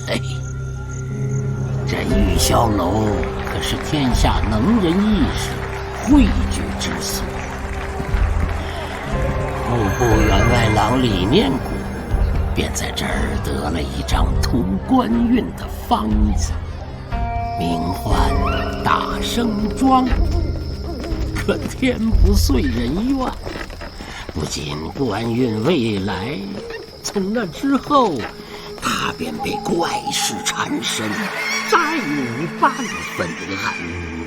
嘿，这玉箫楼可是天下能人异士汇聚之所。户部员外郎李念谷便在这儿得了一张图官运的方子，名唤大生庄。可天不遂人愿，不仅官运未来，从那之后，他便被怪事缠身，再无半分安宁。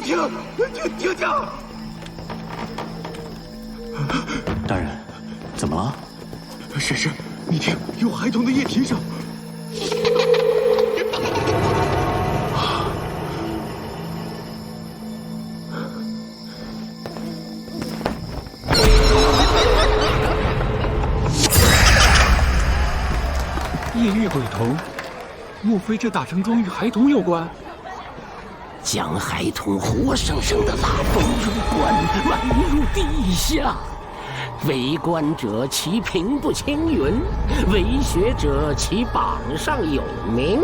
停！大人，怎么了？婶婶，你听，有孩童的液体声。夜月鬼童，莫非这大城庄与孩童有关？将孩童活生生的拉风入棺，埋入地下。为官者其平步青云，为学者其榜上有名，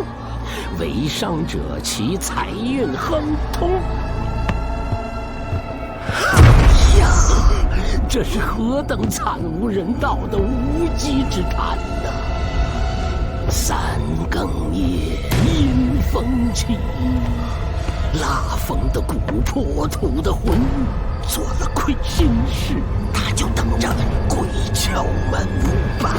为商者其财运亨通。哎呀，这是何等惨无人道的无稽之谈呐！三更夜，阴风起，拉风的骨魄土的魂，做了亏心事，他就等着鬼敲门吧。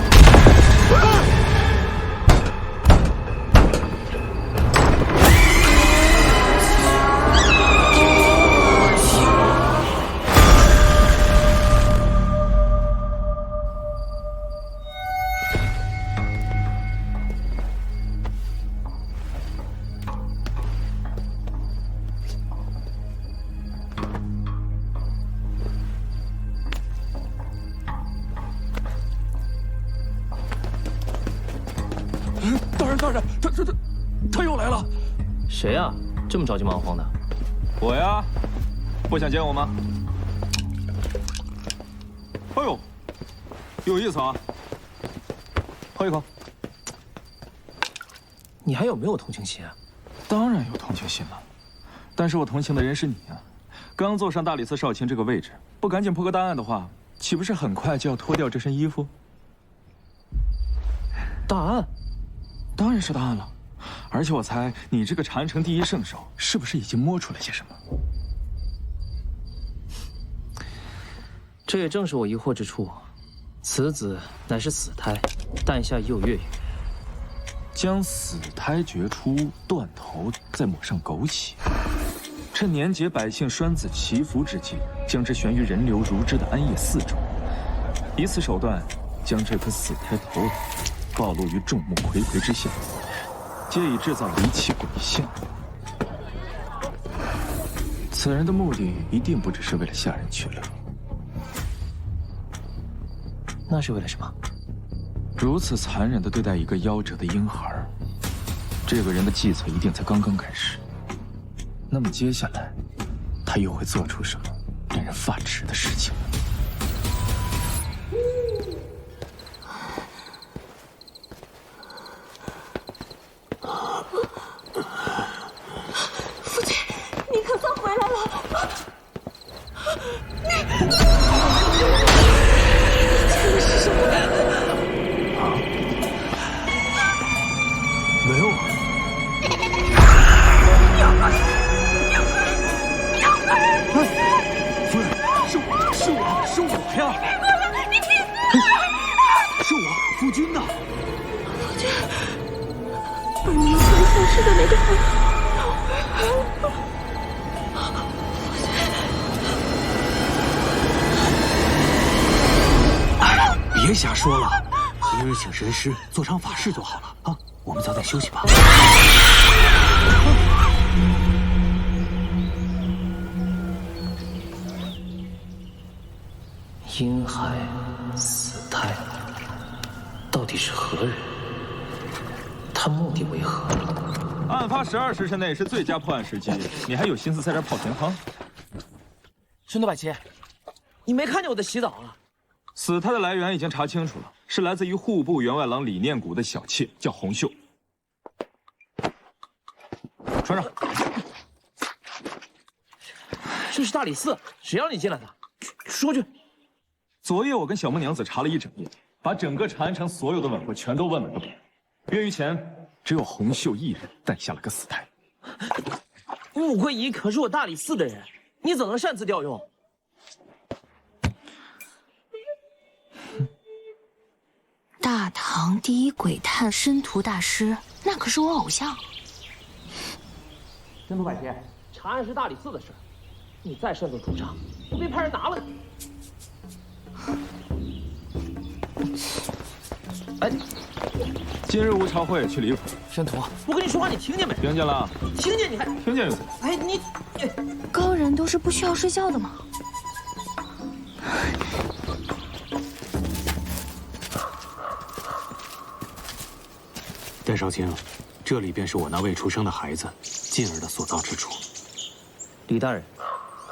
大人，他又来了！谁呀？这么着急忙慌的？我呀，不想见我吗？哎呦，有意思啊！喝一口。你还有没有同情心啊？当然有同情心了，但是我同情的人是你啊！刚坐上大理寺少卿这个位置，不赶紧破个大案的话，岂不是很快就要脱掉这身衣服？大案？当然是大案了，而且我猜你这个禅城第一圣手，是不是已经摸出了些什么？这也正是我疑惑之处。此子乃是死胎，诞下已有月余。将死胎掘出，断头，再抹上枸杞，趁年节百姓栓子祈福之际，将之悬于人流如织的安业寺中，以此手段将这颗死胎头颅暴露于众目睽睽之下，借以制造离奇鬼象。此人的目的一定不只是为了吓人取乐。那是为了什么？如此残忍地对待一个夭折的婴孩，这个人的计策一定才刚刚开始。那么接下来，他又会做出什么令人发指的事情呢？父亲，你可算回来了！这是什么？没有啊。夫人，是我呀！别过来，你别死！是我，夫君呐！夫君，你以前消失的那个人。别瞎说了，明日请神师做场法事就好了啊！我们早点休息吧。婴孩死胎，到底是何人？他目的为何？案发12时辰内是最佳破案时机，你还有心思在这儿泡甜汤？孙多百奇，你没看见我在洗澡啊？死胎的来源已经查清楚了，是来自于户部员外郎李念谷的小妾，叫红袖。穿上。这是大理寺，谁让你进来的？说去。昨夜我跟小木娘子查了一整夜，把整个长安城所有的吻会全都问了个遍。月余前，只有红袖一人诞下了个死胎。穆桂仪可是我大理寺的人，你怎能擅自调用？大唐第一鬼探申屠大师，那可是我偶像。申屠百天，查案是大理寺的事，你再擅自主张，我别派人拿了你。哎，今日无朝会去李府。申屠，我跟你说话，你听见没？听见了。听见你还听见又怎么？哎，你高人都是不需要睡觉的吗？戴少卿，这里便是我那未出生的孩子进儿的所造之处。李大人，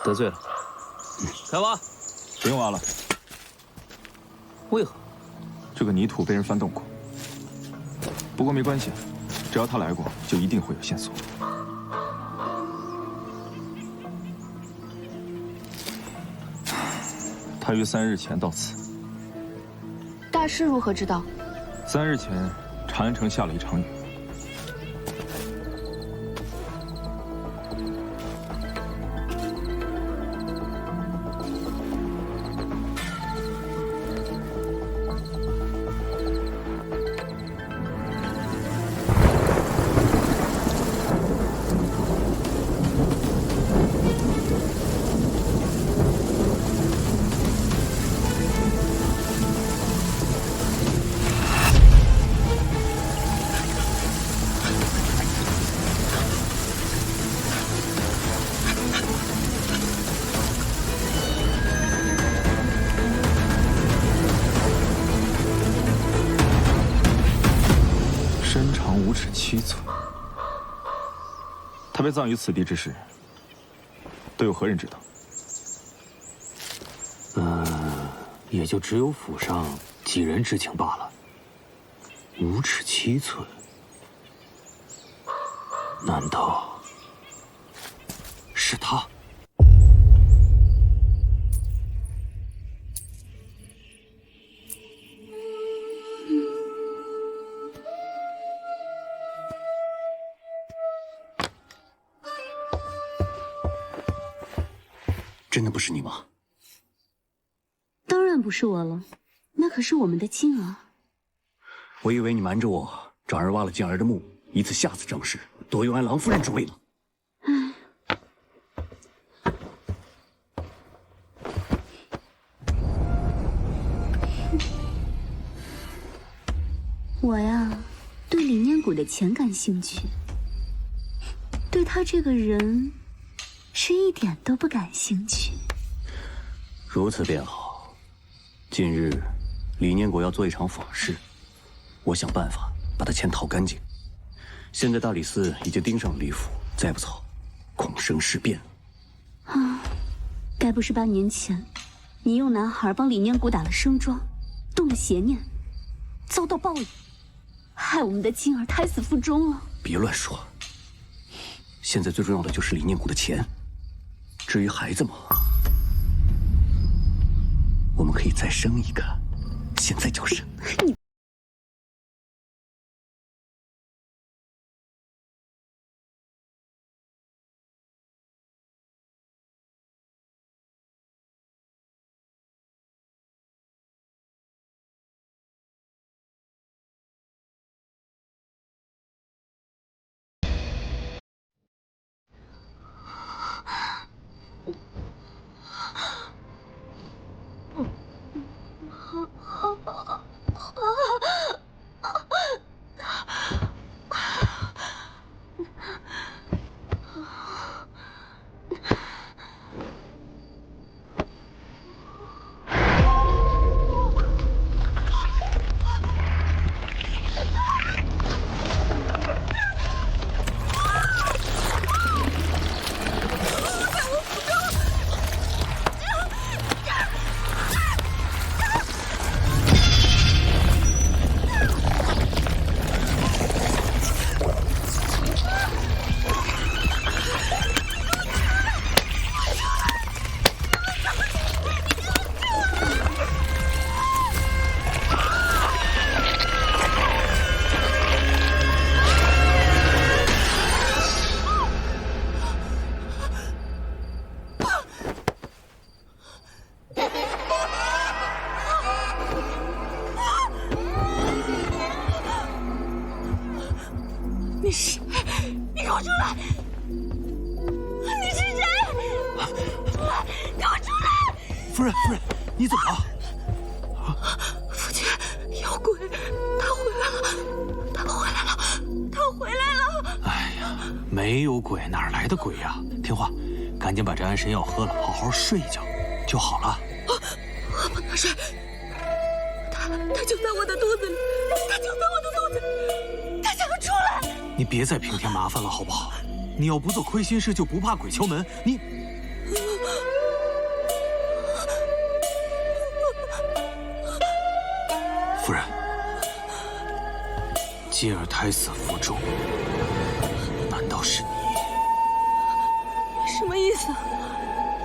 得罪了。开挖。不用挖了。为何？这个泥土被人翻动过。不过没关系，只要他来过，就一定会有线索。他于3日前到此。大师如何知道？3日前，长安城下了一场雨。身长5尺7寸。他被葬于此地之事，都有何人知道？也就只有府上几人知情罢了。5尺7寸，难道是他？真的不是你吗？当然不是我了，那可是我们的静儿。我以为你瞒着我，找人挖了静儿的墓，以此吓死张氏，夺永安郎夫人之位呢。我呀，对李念谷的钱感兴趣，对他这个人是一点都不感兴趣。如此便好。近日，李念谷要做一场法事，我想办法把他钱讨干净。现在大理寺已经盯上了李府，再不走，恐生事变。该不是8年前，你用男孩帮李念谷打了生桩，动了邪念，遭到报应，害我们的静儿胎死腹中了？别乱说。现在最重要的就是李念谷的钱，至于孩子嘛，我们可以再生一个，现在就生。你。夫人，你怎么了？父亲，有鬼！他回来了！哎呀，没有鬼，哪来的鬼呀？听话，赶紧把这安神药喝了，好好睡一觉就好了。我不能睡，他就在我的肚子里，他想要出来。你别再平添麻烦了，好不好？你要不做亏心事，就不怕鬼敲门。你，夫人，金儿胎死腹中，难道是你？什么意思？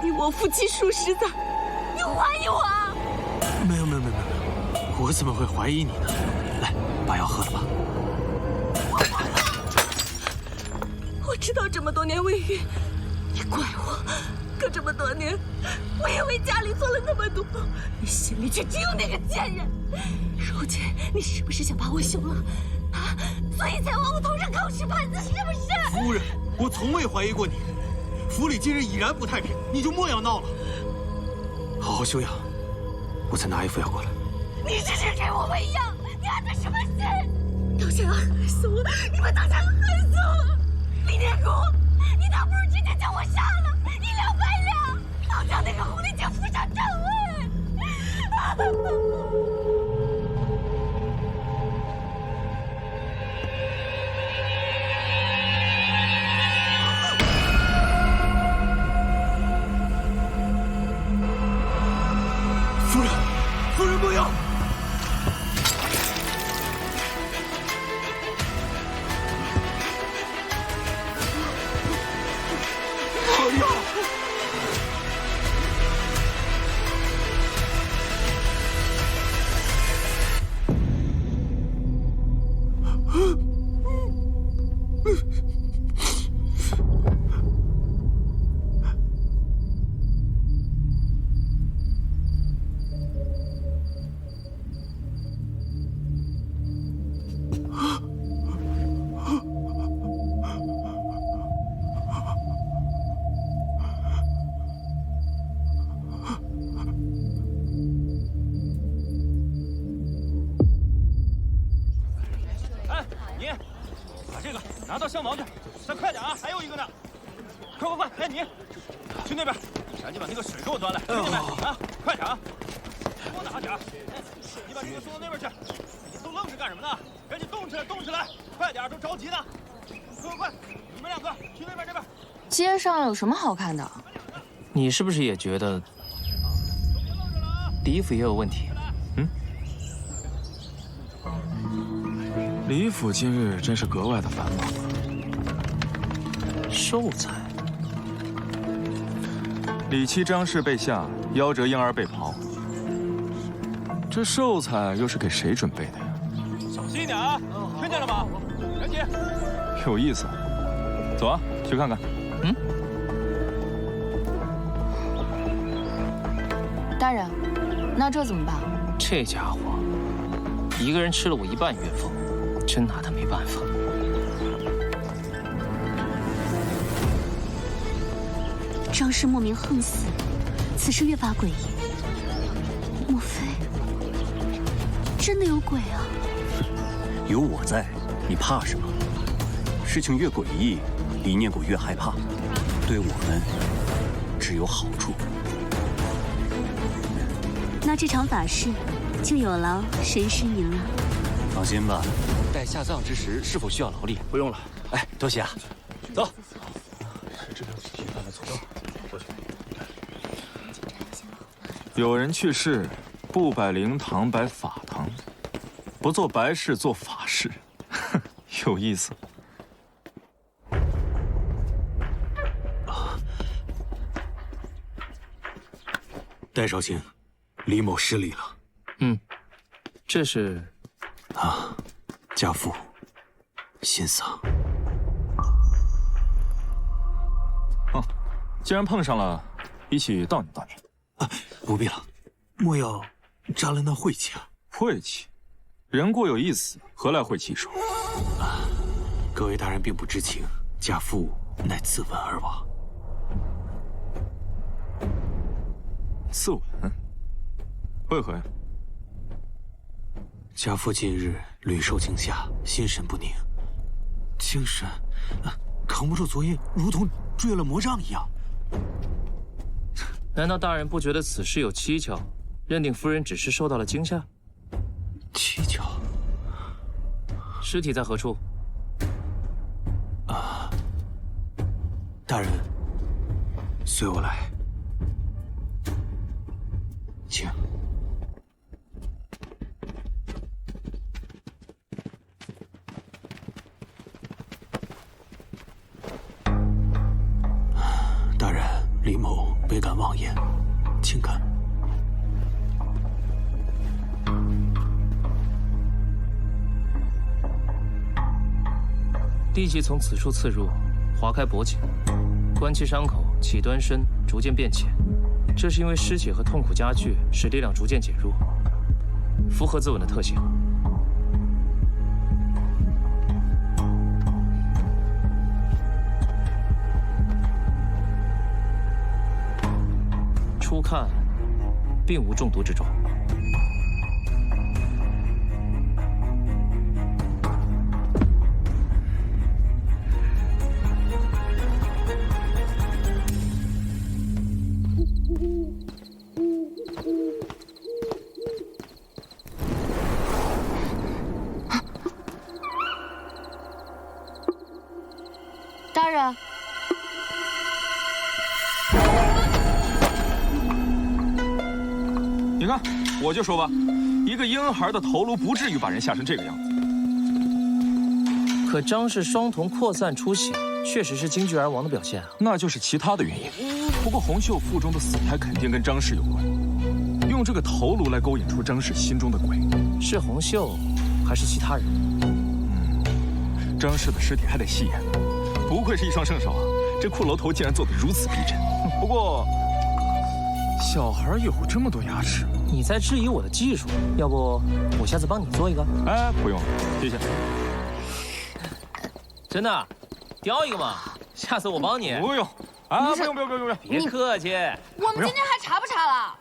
你我夫妻数十载，你怀疑我？没有，我怎么会怀疑你呢？来，把药喝了吧。我知道这么多年未孕，你怪我，可这么多年，我也为家里做了那么多，你心里却只有那个贱人。如今你是不是想把我休了？啊，所以才往我头上扣石盘子，是不是？夫人，我从未怀疑过你。府里今日已然不太平，你就莫要闹了。好好休养，我再拿一副药过来。你这是给我喂药，你安的什么心？都想要害死我，你们都想要害死我！李念谷，你倒不如直接将我杀了，一了百了，好将那个狐狸精扶上正位。夫人不要！拿到厢房去，再快点啊！还有一个呢，快！哎，你去那边，赶紧把那个水给我端来，听见没？啊，快点啊！多拿点。你把这个送到那边去。你都愣着干什么呢？赶紧动起来！快点，都着急呢！快！你们两个去那边这边。街上有什么好看的？你是不是也觉得李府也有问题？李府今日真是格外的繁忙啊！寿材，李七张氏被下，夭折婴儿被刨，这寿材又是给谁准备的呀？小心一点啊！听见了吗？赶紧！有意思，走啊，去看看。大人，那这怎么办？这家伙一个人吃了我1半月俸。真拿他没办法。张氏莫名横死，此事越发诡异。莫非真的有鬼啊？有我在，你怕什么？事情越诡异，李念谷越害怕，对我们只有好处。那这场法事就有劳神师您了。放心吧。待下葬之时，是否需要劳力？不用了。哎，多谢啊。走。有人去世，不摆灵堂，摆法堂；不做白事，做法事，有意思。戴少卿，李某失礼了。这是家父心丧。既然碰上了，一起悼念悼念。不必了，莫要扎了那晦气啊！晦气，人过有一死，何来晦气一说？各位大人并不知情，家父乃自刎而亡。赐文，为何呀？家父近日屡受惊吓，心神不宁，精神扛不住昨夜如同坠了魔杖一样。难道大人不觉得此事有蹊跷，认定夫人只是受到了惊吓？蹊跷？尸体在何处？大人，随我来，请。大人，李某倍感妄言，请看。立即从此处刺入，划开脖颈，观其伤口起端深，逐渐变浅。这是因为失血和痛苦加剧，使力量逐渐减弱，符合自刎的特性。初看，并无中毒之状。大人，你看，我就说吧，一个婴孩的头颅不至于把人吓成这个样子。可张氏双瞳扩散出血，确实是惊惧而亡的表现啊。那就是其他的原因。不过洪秀腹中的死胎肯定跟张氏有关，用这个头颅来勾引出张氏心中的鬼。是洪秀，还是其他人？张氏的尸体还得细研，不愧是一双圣手啊！这骷髅头竟然做得如此逼真。不过，小孩有这么多牙齿，你在质疑我的技术？要不我下次帮你做一个？哎，不用了，谢谢。真的，叼一个嘛，下次我帮你。不用，啊，不用，别客气。我们今天还查不查了？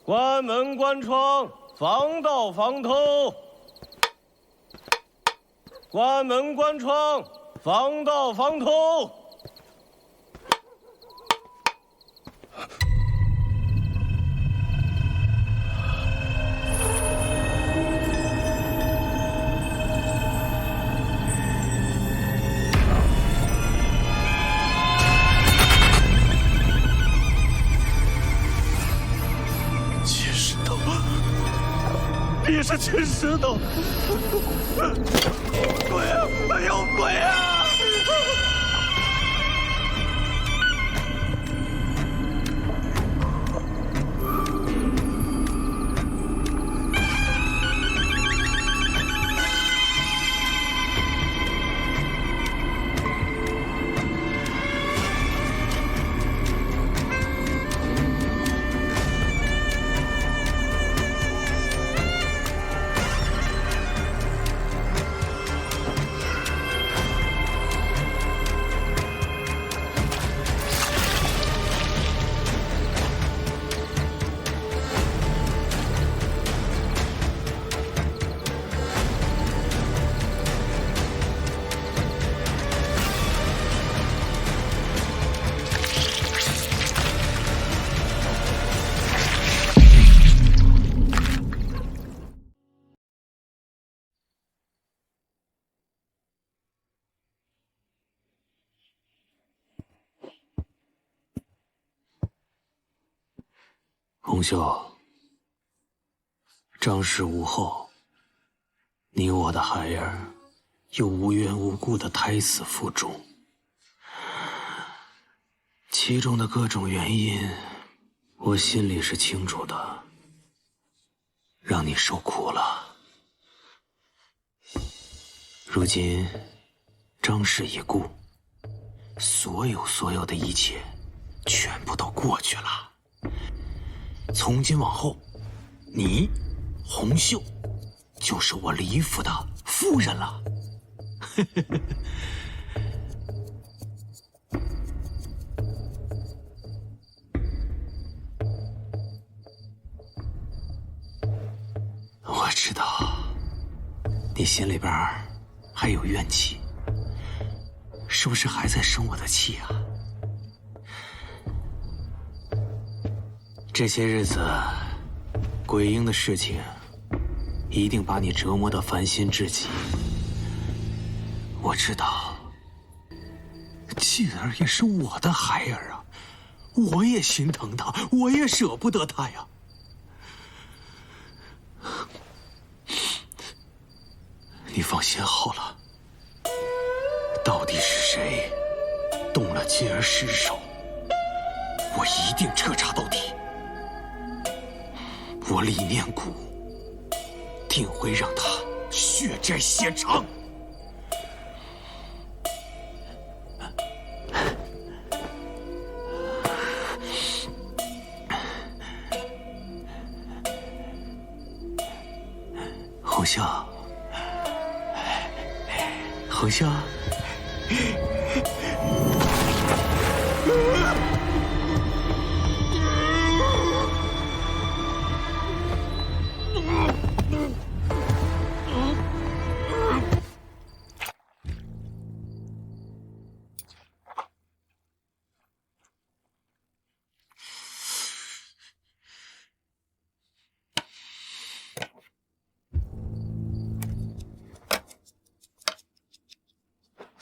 关门关窗，防盗防偷。关门关窗，防盗防偷。金石头，你是金石头！鬼啊！有鬼啊！洪秀，张氏无后，你我的孩儿又无缘无故的胎死腹中，其中的各种原因，我心里是清楚的，让你受苦了。如今张氏已故，所有的一切，全部都过去了。从今往后，你，洪秀，就是我李府的夫人了。你心里边还有怨气，是不是还在生我的气啊？这些日子，鬼婴的事情一定把你折磨得烦心至极。我知道，继儿也是我的孩儿啊，我也心疼他，我也舍不得他呀。你放心好了，到底是谁动了继儿尸首，我一定彻查到底。我李念谷定会让他血债血偿。侯笑，侯笑。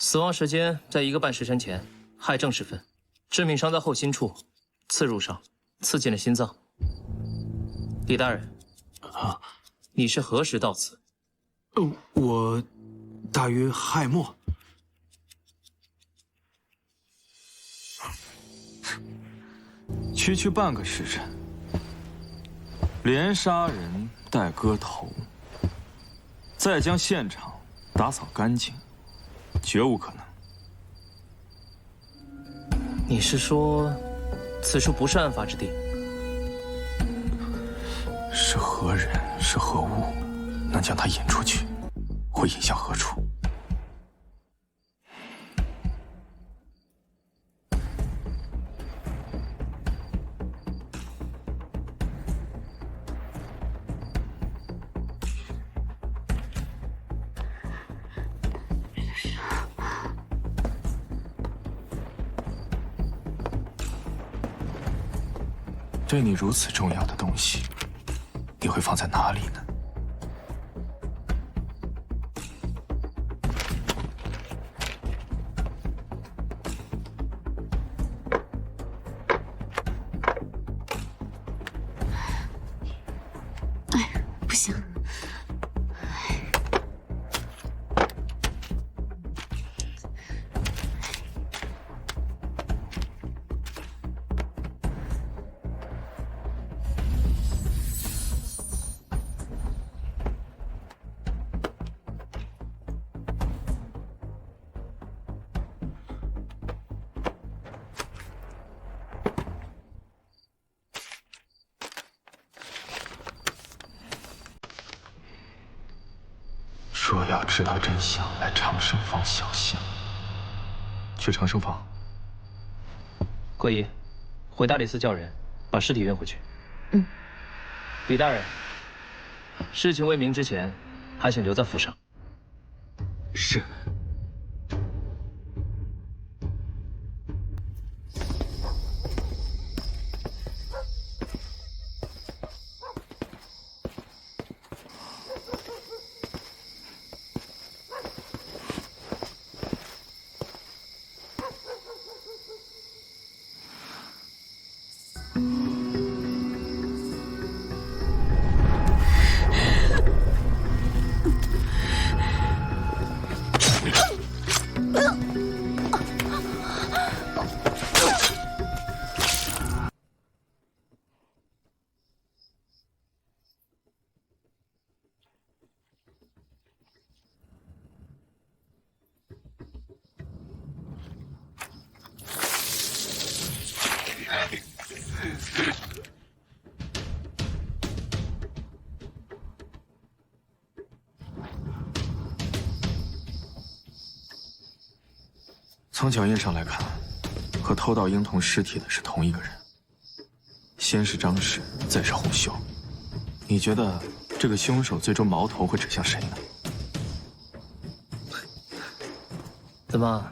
死亡时间在1个半时辰前，亥正时分，致命伤在后心处，刺入上，刺进了心脏。李大人，你是何时到此？我大约亥末。区半个时辰，连杀人带割头，再将现场打扫干净，绝无可能。你是说，此处不是案发之地？是何人，是何物，能将他引出去？会引向何处？对你如此重要的东西，你会放在哪里呢？哎，不行。若要知道真相，来长生坊小巷。去长生坊。桂姨，回大理寺叫人把尸体运回去。嗯。李大人，事情未明之前，还请留在府上。是。从脚印上来看，和偷盗婴童尸体的是同一个人。先是张氏，再是洪秀。你觉得这个凶手最终矛头会指向谁呢？怎么，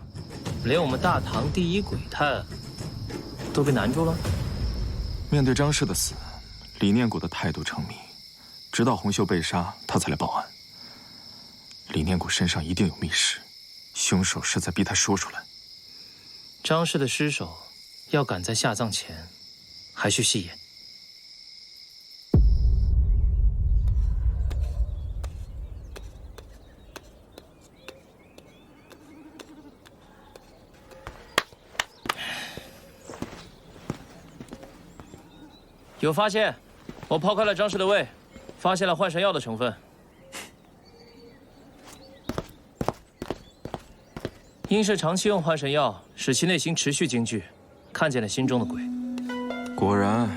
连我们大唐第一鬼探都被难住了？面对张氏的死，李念谷的态度成谜，直到洪秀被杀，他才来报案。李念谷身上一定有密室，凶手是在逼他说出来。张氏的尸首要赶在下葬前，还需细研。有发现，我抛开了张氏的胃，发现了幻神药的成分。因是长期用幻神药，使其内心持续惊惧，看见了心中的鬼。果然，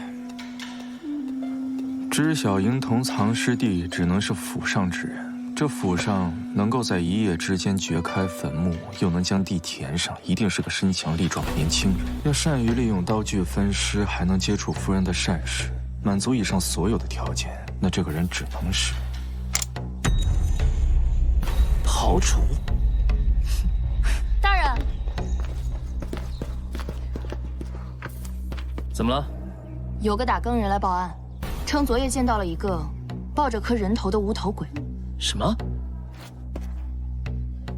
知晓婴童藏尸地只能是府上之人。这府上能够在一夜之间掘开坟墓，又能将地填上，一定是个身强力壮的年轻人。要善于利用刀具分尸，还能接触夫人的善事，满足以上所有的条件，那这个人只能是庖厨。大人，怎么了？有个打更人来报案，称昨夜见到了一个抱着颗人头的无头鬼。什么？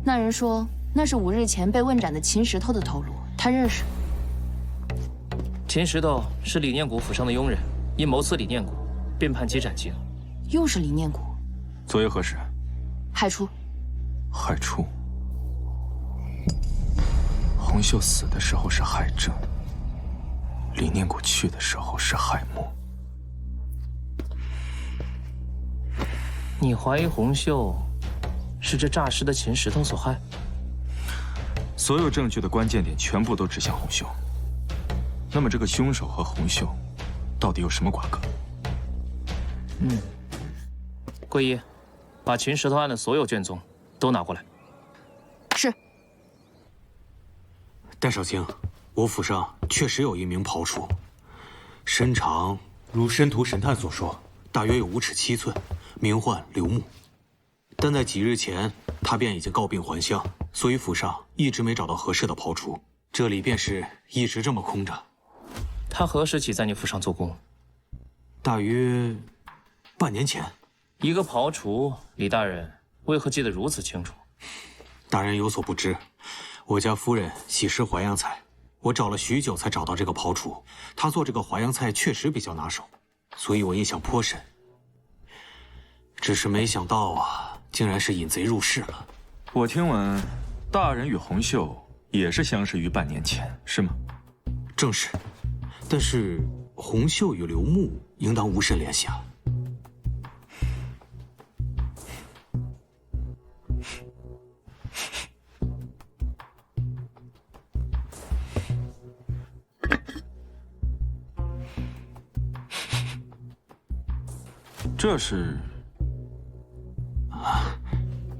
那人说那是5日前被问斩的秦石头的头颅，他认识。秦石头是李念谷府上的佣人，因谋刺李念谷，便判其斩刑。又是李念谷。昨夜何时？亥初。亥初。洪秀死的时候是亥正，李念谷去的时候是亥末。你怀疑洪秀是这诈尸的秦石头所害？所有证据的关键点全部都指向洪秀。那么这个凶手和洪秀到底有什么瓜葛？桂一，把秦石头案的所有卷宗都拿过来。是。戴少卿，我府上确实有一名庖厨，身长如申屠神探所说，大约有5尺7寸，名唤刘牧。但在几日前，他便已经告病还乡，所以府上一直没找到合适的庖厨，这里便是一直这么空着。他何时起在你府上做工？大约半年前。一个庖厨，李大人为何记得如此清楚？大人有所不知，我家夫人喜吃淮扬菜，我找了许久才找到这个庖厨。他做这个淮扬菜确实比较拿手，所以我印象颇深。只是没想到啊，竟然是引贼入室了。我听闻，大人与洪秀也是相识于半年前，是吗？正是，但是洪秀与刘牧应当无甚联系啊。这是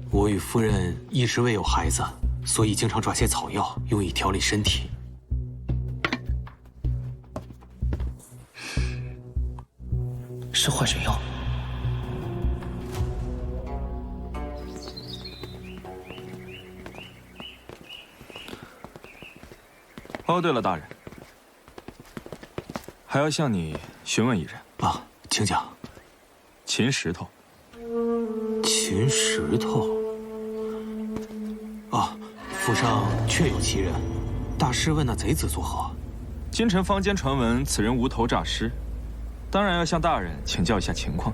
我与夫人一直未有孩子，所以经常抓些草药用以调理身体。是幻神药。哦，对了，大人，还要向你询问一人啊，请讲。秦石头。秦石头。啊，府上确有其人。大师问那贼子作何？今晨坊间传闻此人无头诈尸，当然要向大人请教一下情况。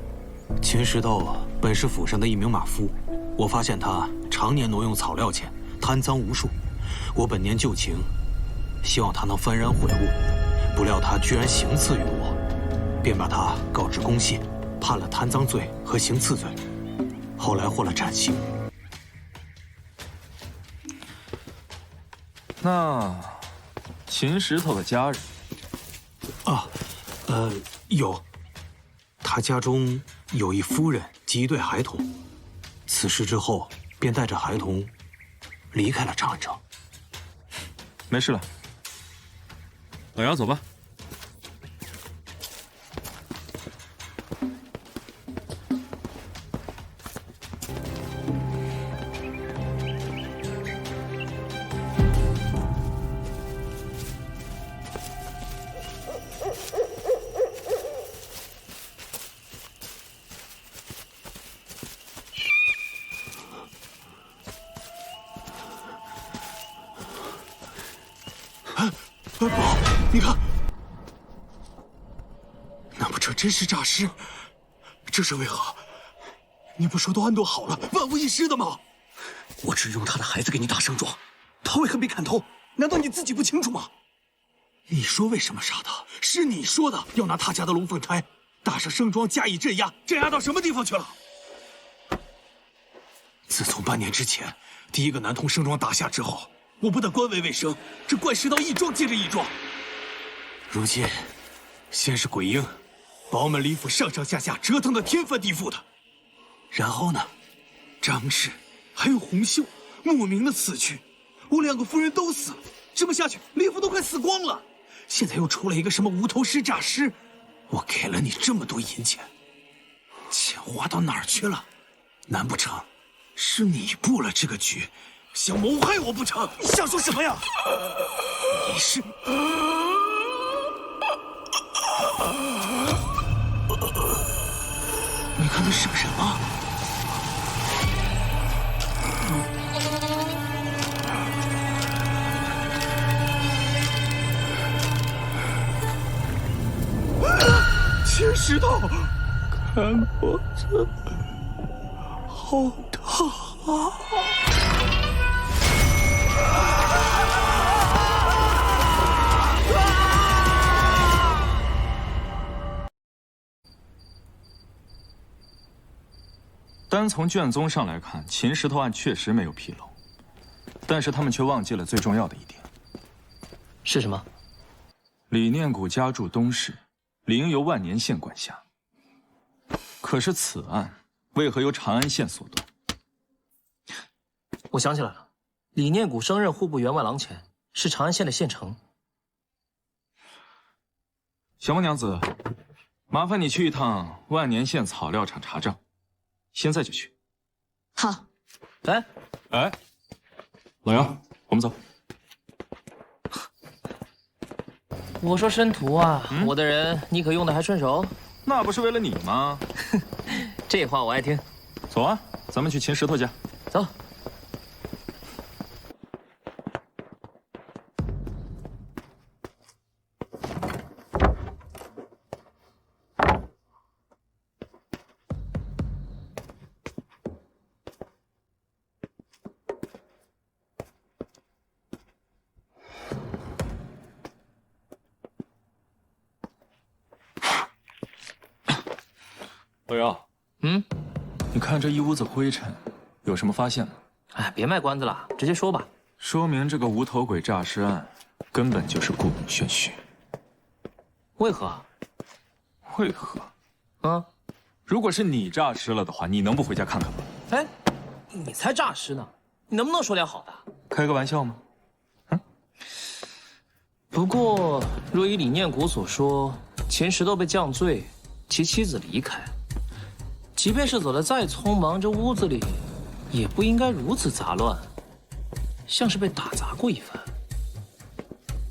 秦石头本是府上的一名马夫，我发现他常年挪用草料钱，贪赃无数。我本念旧情，希望他能幡然悔悟，不料他居然行刺于我，便把他告知公信，判了贪赃罪和行刺罪，后来获了斩刑。那秦石头的家人啊，有，他家中有一夫人及一对孩童，此事之后便带着孩童离开了长安城。没事了，老姚，走吧。你看，难不成真是诈尸？这是为何？你不说都安顿好了，万无一失的吗？我只用他的孩子给你打胜状，他为何被砍头？难道你自己不清楚吗？你说为什么杀他？是你说的，要拿他家的龙凤钗打上盛装加以镇压，镇压到什么地方去了？自从半年之前第一个南通盛庄打下之后，我不但官位未升，这怪世道一桩接着一桩。如今，先是鬼婴，把我们李府上上下下折腾得天翻地覆的，然后呢，张氏还有洪秀莫名的死去，我2个夫人都死了，这么下去，李府都快死光了。现在又出了一个什么无头尸诈尸，我给了你这么多银钱，钱花到哪儿去了？难不成是你布了这个局，想谋害我不成？你想说什么呀？你是……你看那是个人吗？青石头，看脖子，好疼啊！单从卷宗上来看，秦石头案确实没有纰漏，但是他们却忘记了最重要的一点。是什么？李念谷家住东市，理应由万年县管辖。可是此案为何由长安县所断？我想起来了，李念谷升任户部员外郎前，是长安县的县丞。小孟娘子，麻烦你去一趟万年县草料厂查账，现在就去。好。哎，老杨，我们走。我说申屠啊，我的人你可用得还顺手？那不是为了你吗？这话我爱听。走啊，咱们去秦石头家。走。老姚，你看这一屋子灰尘，有什么发现吗？哎，别卖关子了，直接说吧。说明这个无头鬼诈尸案根本就是故弄玄虚。为何？为何？啊，如果是你诈尸了的话，你能不回家看看吗？哎，你才诈尸呢，你能不能说点好的？开个玩笑吗？不过，若依李念谷所说，秦石头被降罪，其妻子离开。即便是走得再匆忙，这屋子里也不应该如此杂乱，像是被打砸过一番。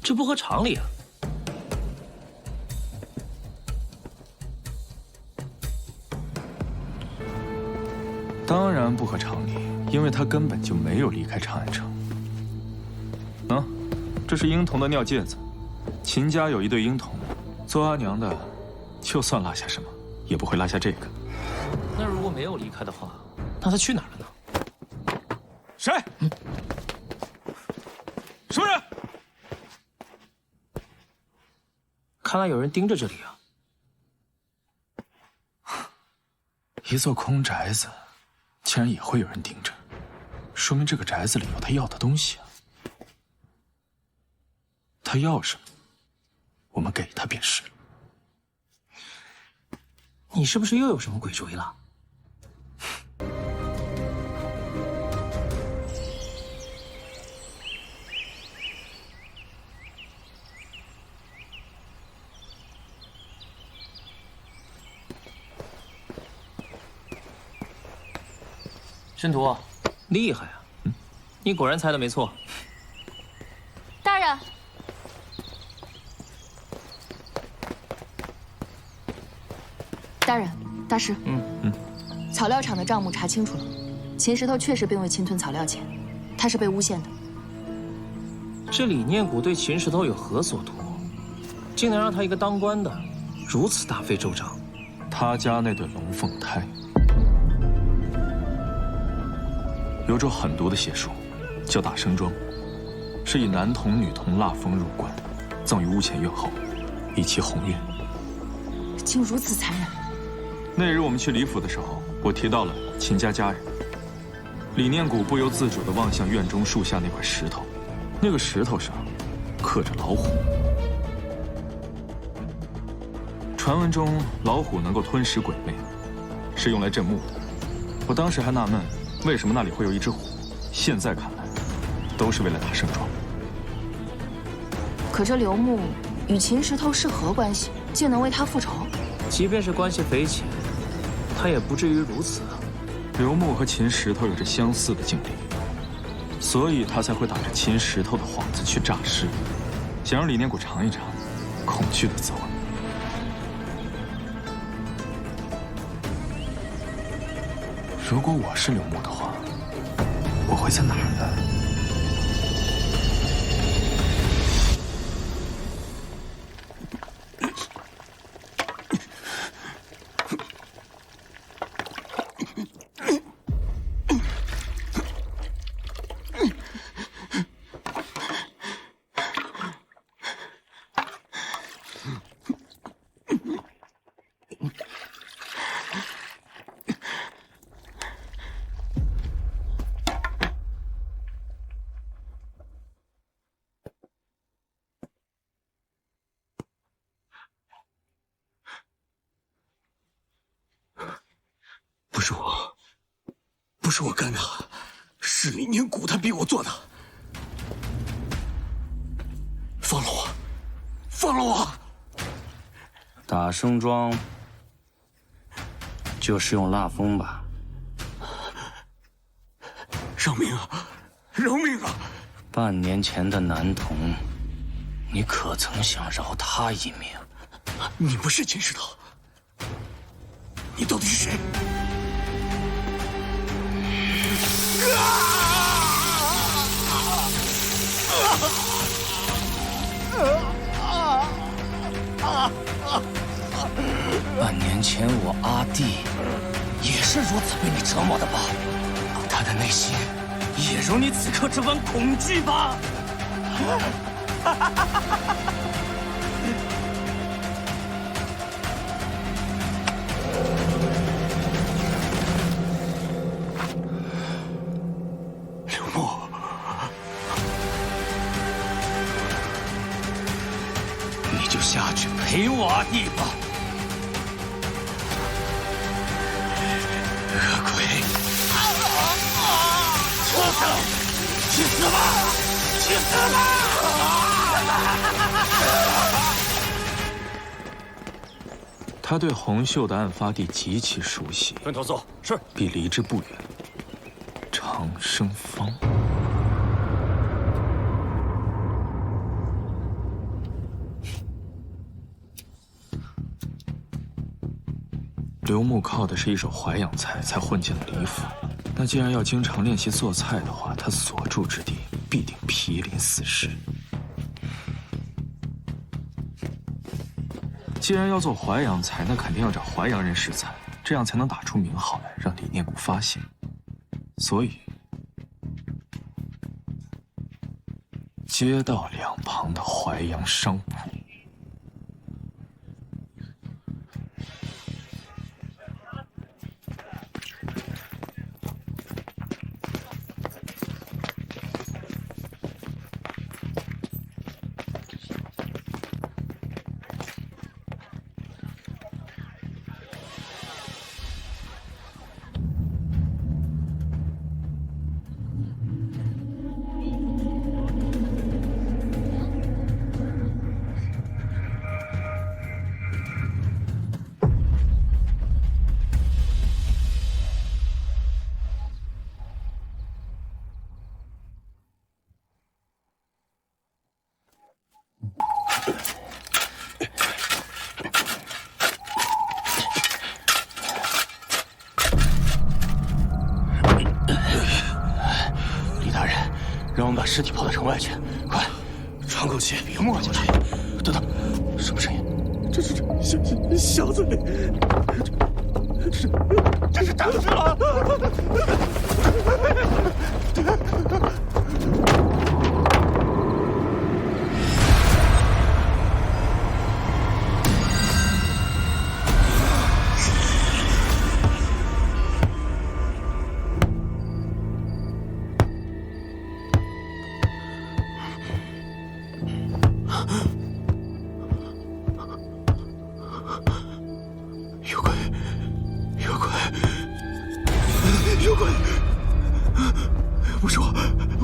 这不合常理啊！当然不合常理，因为他根本就没有离开长安城。啊，这是婴童的尿介子，秦家有一对婴童，做阿娘的，就算落下什么，也不会落下这个。那如果没有离开的话，那他去哪儿了呢？谁？什么人？看来有人盯着这里啊！一座空宅子，竟然也会有人盯着，说明这个宅子里有他要的东西啊！他要什么，我们给他便是了。你是不是又有什么鬼主意了？申屠，厉害啊！你果然猜的没错。大人，大人，大师，草料厂的账目查清楚了，秦石头确实并未侵吞草料钱，他是被诬陷的。这李念谷对秦石头有何所图？竟能让他一个当官的如此大费周章。他家那对龙凤胎，有种狠毒的邪术，叫打生桩，是以男童女童蜡封入棺，葬于屋前院后，以其鸿运。竟如此残忍！那日我们去李府的时候，我提到了秦家家人。李念谷不由自主地望向院中树下那块石头，那个石头上刻着老虎。传闻中，老虎能够吞食鬼魅，是用来镇墓的。我当时还纳闷，为什么那里会有一只虎？现在看来，都是为了打胜庄。可这刘牧与秦石头是何关系？竟能为他复仇？即便是关系匪浅，他也不至于如此啊。刘牧和秦石头有着相似的经历，所以他才会打着秦石头的幌子去诈尸，想让李念谷尝一尝恐惧的滋味。如果我是刘牧的话，我会在哪儿呢？不是我干的，是李念谷他逼我做的。放了我！放了我！打生桩就是用蜡封吧？饶命啊！饶命啊！半年前的男童，你可曾想饶他一命？你不是秦石头，你到底是谁？半年前我阿弟也是如此被你折磨的吧？他的内心也如你此刻这般恐惧吧？刘牧，你就下去陪我阿弟吧。恶鬼，畜生，去死吧！去死吧！他对洪秀的案发地极其熟悉，分头搜，是。比离之不远。长生坊。刘牧靠的是一手淮扬菜才混进了李府，那既然要经常练习做菜的话，他所住之地必定毗邻四市。既然要做淮扬菜，那肯定要找淮扬人食材，这样才能打出名号来，让李念谷发现。所以，街道两旁的淮扬商铺。让我们把尸体抛到城外去，快！喘口气，别磨叽了。等等，什么声音？这是小子，这是当时了。有鬼！不是我，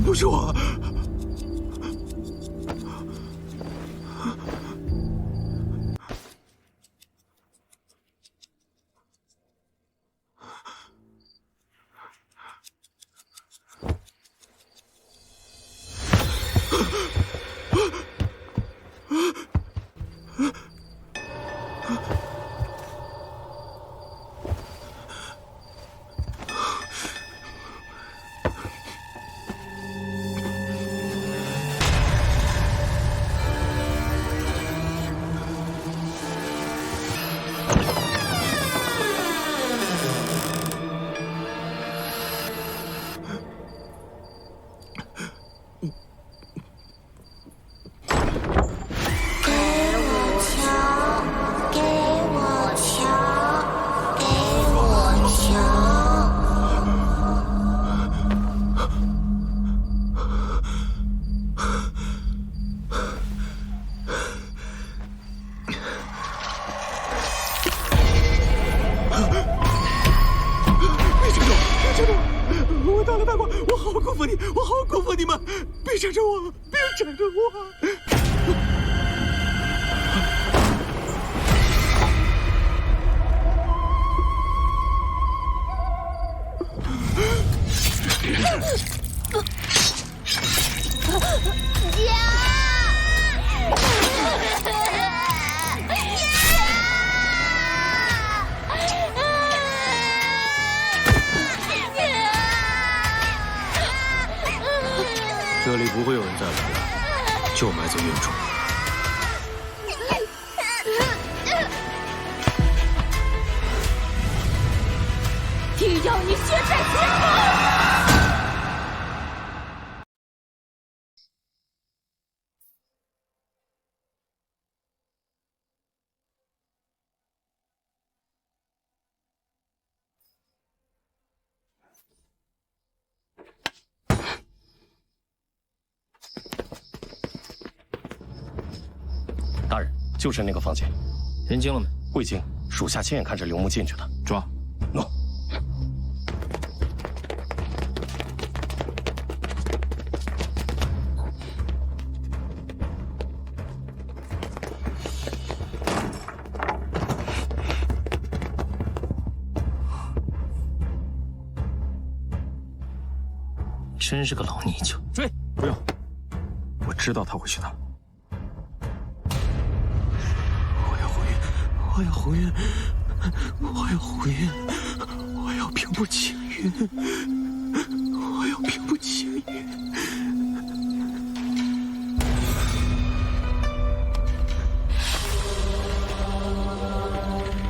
不是我。我好辜负你，我好辜负你们！别缠着我，别缠着我！这里不会有人再来了，就埋在院中。定要你血债血偿！大人，就是那个房间。人惊了没？未惊，属下亲眼看着刘牧进去的。抓。喏。真是个老泥鳅。追！不用，我知道他会去的。我要红云，我要红云，我要平步青云，我要平步青云。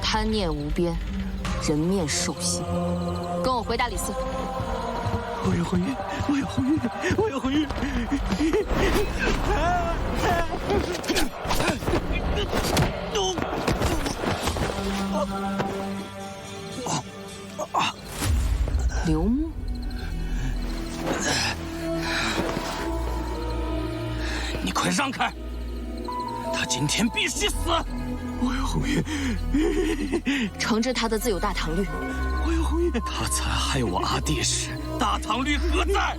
贪念无边，人面兽心。跟我回大理寺。我要红云，我要红云，我要红云。刘牧，你快让开！他今天必须死！我要红云，惩治他的自有大唐律。我要红云。他残害我阿弟时，大唐律何在？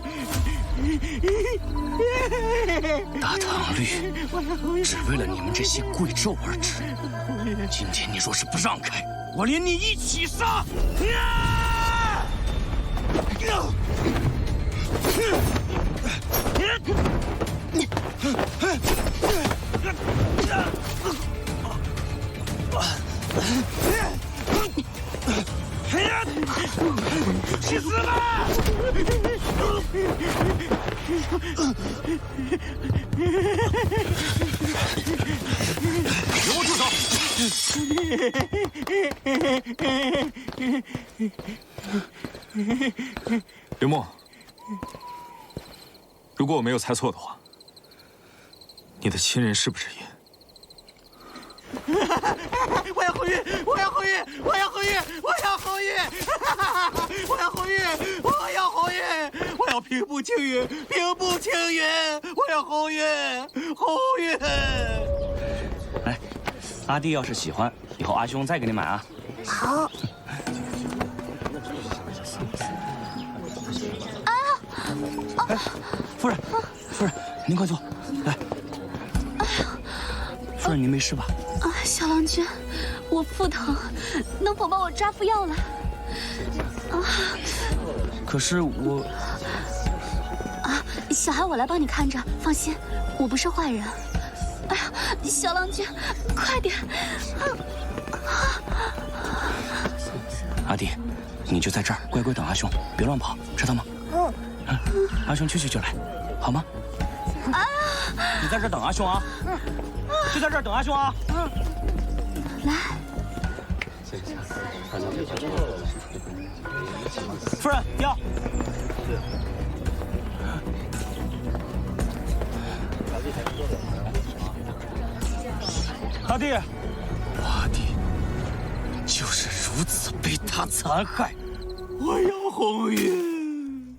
大唐律只为了你们这些贵胄而治。今天你若是不让开，我连你一起杀！去死吧！给我住手！刘墨，如果我没有猜错的话，你的亲人是不是也？我要后运！我要后运！我要后运！我要后运！我要后运！我要后运！我要平步青云！平步青云！我要后运！后运！哎，阿弟要是喜欢，以后阿兄再给你买啊。好。哎，夫人，夫人，您快坐，来。夫人，您没事吧？啊，小郎君，我腹疼，能否帮我抓服药来？啊！可是我……啊，小孩我来帮你看着，放心，我不是坏人。哎呀，小郎君，快点！阿弟，你就在这儿乖乖等阿兄，别乱跑，知道吗？阿兄去就来，好吗？啊！你在这儿等阿兄啊！就在这儿等阿兄啊！来，夫人药。阿弟，我阿弟就是如此被他残害。我要红运！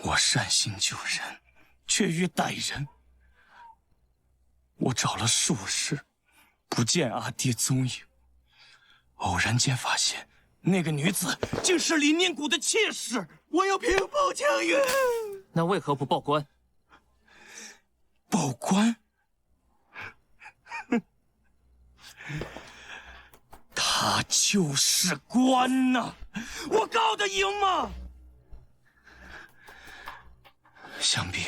我善心救人，却欲逮人。我找了数日，不见阿弟踪影。偶然间发现，那个女子竟是李念谷的妾室。我要平步青云！那为何不报官？报官？他就是官呐！我告得赢吗？想必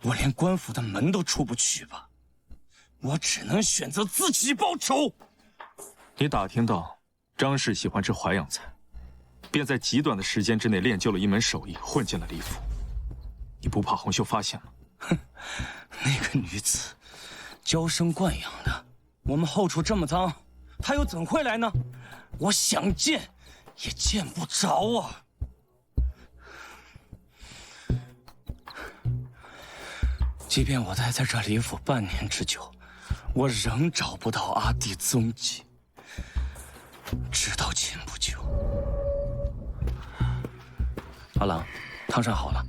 我连官府的门都出不去吧。我只能选择自己报仇。你打听到张氏喜欢吃淮扬菜，便在极短的时间之内练就了一门手艺，混进了李府。你不怕洪秀发现吗？哼，那个女子娇生惯养的，我们后厨这么脏，她又怎会来呢？我想见也见不着啊！即便我待在这李府半年之久，我仍找不到阿弟踪迹。直到前不久，阿郎，汤上好了。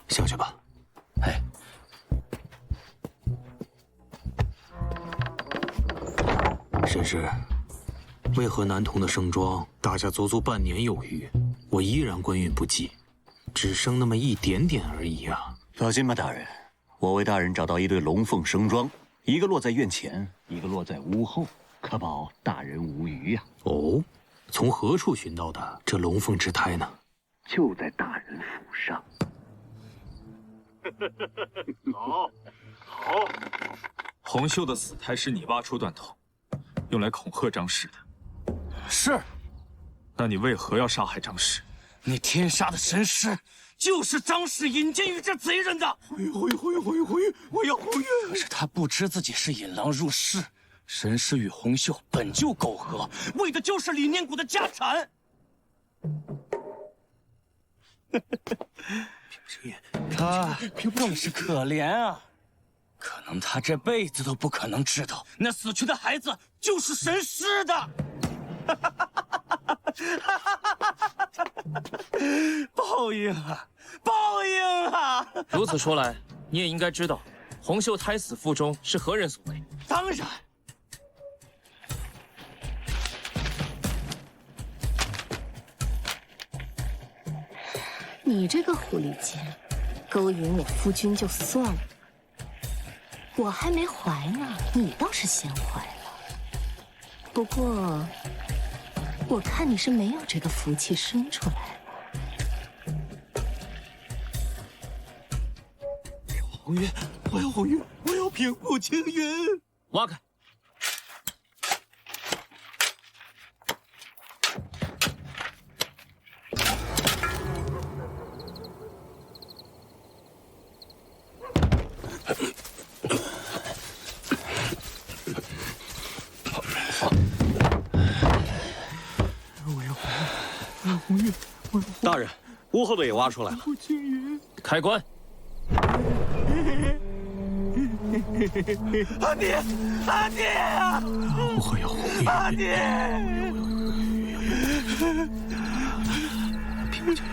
下去吧。哎，沈氏，为何南通的盛庄大家足足半年有余，我依然官运不济，只剩那么一点点而已啊！放心吧，大人，我为大人找到一对龙凤生桩，一个落在院前，一个落在屋后，可保大人无虞呀。哦，从何处寻到的这龙凤之胎呢？就在大人府上。好，好。洪秀的死胎是你挖出断头，用来恐吓张氏的。是。那你为何要杀害张氏？你天杀的神师，就是张氏引荐于这贼人的。我要红玉！可是他不知自己是引狼入室，神师与洪秀本就苟合，为的就是李念谷的家产。他更是可怜啊！可能他这辈子都不可能知道，那死去的孩子就是神师的。报应啊！报应啊！如此说来，你也应该知道，洪秀胎死腹中是何人所为？当然。你这个狐狸精，勾引我夫君就算了，我还没怀呢，你倒是先怀了。不过，我看你是没有这个福气生出来了。红云，我要红云，我要平步青云！挖开！大人，屋后的也挖出来了。开棺。阿爹，阿爹啊！我要回阿爹！听不见，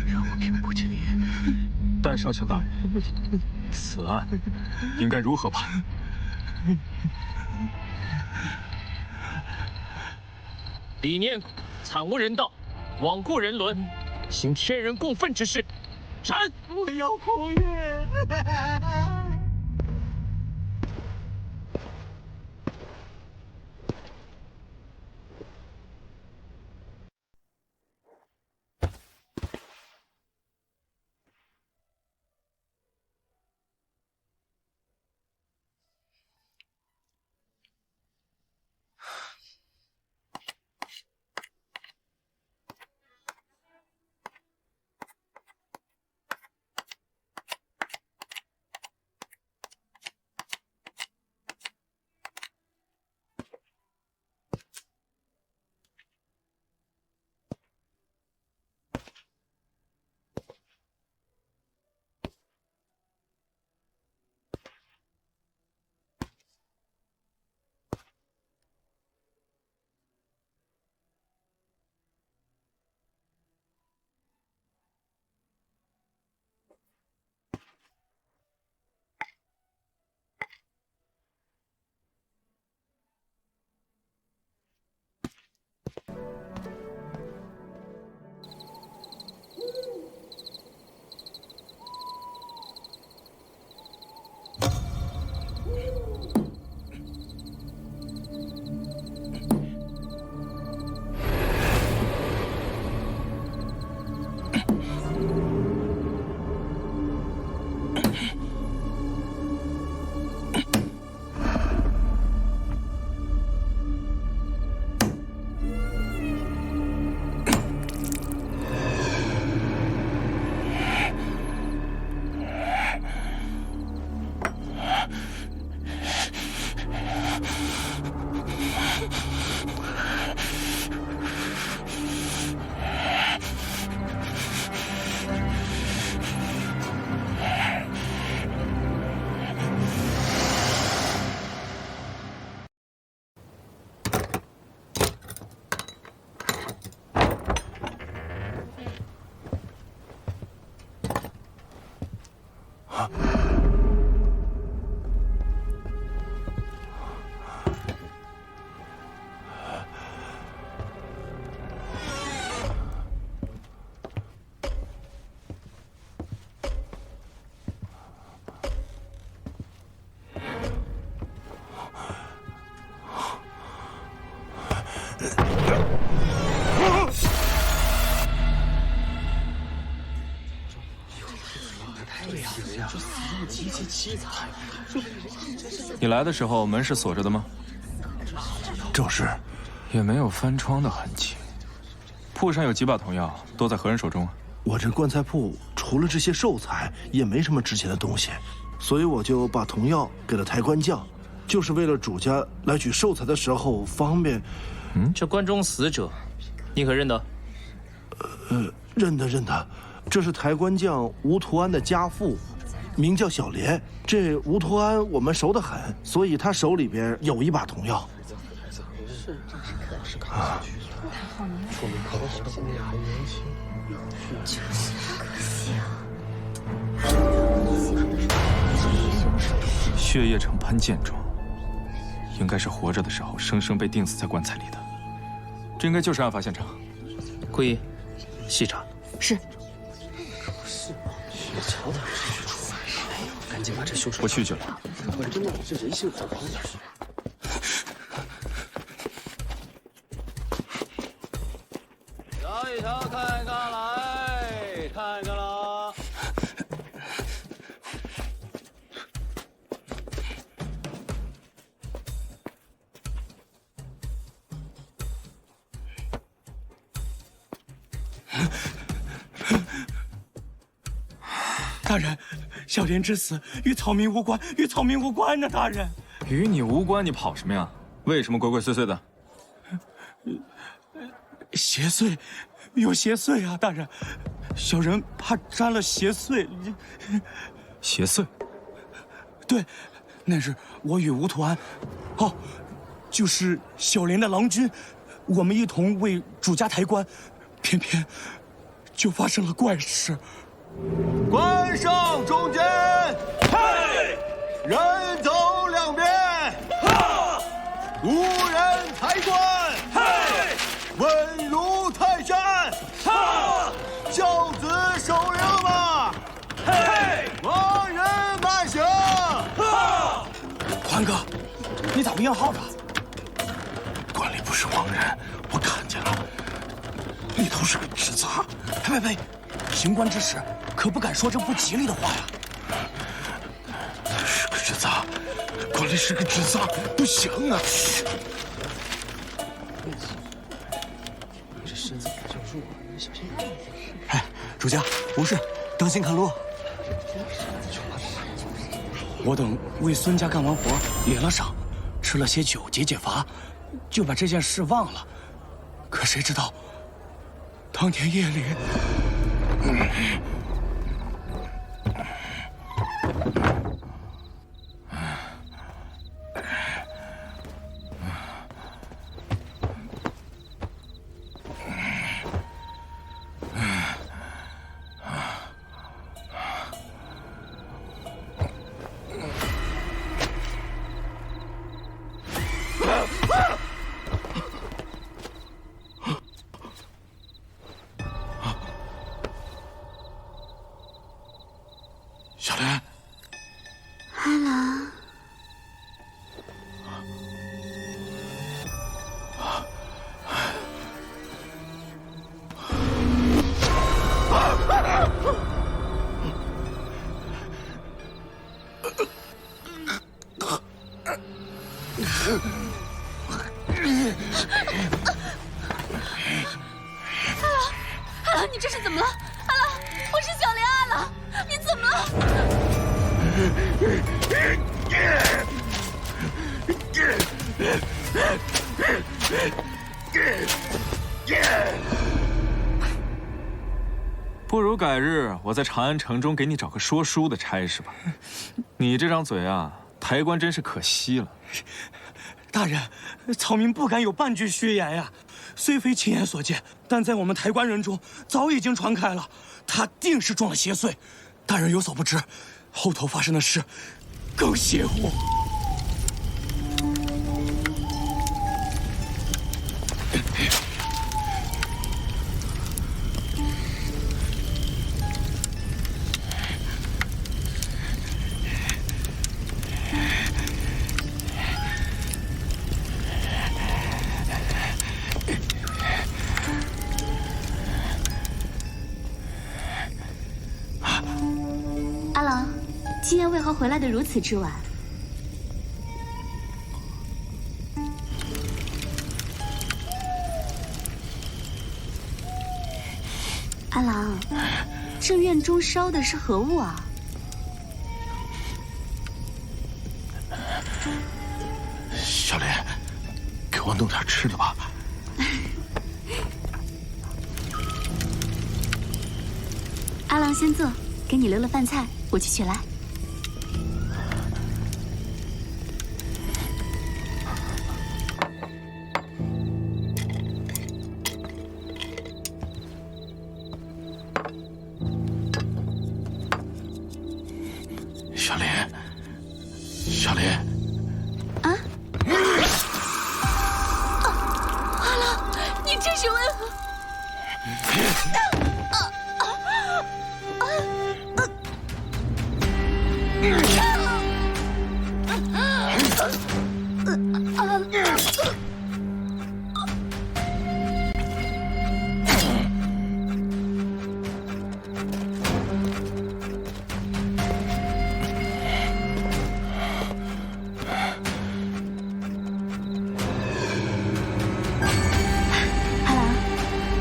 让我平步青云。戴少校大人，此案应该如何判？理念惨无人道，罔顾人伦，行天人共愤之事，斩！我要孔月。你来的时候门是锁着的吗？正是，也没有翻窗的痕迹。铺上有几把童药，都在何人手中啊？我这棺材铺除了这些寿材，也没什么值钱的东西，所以我就把童药给了抬棺匠，就是为了主家来取寿材的时候方便。这棺中死者，你可认得？认得，这是抬棺匠吴图安的家父，名叫小莲。这吴图安我们熟得很，所以他手里边有一把童药。说明可好的现在还年轻，就是可惜啊。血液呈喷溅状，应该是活着的时候生生被钉死在棺材里的。这应该就是案发现场。桂姨，细查。是。雪橇的继续出来，赶紧把这凶手。我去就来。我真的这人性很高的。瞧一瞧，看看来，看看了。大人，小莲之死与草民无关，与草民无关呢！大人，与你无关，你跑什么呀？为什么鬼鬼祟祟的？邪祟，有邪祟啊！大人，小人怕沾了邪祟。邪祟？对，那日我与吴图安，就是小莲的郎君，我们一同为主家抬棺，偏偏就发生了怪事。关上中间，嘿！人走两边，哈！无人抬棺，嘿！稳如泰山，哈！孝子守灵吧，嘿！亡人慢行，哈！宽哥，你咋不验号的？棺里不是亡人，我看见了，里头是个纸扎。呸！行官之时，可不敢说这不吉利的话呀。是个纸扎，棺里是个纸扎，不行啊！这身子比较弱，小心点。哎，主家无事，当心看路。我等为孙家干完活，领了赏，吃了些酒解乏，就把这件事忘了。可谁知道，当天夜里。小莲，阿郎，阿郎，你这是怎么了？阿郎，我是小莲，阿郎，你怎么了？不如改日我在长安城中给你找个说书的差事吧。你这张嘴啊，抬棺真是可惜了。大人，草民不敢有半句虚言呀。虽非亲眼所见，但在我们抬棺人中早已经传开了，他定是中了邪祟。大人有所不知，后头发生的事更邪乎。阿郎，今夜为何回来的如此之晚？阿郎，这院中烧的是何物啊？小莲，给我弄点吃的吧。阿郎先坐，给你留了饭菜，我去取来。小莲，小莲，啊！阿郎，你这是为何？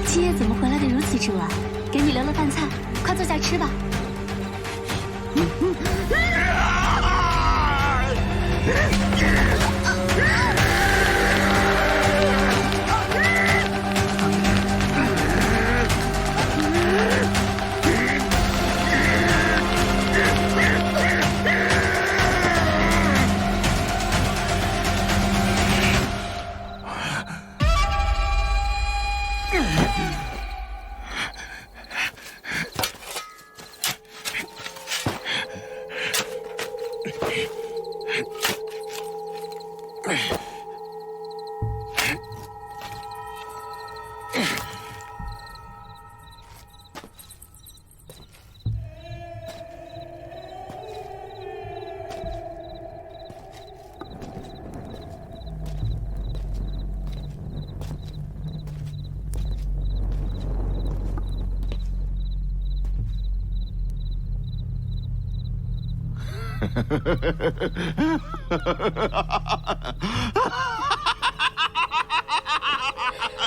今夜怎么回来的如此之晚？给你留了饭菜，快坐下吃吧。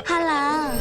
哈郎，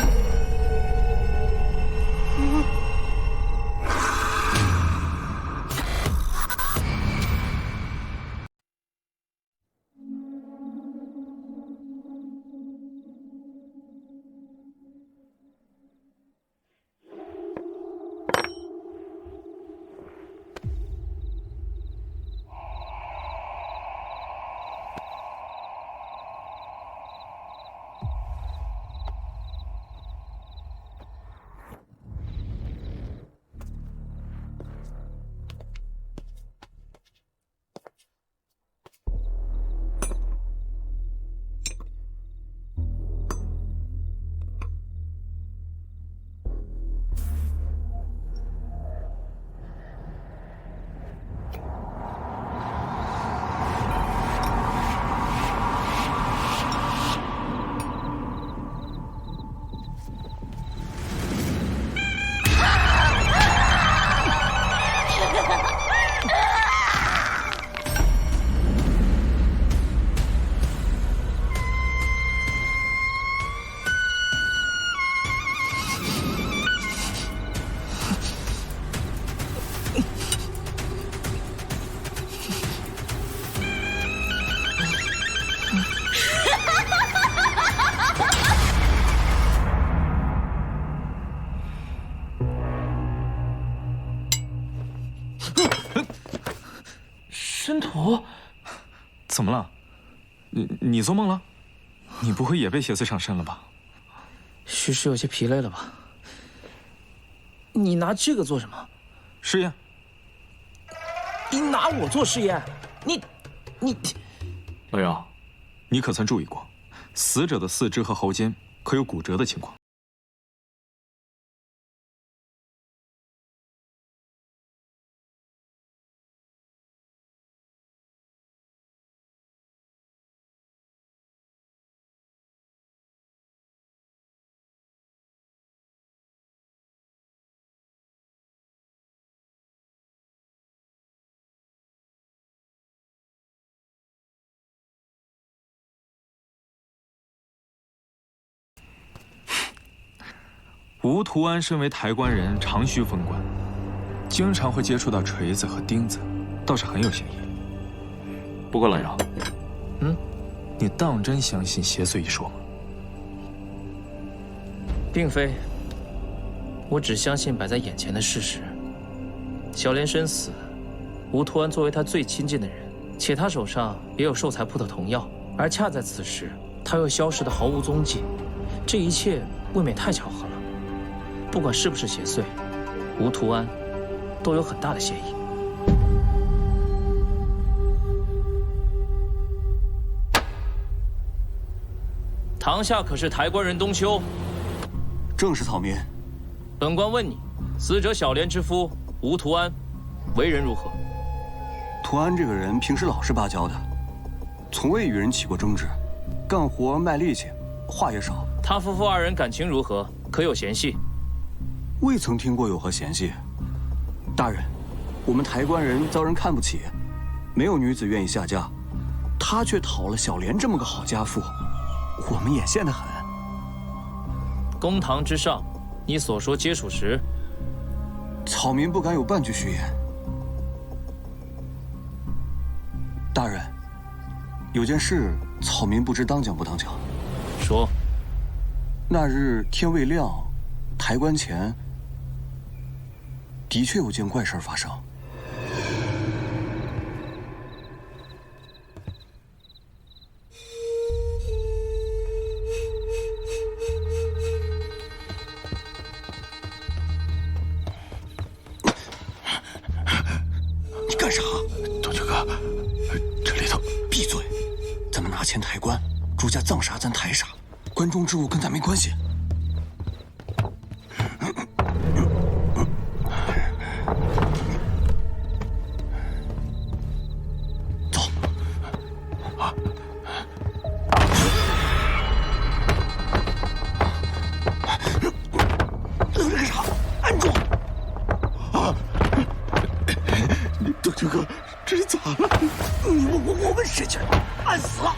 申屠，怎么了？你做梦了？你不会也被邪祟上身了吧？许是有些疲累了吧？你拿这个做什么？试验。你拿我做试验？你，老姚，你可曾注意过，死者的四肢和喉间可有骨折的情况？吴图安身为抬棺人，长须封棺，经常会接触到锤子和钉子，倒是很有嫌疑。不过老姚，你当真相信邪祟一说吗？并非，我只相信摆在眼前的事实。小莲身死，吴图安作为他最亲近的人，且他手上也有寿材铺的童药，而恰在此时，他又消失得毫无踪迹，这一切未免太巧合了。不管是不是邪祟，吴图安都有很大的嫌疑。堂下可是抬棺人冬秋？正是草民。本官问你，死者小莲之夫吴图安，为人如何？图安这个人平时老实巴交的，从未与人起过争执，干活卖力气，话也少。他夫妇二人感情如何？可有嫌隙？未曾听过有何嫌隙。大人，我们抬棺人遭人看不起，没有女子愿意下嫁，他却讨了小莲这么个好家妇，我们眼羡得很。公堂之上，你所说皆属实。草民不敢有半句虚言。大人，有件事草民不知当讲不当讲。说。那日天未亮，抬棺前的确有件怪事发生。你干啥？东军哥，这里头闭嘴！咱们拿钱抬棺，朱家葬啥咱抬啥，关中之物跟咱没关系。我问谁去？按死了！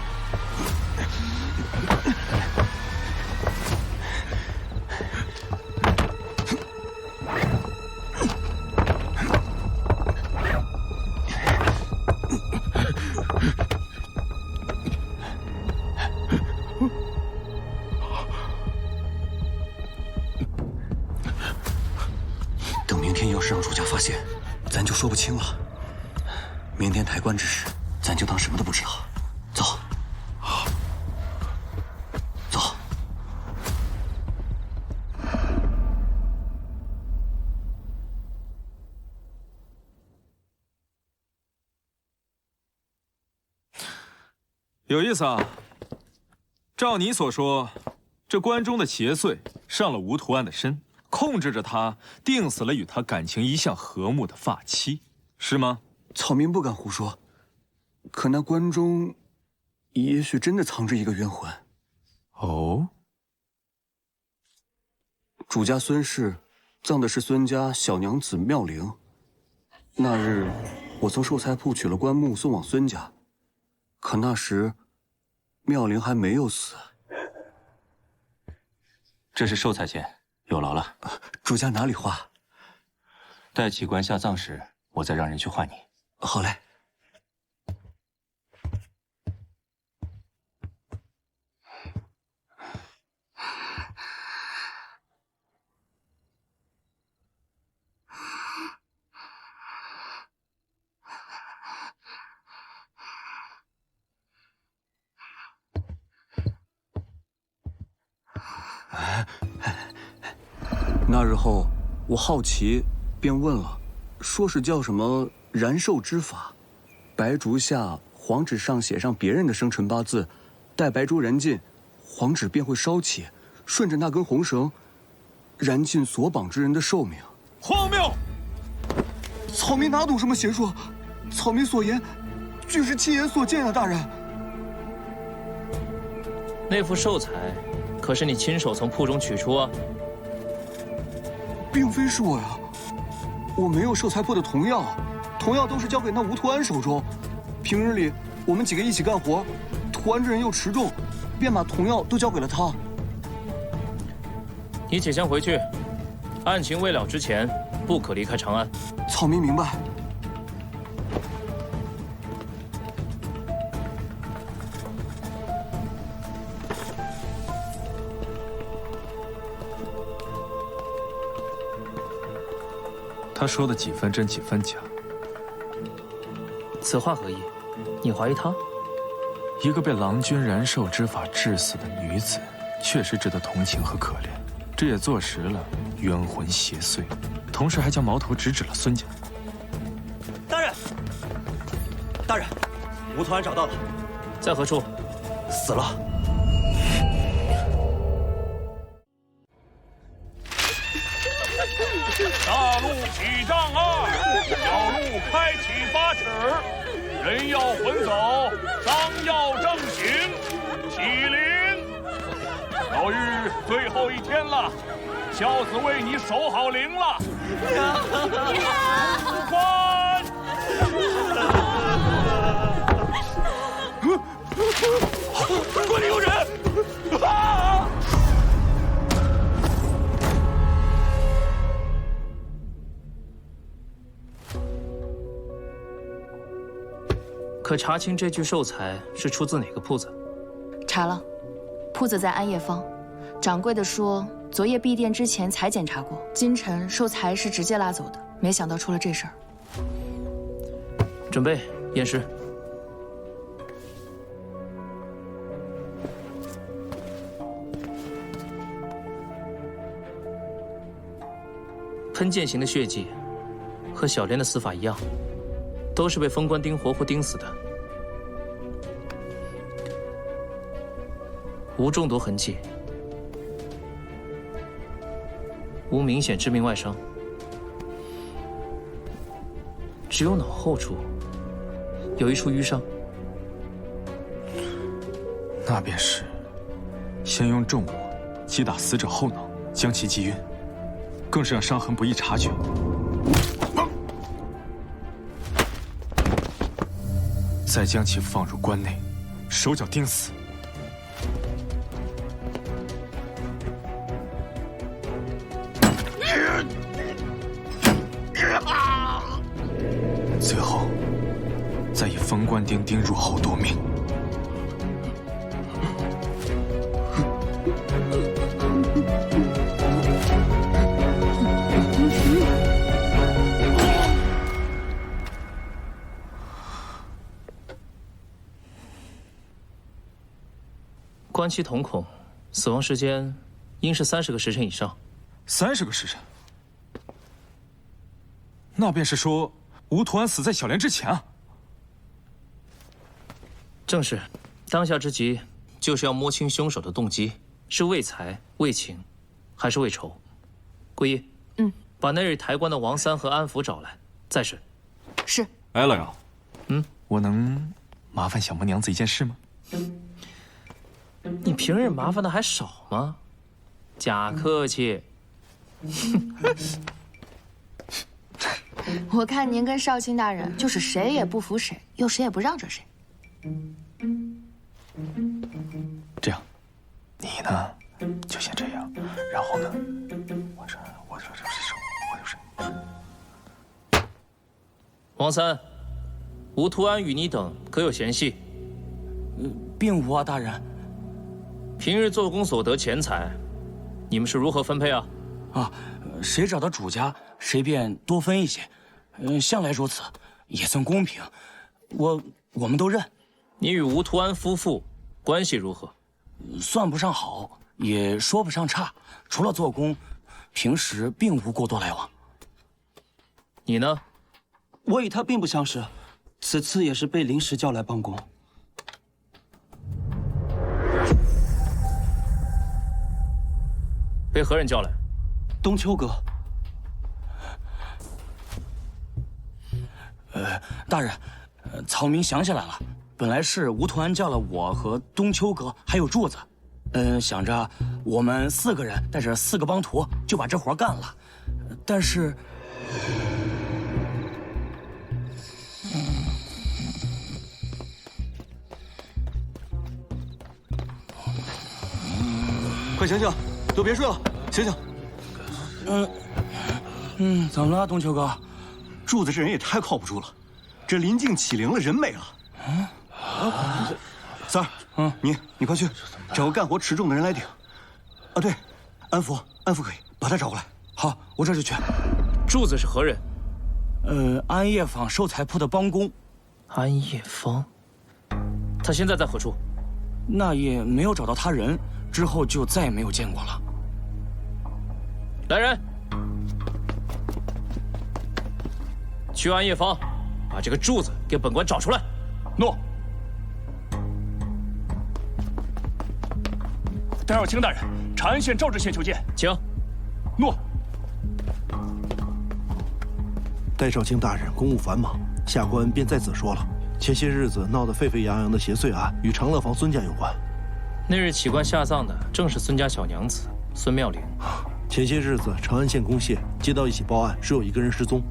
等明天要是让主家发现，咱就说不清了。明天抬棺之时，咱就当什么都不知道。走，走。有意思啊！照你所说，这关中的邪祟上了吴图安的身，控制着他，定死了与他感情一向和睦的发妻，是吗？草民不敢胡说，可那关中也许真的藏着一个冤魂。哦，主家孙氏葬的是孙家小娘子妙龄。那日我从寿材铺取了棺木送往孙家，可那时妙龄还没有死。这是寿材钱，有劳了。主家哪里话？待起棺下葬时，我再让人去换你。好嘞。那日后，我好奇，便问了，说是叫什么燃寿之法，白烛下黄纸上写上别人的生辰八字，待白烛燃尽，黄纸便会烧起，顺着那根红绳，燃尽所绑之人的寿命。荒谬！草民哪懂什么邪术？草民所言，俱是亲眼所见啊，大人。那副寿材，可是你亲手从铺中取出啊？并非是我呀，我没有寿材铺的童药，童药都是交给那吴图安手中。平日里我们几个一起干活，图安这人又持重，便把童药都交给了他。你且先回去，案情未了之前，不可离开长安。草民明白。他说的几分真几分假？此话何意？你怀疑他？一个被郎君燃寿之法致死的女子，确实值得同情和可怜。这也坐实了冤魂邪祟，同时还将矛头直指了孙家。大人，大人，吴图安找到了，在何处？死了。大路起障碍，小路开启8尺，人要魂走，伤要正行，起灵。老妪最后一天了，孝子为你守好灵了。入关。关里有人！啊！可查清这具寿材是出自哪个铺子？查了，铺子在安业坊。掌柜的说，昨夜闭店之前才检查过，今晨寿材是直接拉走的，没想到出了这事儿。准备验尸。喷溅型的血迹，和小莲的死法一样，都是被风关钉活活钉死的，无中毒痕迹，无明显致命外伤，只有脑后处有一处淤伤。那便是先用重物击打死者后脑，将其击晕，更是让伤痕不易察觉。再将其放入棺内，手脚钉死。最后，再以风关钉钉入后夺命。关其瞳孔，死亡时间应是30个时辰以上。30个时辰，那便是说吴图安死在小莲之前啊。正是，当下之急就是要摸清凶手的动机，是为财、为情，还是为仇？桂叶，把那日抬棺的王三和安福找来，再审。是。哎，老姚，我能麻烦小孟娘子一件事吗？你平日麻烦的还少吗？假客气。我看您跟少卿大人就是谁也不服谁，又谁也不让着谁。这样，你呢就先这样，然后呢，我就是。王三，吴图安与你等可有嫌隙？并无啊，大人。平日做工所得钱财，你们是如何分配啊？谁找到主家，谁便多分一些。向来如此，也算公平。我们都认。你与吴图安夫妇关系如何？算不上好，也说不上差。除了做工，平时并无过多来往。你呢？我与他并不相识，此次也是被临时叫来帮工。被何人叫来？冬秋阁。大人，曹明想起来了，本来是吴图安叫了我和冬秋阁还有柱子，想着我们4个人带着4个帮徒就把这活干了，但是，快醒醒，都别睡了，醒醒。怎么了，冬秋哥？柱子这人也太靠不住了，这临近启灵了，人没了。三儿，你快去找个干活持重的人来顶。啊，对，安福可以，把他找过来。好，我这就去。柱子是何人？安业坊寿材铺的帮工。安业坊，他现在在何处？那夜没有找到他人，之后就再也没有见过了。来人，去安业坊，把这个柱子给本官找出来。诺。戴耀卿大人，长安县赵知县求见。请。诺。戴少卿大人公务繁忙，下官便在此说了。前些日子闹得沸沸扬扬的邪祟案，与长乐坊孙家有关。那日起棺下葬的正是孙家小娘子孙妙龄。前些日子，长安县公械接到一起报案，说有一个人失踪。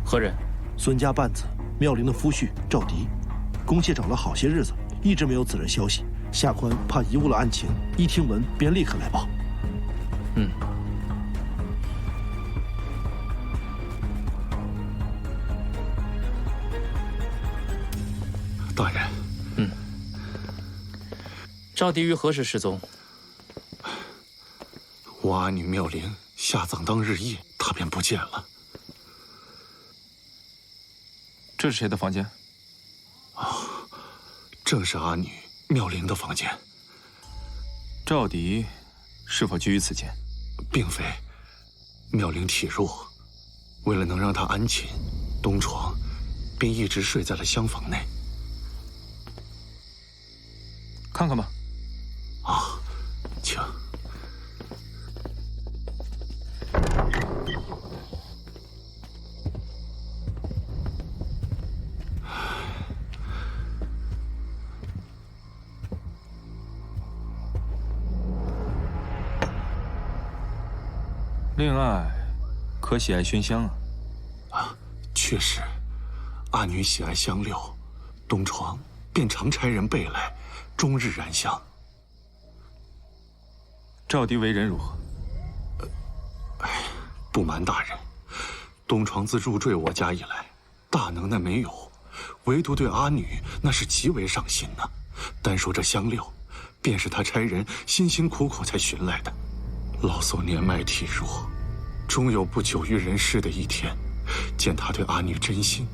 何人？孙家半子，妙龄的夫婿赵迪。公械找了好些日子，一直没有此人消息。下官怕贻误了案情，一听闻便立刻来报。赵迪于何时失踪？我阿女妙龄下葬当日夜，她便不见了。这是谁的房间？正是阿女妙龄的房间。赵迪是否居于此间？并非，妙龄体弱，为了能让她安寝，东床便一直睡在了厢房内。看看吧。啊，请。恋爱，可喜爱熏香啊？确实，阿女喜爱香六，东床便常差人备来，终日燃香。赵迪为人如何？不瞒大人，东床自入赘我家以来，大能耐没有，唯独对阿女那是极为上心呢。单说这香六，便是他差人辛辛苦苦才寻来的。老叟年迈体弱，终有不久于人世的一天。见他对阿女真心，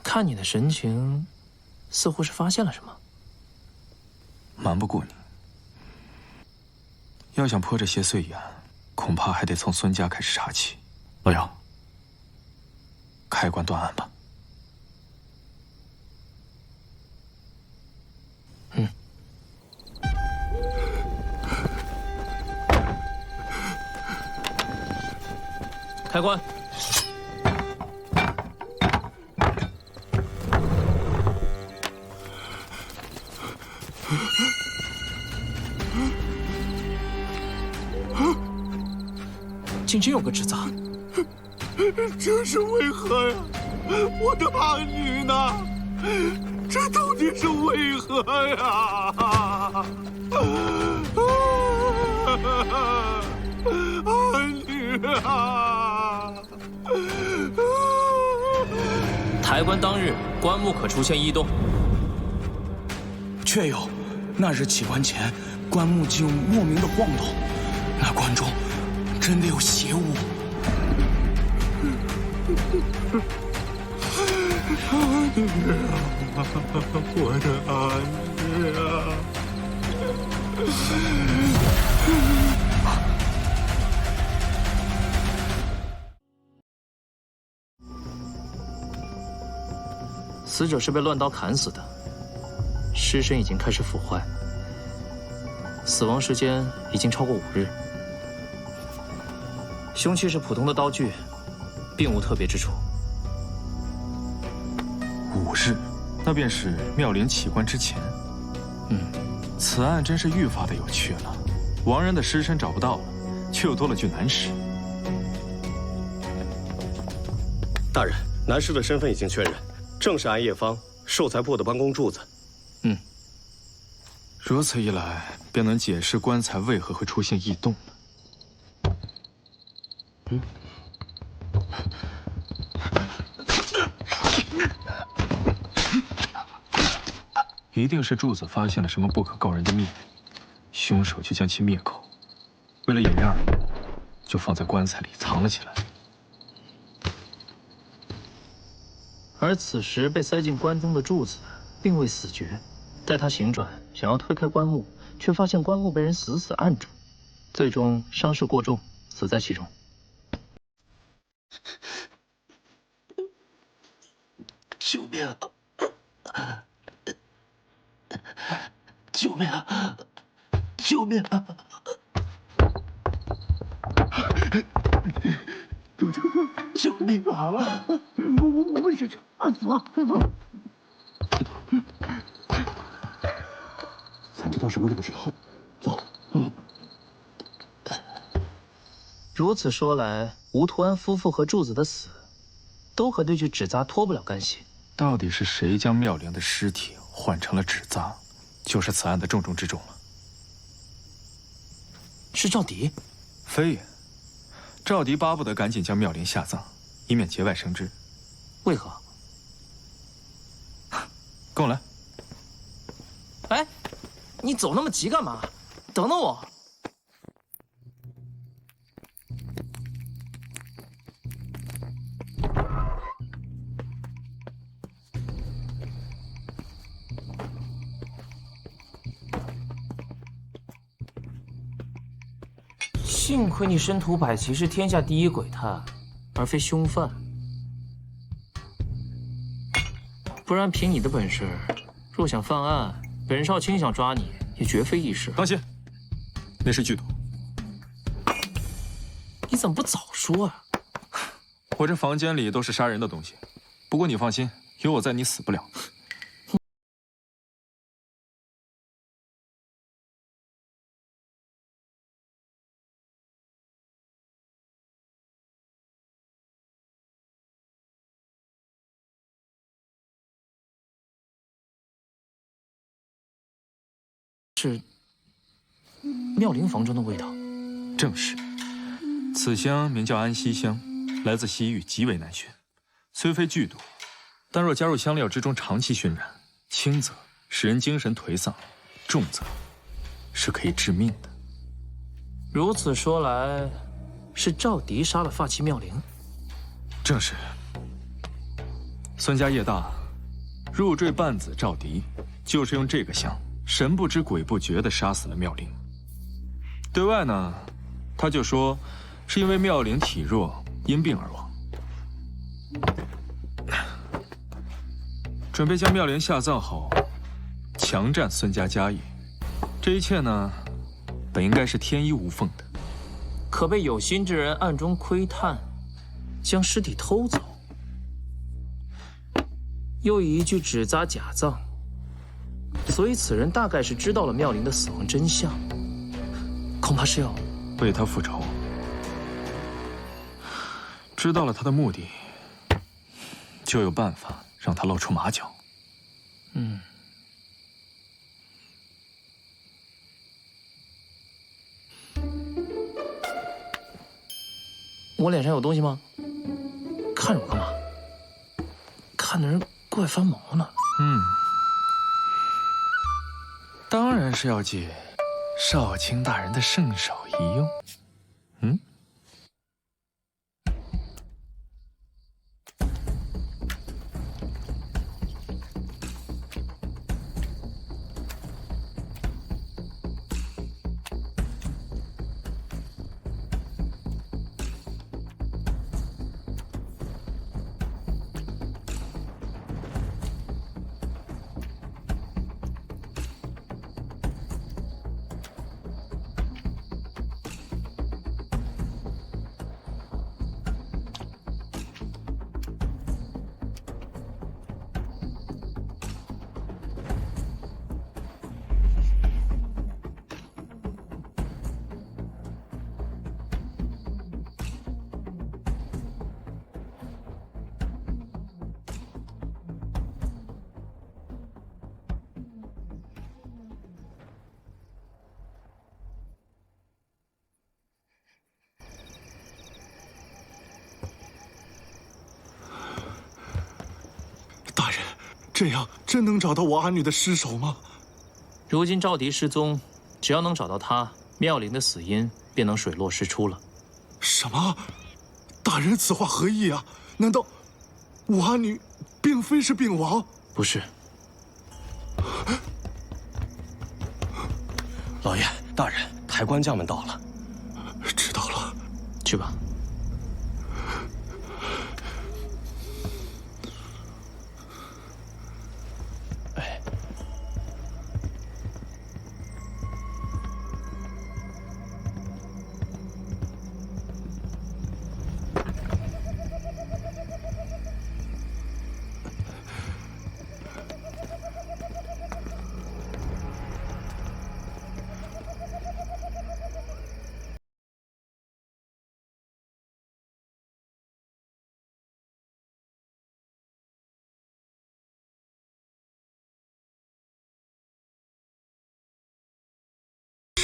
看你的神情，似乎是发现了什么。瞒不过你。要想破这些碎眼，恐怕还得从孙家开始查起。老杨，开棺断案吧。开棺。竟真有个侄子！这是为何呀？我的阿女呢？这到底是为何呀？阿女啊！抬棺当日，棺木可出现异动。确有，那日起棺前，棺木竟莫名的晃动，那棺中真的有邪物。阿女啊，我的阿女啊！死者是被乱刀砍死的，尸身已经开始腐坏，死亡时间已经超过5日。凶器是普通的刀具，并无特别之处。5日，那便是妙龄起棺之前。此案真是愈发的有趣了。亡人的尸身找不到了，却又多了具男尸。大人，男尸的身份已经确认，正是安业坊寿材铺的帮工柱子。如此一来，便能解释棺材为何会出现异动了。一定是柱子发现了什么不可告人的秘密，凶手就将其灭口，为了掩面，就放在棺材里藏了起来。而此时被塞进棺中的柱子并未死绝，待他醒转，想要推开棺木，却发现棺木被人死死按住，最终伤势过重，死在其中。救命啊！救命啊！救命啊！救命啊！我不行，走。才知道什么那个时候，走。如此说来，吴图安夫妇和柱子的死，都和对去纸扎脱不了干系。到底是谁将妙龄的尸体换成了纸扎，就是此案的重中之重了。是赵迪？非也，赵迪巴不得赶紧将妙龄下葬，以免节外生枝。为何？跟我来。哎，你走那么急干嘛？等等我。幸亏你身图百奇，是天下第一鬼探，而非凶犯。不然凭你的本事，若想犯案，本少卿想抓你也绝非易事。放心，那是剧毒。你怎么不早说啊？我这房间里都是杀人的东西，不过你放心，有我在，你死不了。是妙龄房中的味道。正是，此香名叫安息香，来自西域，极为难寻。虽非剧毒，但若加入香料之中，长期熏染，轻则使人精神颓丧，重则是可以致命的。如此说来，是赵迪杀了发妻妙龄？正是。孙家业大，入赘半子赵迪，就是用这个香神不知鬼不觉地杀死了妙龄。对外呢，他就说是因为妙龄体弱，因病而亡。准备将妙龄下葬后，强占孙家家业。这一切呢，本应该是天衣无缝的，可被有心之人暗中窥探，将尸体偷走，又以一具纸扎假葬。所以此人大概是知道了妙龄的死亡真相，恐怕是要为他复仇。知道了他的目的，就有办法让他露出马脚。我脸上有东西吗？看着我干嘛？看的人怪翻毛呢。当然是要借少卿大人的圣手一用。大人，这样真能找到我阿女的尸首吗？如今赵迪失踪，只要能找到他，妙龄的死因便能水落石出了。什么？大人此话何意啊？难道我阿女并非是病亡？不是。老爷，大人，抬棺匠们到了。知道了，去吧。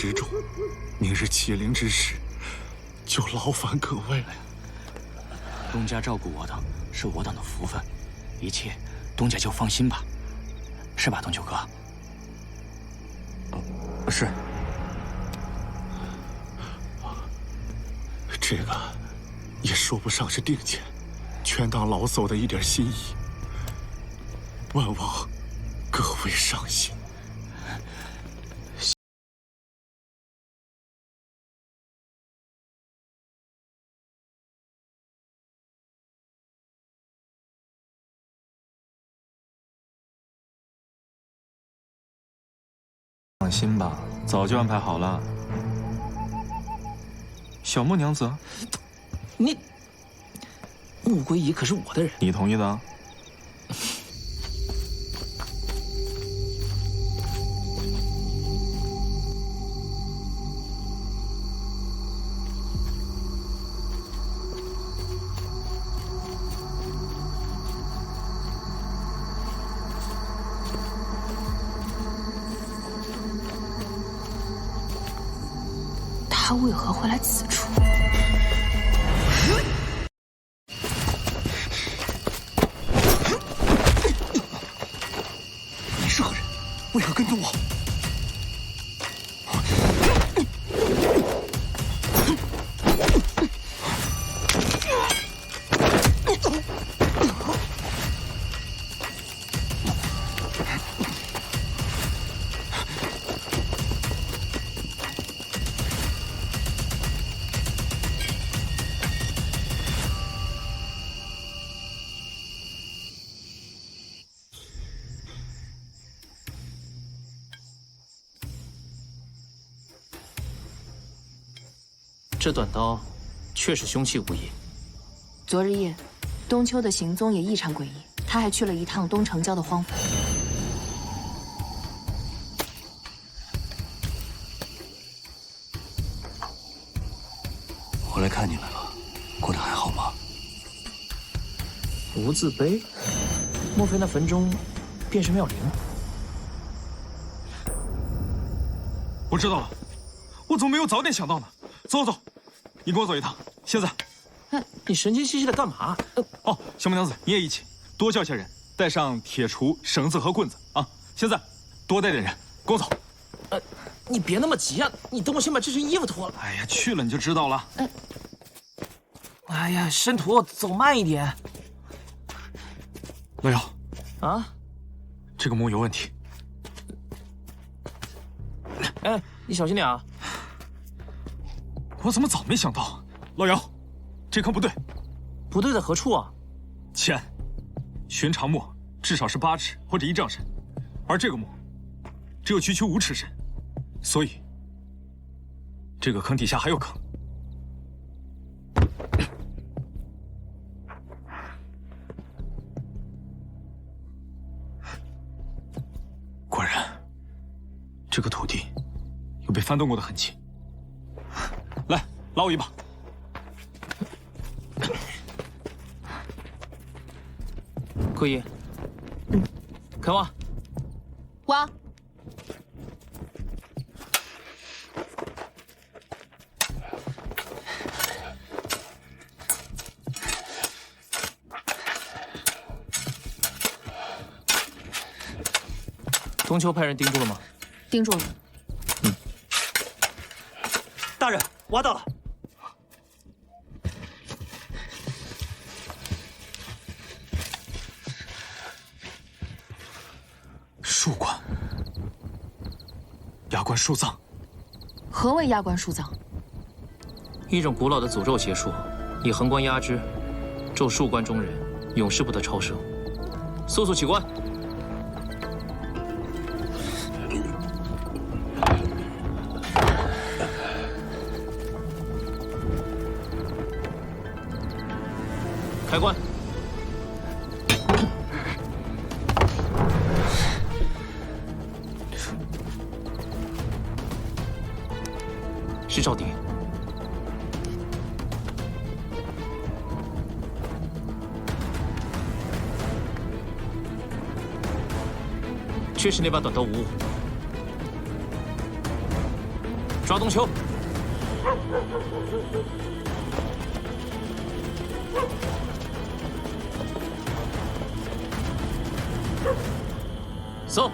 持重，明日启灵之时，就劳烦各位了。东家照顾我等，是我等的福分，一切东家就放心吧，是吧，东九哥？是。这个也说不上是定钱，全当老叟的一点心意。万望各位上心。放心吧，早就安排好了。小莫娘子，你穆归仪可是我的人，你同意的？他为何会来此处？你是何人？为何跟踪我？这短刀确实凶器无疑。昨日夜，冬秋的行踪也异常诡异，他还去了一趟东城郊的荒坟。我来看你来了，过得还好吗？无字碑，莫非那坟中便是妙龄？我知道了，我怎么没有早点想到呢？走走，你跟我走一趟。现在，你神经兮兮的干嘛？哦，小莫娘子，你也一起，多叫些人，带上铁锄、绳子和棍子啊！现在，多带点人，跟我走。你别那么急啊，你等我先把这身衣服脱了。哎呀，去了你就知道了。哎呀，申屠，走慢一点。老姚，啊，这个墓有问题。哎，你小心点啊！我怎么早没想到？老姚，这坑不对。不对在何处啊？前，寻常墓至少是8尺或者1丈深，而这个墓只有区5尺深，所以这个坑底下还有坑。果然，这个土地有被翻动过的痕迹。来，拉我一把。桂英，开挖。挖。冬秋派人盯住了吗？盯住了。大人，挖到了。树棺，压棺树葬。何谓压棺树葬？一种古老的诅咒邪术，以横棺压之，咒树棺中人永世不得超生。速速起棺。开棺。是赵迪。确实那把短刀无误。抓东球。走。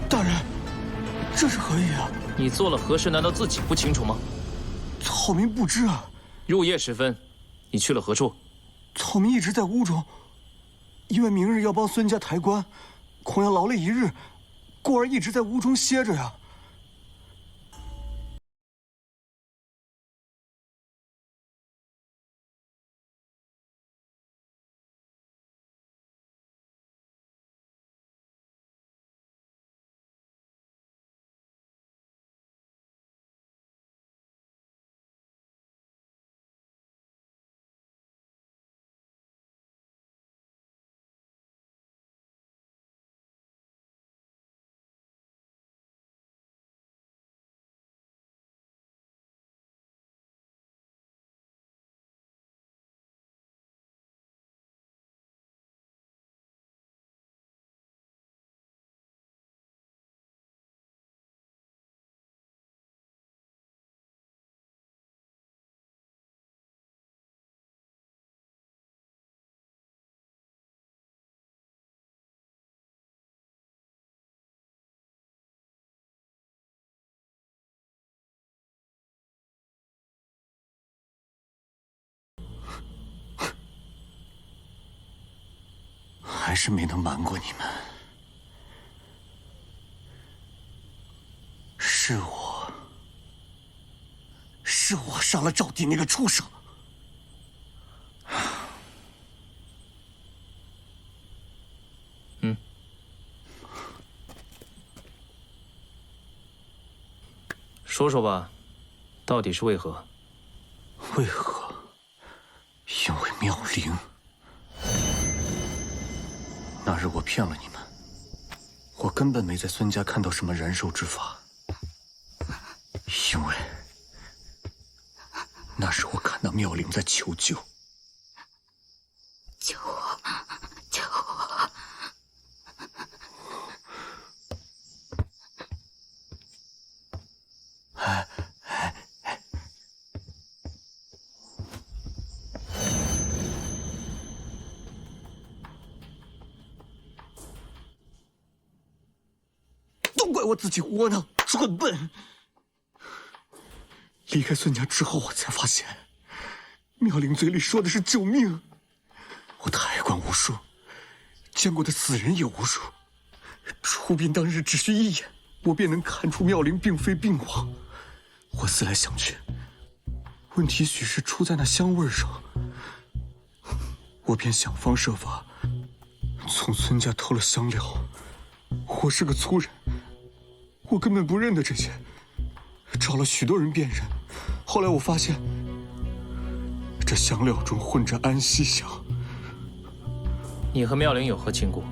大人，这是何意啊？你做了何事？难道自己不清楚吗？草民不知啊。入夜时分，你去了何处？草民一直在屋中，因为明日要帮孙家抬棺，恐要劳累一日，故而一直在屋中歇着呀。还是没能瞒过你们。是我杀了赵棣那个畜生。说说吧，到底是为何？为何？因为妙龄。那日我骗了你们，我根本没在孙家看到什么燃寿之法，因为那时我看到妙龄在求救。救我！救我！都怪我自己窝囊蠢笨。离开孙家之后，我才发现，妙龄嘴里说的是救命。我抬棺无数，见过的死人也无数。出殡当日只需一眼，我便能看出妙龄并非病亡。我思来想去，问题许是出在那香味上。我便想方设法从孙家偷了香料。我是个粗人，我根本不认得这些，找了许多人辨认。后来我发现，这香料中混着安息香。你和妙龄有何亲故？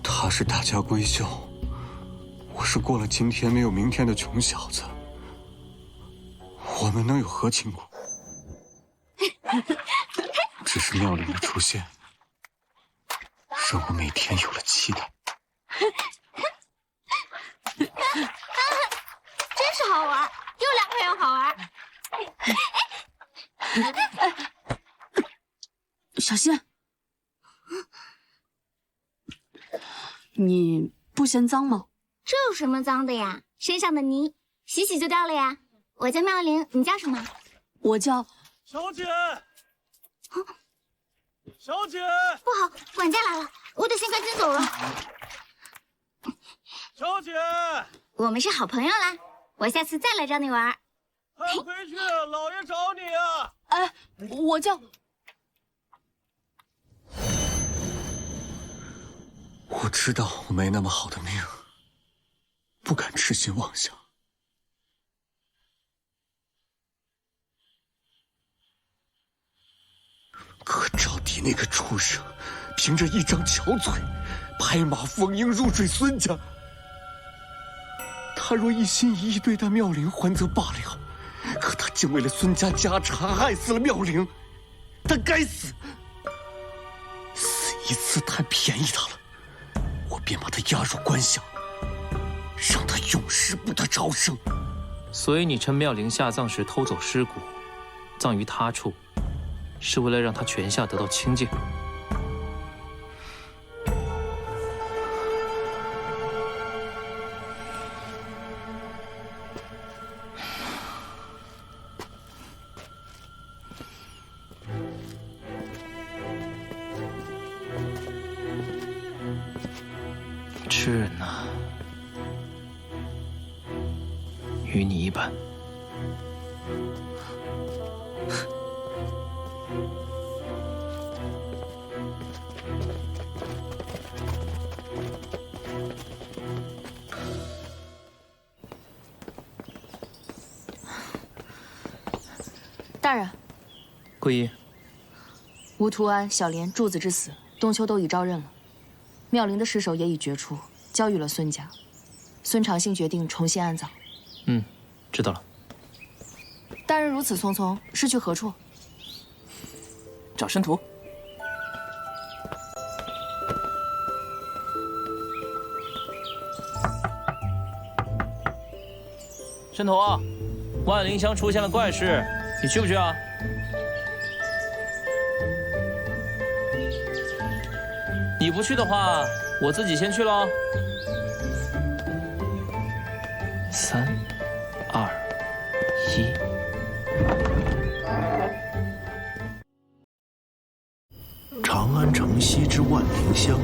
他是大家闺秀，我是过了今天没有明天的穷小子。我们能有何亲故？只是妙龄的出现，让我每天有了期待。真是好玩，又两个人好玩。小心，你不嫌脏吗？这有什么脏的呀？身上的泥洗洗就掉了呀。我叫妙龄，你叫什么？我叫小姐。小姐，不好，管家来了，我得先赶紧走了。小姐，我们是好朋友啦，我下次再来找你玩。快回去，老爷找你啊！哎，我叫……我知道我没那么好的命，不敢痴心妄想。可赵棣那个畜生，凭着一张巧嘴，拍马奉迎入赘孙家。他若一心一意对待妙龄，还则罢了，可他竟为了孙家家产害死了妙龄，他该死！一次贪便宜他了，我便把他押入关下，让他永世不得超生。所以你趁妙龄下葬时偷走尸骨，葬于他处，是为了让他泉下得到清净。痴人呐，与你一般。大人，桂衣，吴图安、小莲、柱子之死，冬秋都已招认了。妙龄的尸首也已决出，交予了孙家。孙长信决定重新安葬。知道了。大人如此匆匆，是去何处？找申屠。申屠，万灵乡出现了怪事，你去不去啊？你不去的话，我自己先去喽。3、2、1。长安城西之万灵乡，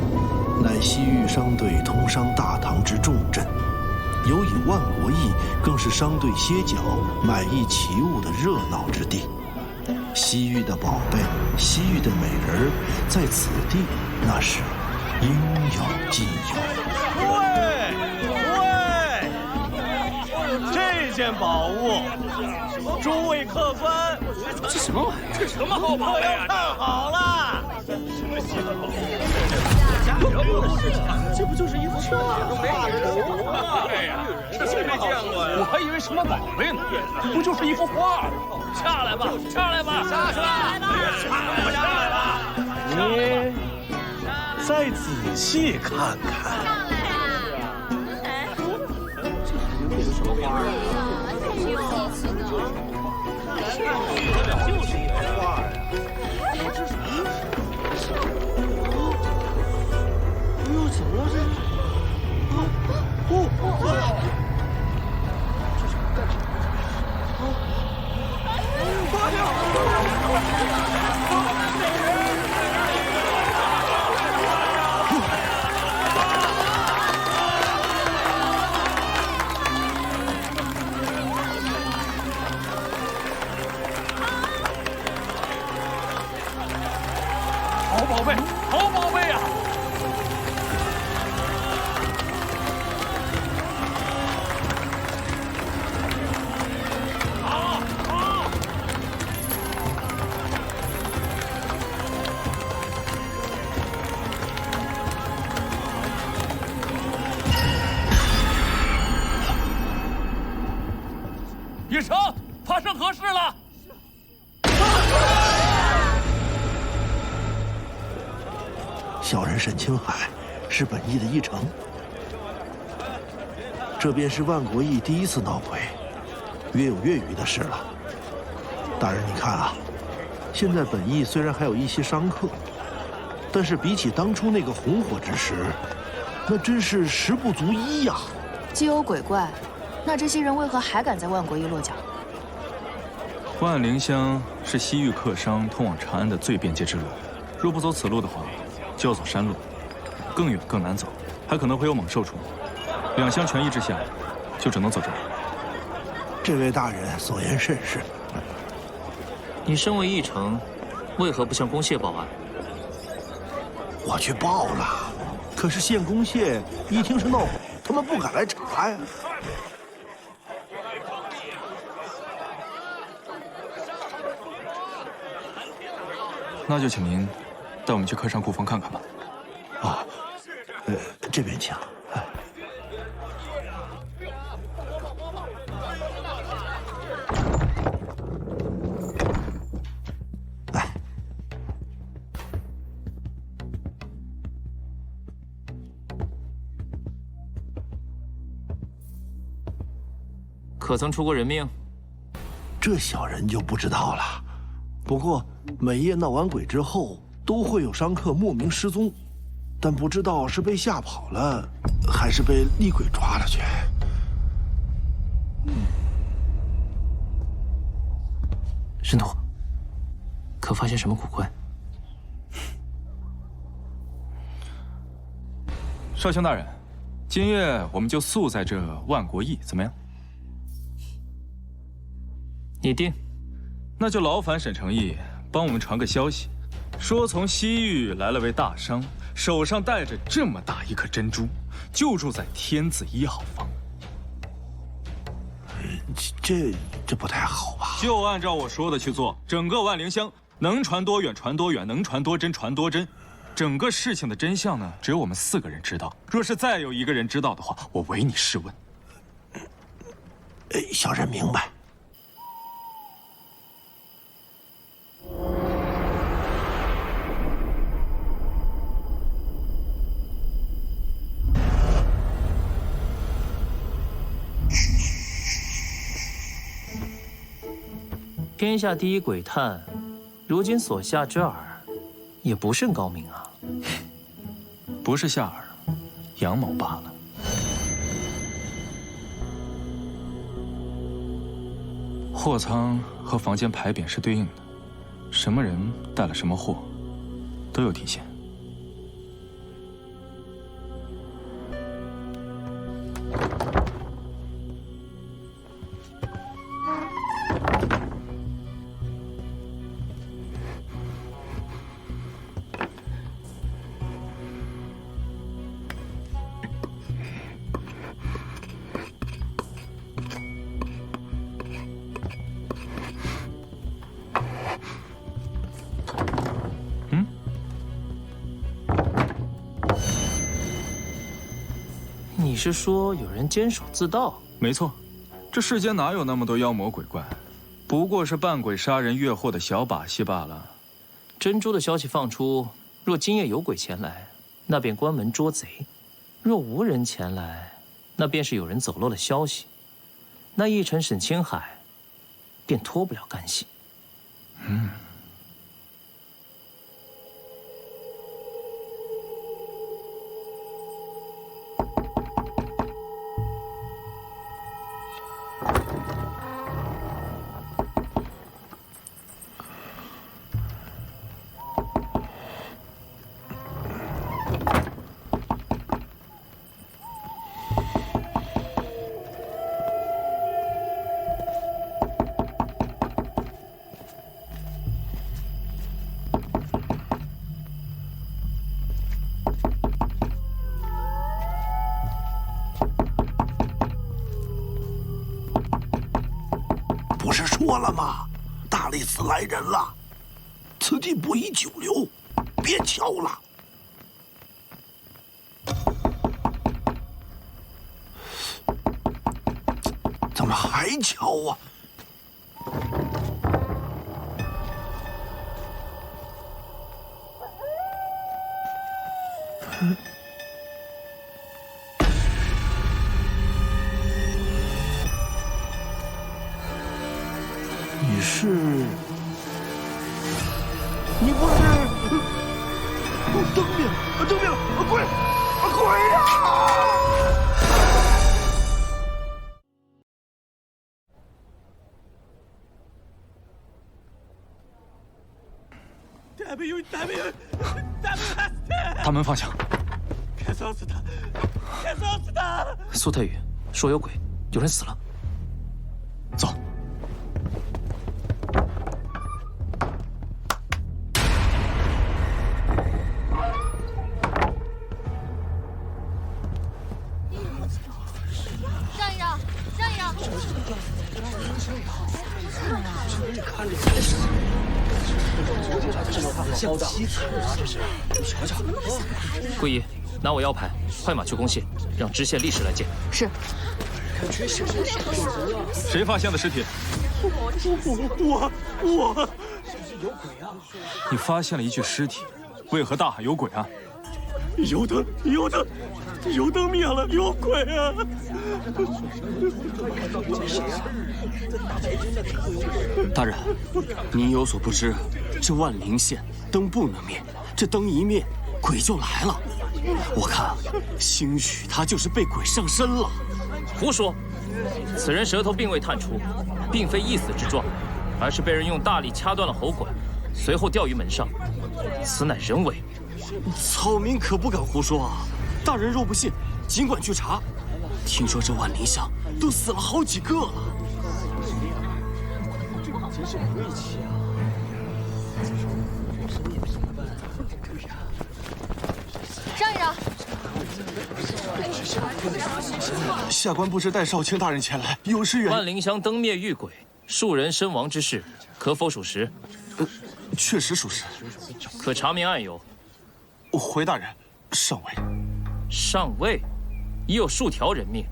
乃西域商队通商大唐之重镇，尤以万国驿更是商队歇脚、买艺奇物的热闹之地。西域的宝贝，西域的美人儿，在此地那是应有尽有。这件宝物，诸位客官，这什么玩意儿？这什么好宝贝啊？看好了，什么稀罕宝贝？这不就是一幅画吗？哎呀，这谁没见过呀？我还以为什么宝贝呢，不就是一幅画吗？下来吧，下来吧，下来吧，下来吧！你再仔细看看。就是一幅画呀！哎呦，怎么了好宝贝，好宝贝呀！叶城，发生何事了？小人沈清海，是本驿的驿丞。这便是万国驿第一次闹鬼，约有月余的事了。大人，你看啊，现在本驿虽然还有一些商客，但是比起当初那个红火之时，那真是十不足一呀。既有鬼怪，那这些人为何还敢在万国驿落脚？万灵乡是西域客商通往长安的最便捷之路，若不走此路的话，就要走山路，更远更难走，还可能会有猛兽出没。两相权宜之下，就只能走这里。这位大人所言甚是。你身为驿丞，为何不向公谢报案？我去报了，可是县公谢一听是闹鬼，他们不敢来查呀。那就请您带我们去客商库房看看吧。啊，这边请。可曾出过人命？这小人就不知道了。不过每夜闹完鬼之后，都会有商客莫名失踪，但不知道是被吓跑了，还是被厉鬼抓了去。申屠，可发现什么古怪？少卿大人，今夜我们就宿在这万国驿，怎么样？你定。那就劳烦沈诚义帮我们传个消息，说从西域来了位大商，手上带着这么大一颗珍珠，就住在天字1号房。这不太好吧？就按照我说的去做，整个万灵香能传多远传多远，能传多真传多真。整个事情的真相呢，只有我们4个人知道。若是再有一个人知道的话，我唯你是问。小人明白。天下第一鬼探，如今所下之饵，也不甚高明啊。不是下饵，阳谋罢了。货仓和房间牌匾是对应的，什么人带了什么货，都有体现。你是说有人监守自盗？没错，这世间哪有那么多妖魔鬼怪，不过是扮鬼杀人越货的小把戏罢了。珍珠的消息放出，若今夜有鬼前来，那便关门捉贼；若无人前来，那便是有人走漏了消息。那一臣沈青海，便脱不了干系。不是说了吗？大理寺来人了，此地不宜久留，别敲了。怎么还敲啊？你不是灯命，鬼呀！大门方向，别烧死他！别烧死他！苏太宇说有鬼，有人死了。走。让一让，让一让！看着像七彩啊！这是，你瞧瞧。桂姨，拿我腰牌，快马去攻谢，让知县立时来见。是。谁发现的尸体？我。你发现了一具尸体，为何大喊有鬼啊？油灯灭了，有鬼啊！大人，您有所不知，这万灵县灯不能灭，这灯一灭，鬼就来了。我看，兴许他就是被鬼上身了。胡说！此人舌头并未探出，并非一死之状，而是被人用大力掐断了喉管，随后吊于门上，此乃人为。草民可不敢胡说啊！大人若不信，尽管去查。听说这万灵乡都死了好几个了。真是晦气啊！让一让。下官不知带少卿大人前来，有失远。万灵乡灯灭遇鬼，数人身亡之事，可否属实？确实属实。可查明案由？回大人，尚未。上尉，已有数条人命，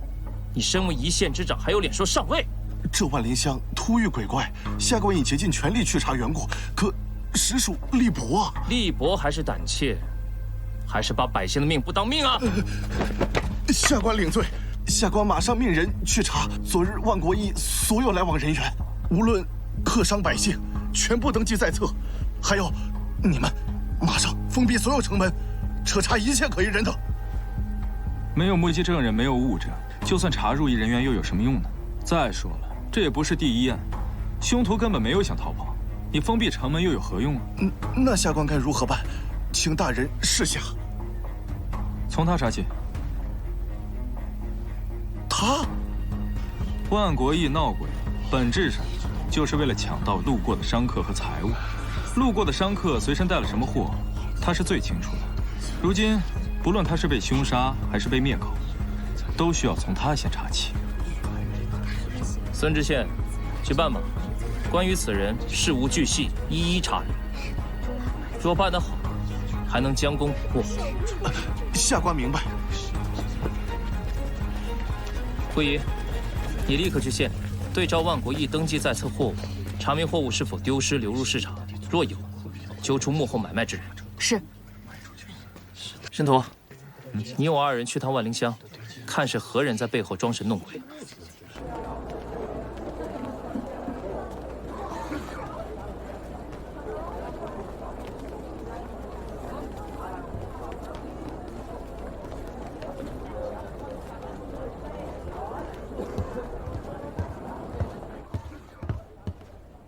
你身为一县之长，还有脸说上尉？这万灵乡突遇鬼怪，下官已竭尽全力去查缘故，可实属力薄啊！力薄还是胆怯，还是把百姓的命不当命啊？下官领罪，下官马上命人去查昨日万国驿所有来往人员，无论客商百姓，全部登记在册。还有，你们马上封闭所有城门，彻查一切可疑人等。没有目击证人，没有物证，就算查入役人员又有什么用呢？再说了，这也不是第一案，凶徒根本没有想逃跑，你封闭城门又有何用啊？那下官该如何办？请大人示下。从他查起。他？万国驿闹鬼，本质上就是为了抢到路过的商客和财物。路过的商客随身带了什么货，他是最清楚的。如今，不论他是被凶杀还是被灭口，都需要从他先查起。孙知县，去办吧。关于此人事无巨细，一一查明。若办得好，还能将功补过。下官明白。傅仪，你立刻去县里对照万国驿登记在册货物，查明货物是否丢失流入市场，若有，揪出幕后买卖之人。是。申陀，你我二人去趟万灵乡，看是何人在背后装神弄鬼。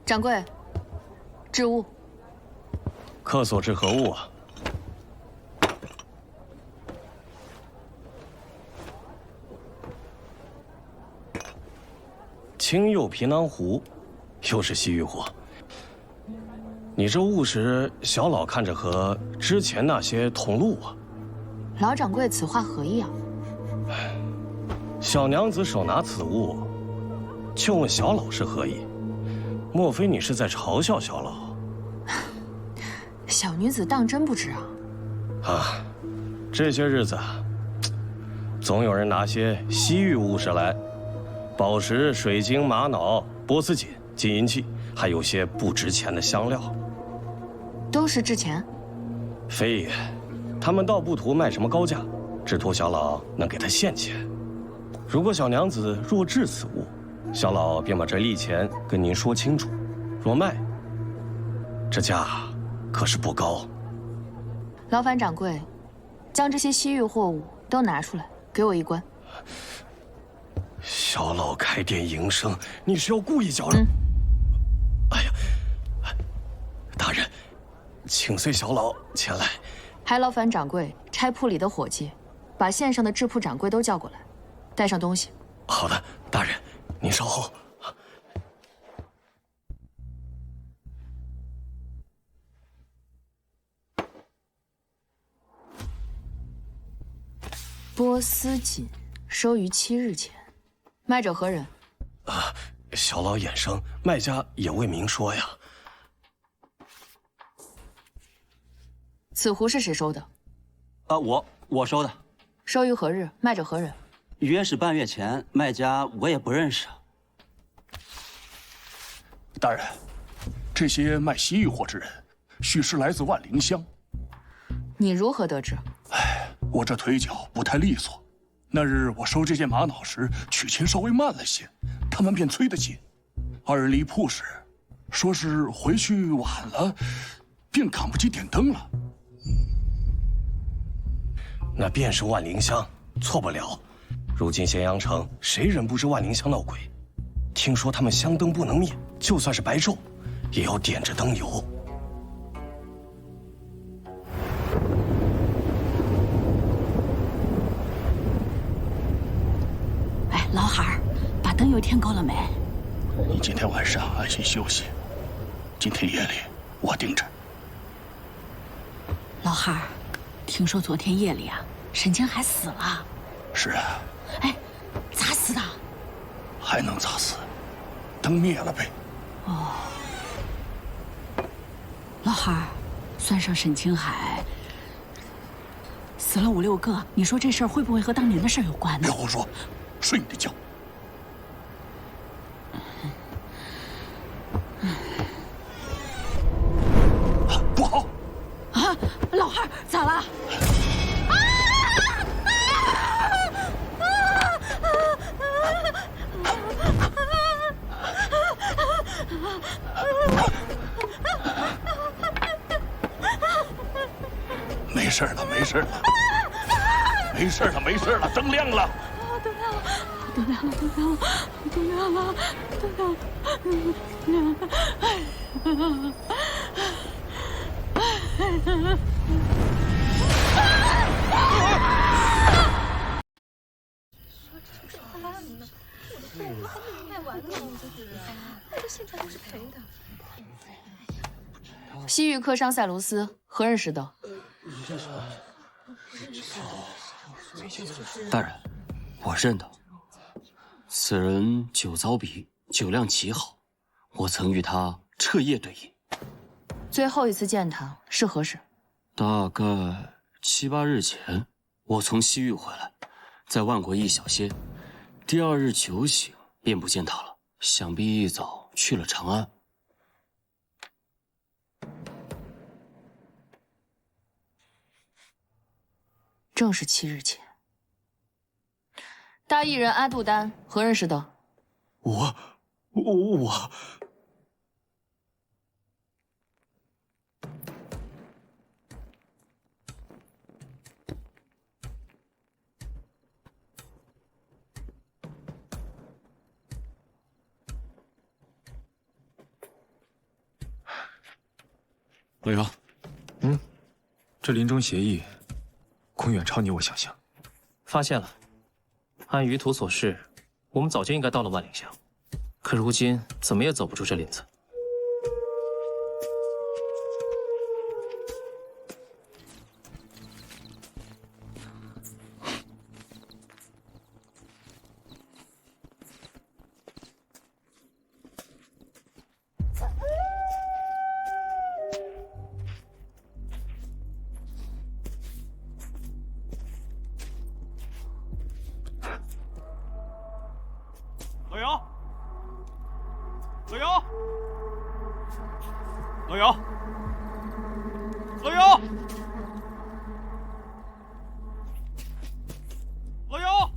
掌柜，置物。客所至何物啊？青釉皮囊壶，又是西域货。你这物实，小老看着和之前那些同路啊。老掌柜，此话何意啊？小娘子手拿此物，就问小老是何意？莫非你是在嘲笑小老？小女子当真不知啊。啊，这些日子，总有人拿些西域物事来，宝石、水晶、玛瑙、波斯锦、金银器，还有些不值钱的香料。都是值钱？非也，他们倒不图卖什么高价，只图小老能给他现钱。如果小娘子若置此物，小老便把这利钱跟您说清楚。若卖，这价可是不高。劳烦掌柜，将这些西域货物都拿出来，给我一关。小老开店营生，你是要故意搅扰？哎呀，大人，请随小老前来。还劳烦掌柜差铺里的伙计，把县上的制铺掌柜都叫过来，带上东西。好的，大人，您稍后。波斯锦收于7日前，卖者何人？小老眼生，卖家也未明说呀。此壶是谁收的？我收的。收于何日？卖者何人？约是半月前，卖家我也不认识。大人，这些卖西域货之人，许是来自万灵乡。你如何得知？哎，我这腿脚不太利索，那日我收这件玛瑙时取钱稍微慢了些，他们便催得紧。二人离铺时，说是回去晚了，便赶不及点灯了。那便是万灵香，错不了。如今咸阳城谁人不知万灵香闹鬼？听说他们香灯不能灭，就算是白昼，也要点着灯油。哎，老汉儿，把灯油添够了没？你今天晚上安心休息，今天夜里我盯着。老汉儿，听说昨天夜里啊，沈清海死了。是啊。哎，咋死的？还能咋死？灯灭了呗。哦。老汉儿，算上沈清海，死了5、6个，你说这事儿会不会和当年的事儿有关呢？别胡说，睡你的觉。不好！啊，老汉儿咋了？没事了，没事了，没事了，没事了，灯亮了。灯亮了，灯亮了，灯亮了，灯亮了，灯亮了。西域客商塞卢斯，何人使得？大人，我认得。此人酒糟鼻，酒量极好，我曾与他彻夜对饮。最后一次见他是何时？大概7、8日前，我从西域回来，在万国驿小歇。第2日酒醒，便不见他了，想必一早去了长安。正是7日前。大艺人阿杜丹，何人使得？我。老姚，这临终协议，恐远超你我想象。发现了，按于途所示，我们早就应该到了万灵香，可如今怎么也走不出这林子。老姚，老姚，老姚，老姚，老姚，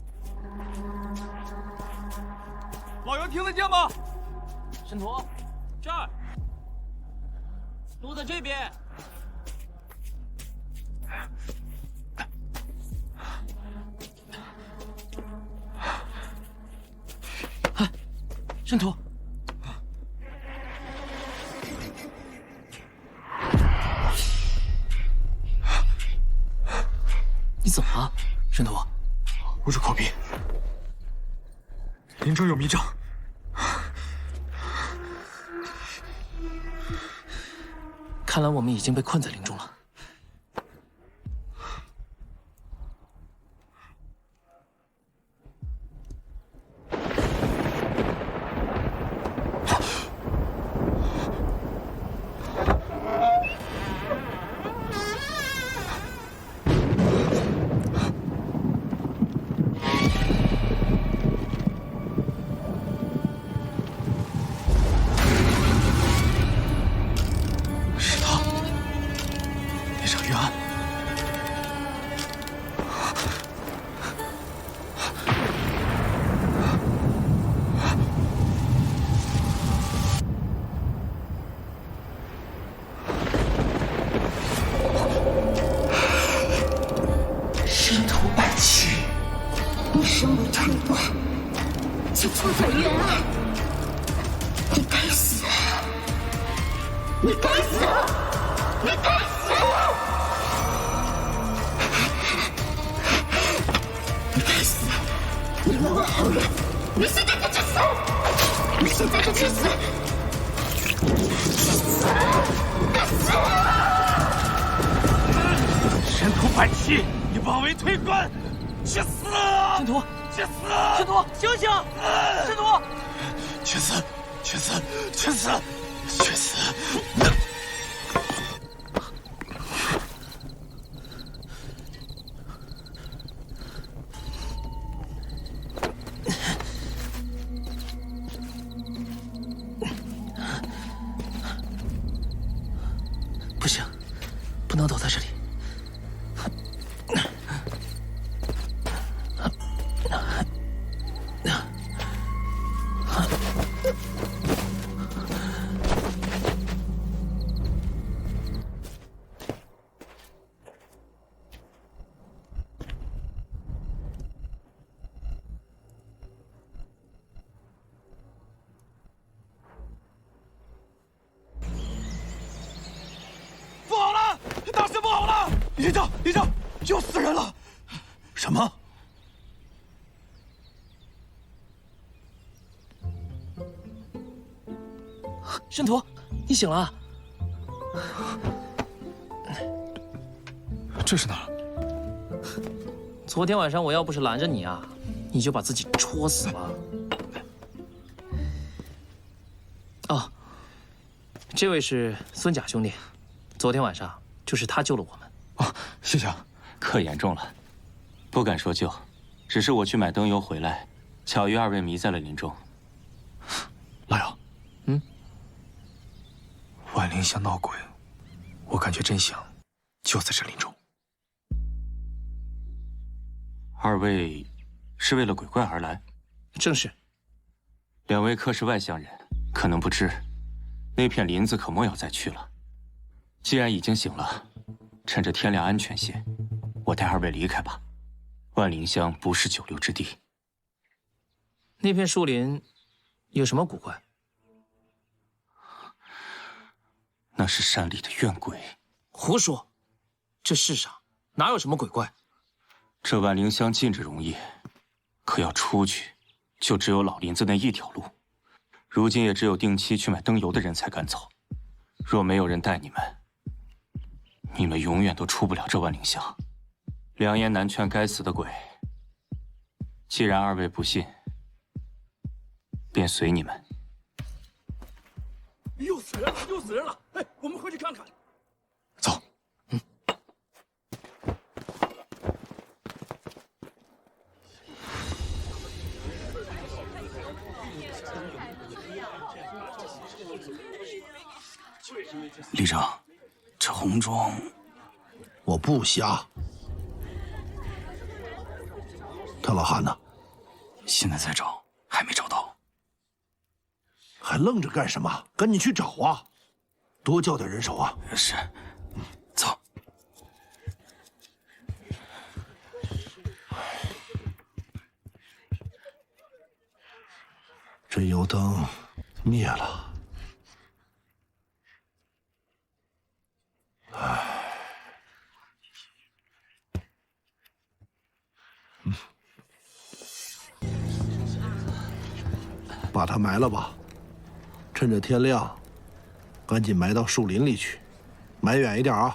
老姚，听得见吗？申屠，这儿，都在这边。申屠，你怎么了，申屠？捂住口鼻。林中有迷障。看来我们已经被困在林中了。生无寸断，就错在冤案。你该死！你该死！你该死！你该死！你冤枉后人！你现在就去死！你现在就去死！去死！死！神荼反击，以王为推官，去死！神荼，去死！神荼，醒醒！神荼，去死！去死！去死！去死！不行，不能倒在这里。李正，又死人了！什么？申屠，你醒了？这是哪儿？昨天晚上我要不是拦着你啊，你就把自己戳死了。哦，这位是孙甲兄弟，昨天晚上就是他救了我们。哦，谢谢啊。可严重了，不敢说救，只是我去买灯油回来，巧遇二位迷在了林中。老姚，万灵香闹鬼，我感觉真相就在这林中。二位是为了鬼怪而来？正是。两位可是外乡人，可能不知，那片林子可莫要再去了。既然已经醒了，趁着天亮安全些，我带二位离开吧。万灵香不是久留之地。那片树林有什么古怪？那是山里的怨鬼。胡说！这世上哪有什么鬼怪？这万灵香进着容易，可要出去，就只有老林子那一条路。如今也只有定期去买灯油的人才敢走。若没有人带你们，你们永远都出不了这万灵香。良言难劝该死的鬼。既然二位不信，便随你们。又死人了，又死人了！哎，我们回去看看。走。李长，这红妆，我不瞎。他老汉呢？现在在找，还没找到。还愣着干什么？赶紧去找啊！多叫点人手啊！是，走。这油灯灭了。唉。把它埋了吧，趁着天亮，赶紧埋到树林里去，埋远一点啊，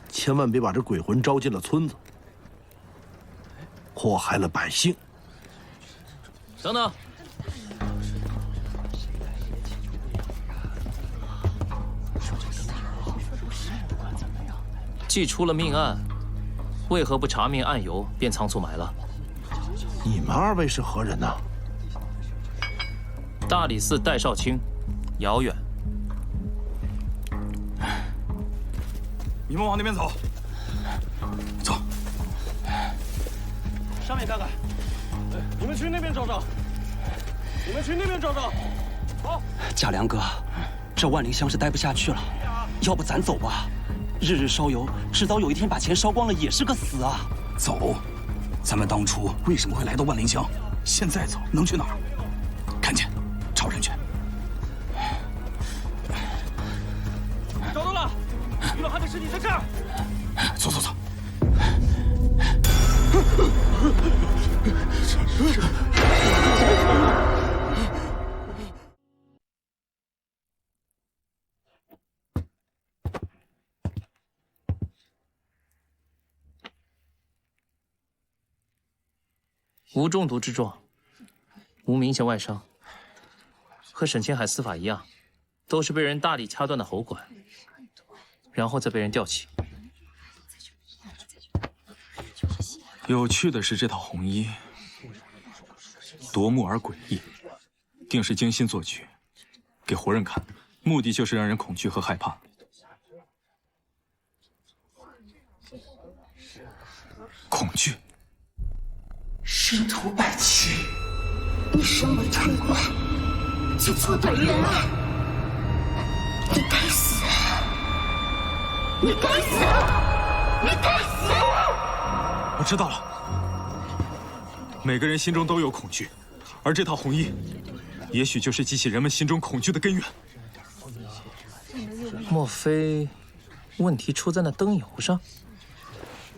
千万别把这鬼魂招进了村子，祸害了百姓。等等，既出了命案，为何不查明案由便仓促埋了？你们二位是何人呢？大理寺戴少卿，遥远。你们往那边走。走。上面看看。你们去那边找找。你们去那边找找。好。贾良哥，这万灵香是待不下去了，要不咱走吧？日日烧油，迟早有一天把钱烧光了，也是个死啊！走。咱们当初为什么会来到万灵乡？现在走能去哪儿？赶紧朝人去。找到了，于老汉的尸体在这儿。走走走。无中毒之状，无明显外伤，和沈青海死法一样，都是被人大力掐断的喉管，然后再被人吊起。有趣的是，这套红衣夺目而诡异，定是精心做剧，给活人看，目的就是让人恐惧和害怕。恐惧。师徒百奇，你身为川官，就错断冤案，你该死！你该死！你该死！我知道了，每个人心中都有恐惧，而这套红衣，也许就是激起人们心中恐惧的根源。莫非问题出在那灯油上？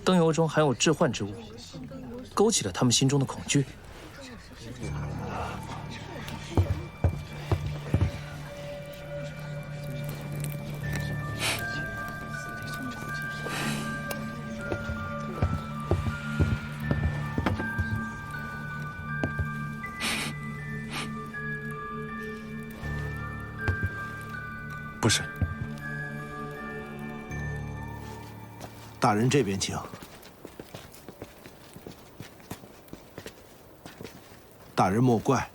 灯油中含有致幻之物，勾起了他们心中的恐惧。不是，大人这边请。大人莫怪，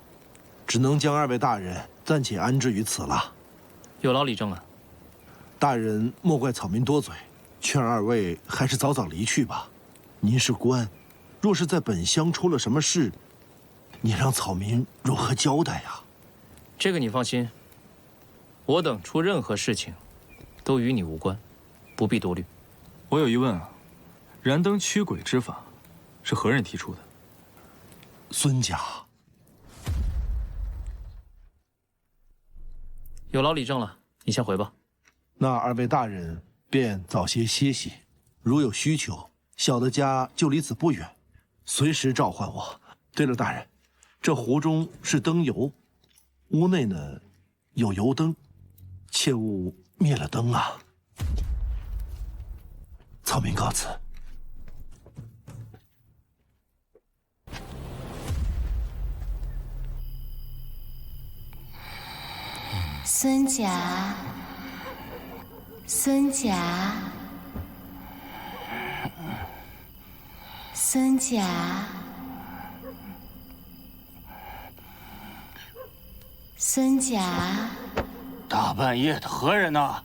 只能将二位大人暂且安置于此了。有劳李正了。大人莫怪草民多嘴，劝二位还是早早离去吧。您是官，若是在本乡出了什么事，你让草民如何交代呀？这个你放心，我等出任何事情，都与你无关，不必多虑。我有疑问啊，燃灯驱鬼之法是何人提出的？孙家。有劳李正了，你先回吧。那二位大人便早些歇息，如有需求，小的家就离此不远，随时召唤我。对了，大人，这壶中是灯油，屋内呢有油灯，切勿灭了灯啊。草民告辞。孙家，孙家，孙家，孙家，大半夜的，何人呢？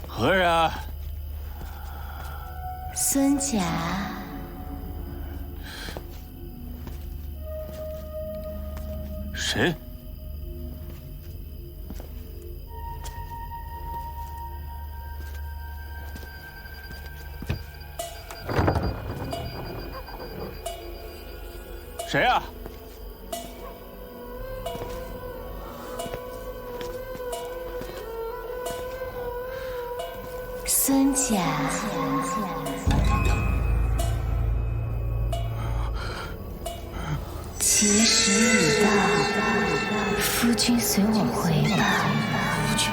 何人？孙家。谁？谁呀？孙家。吉时已到，夫君随我回吧。夫君。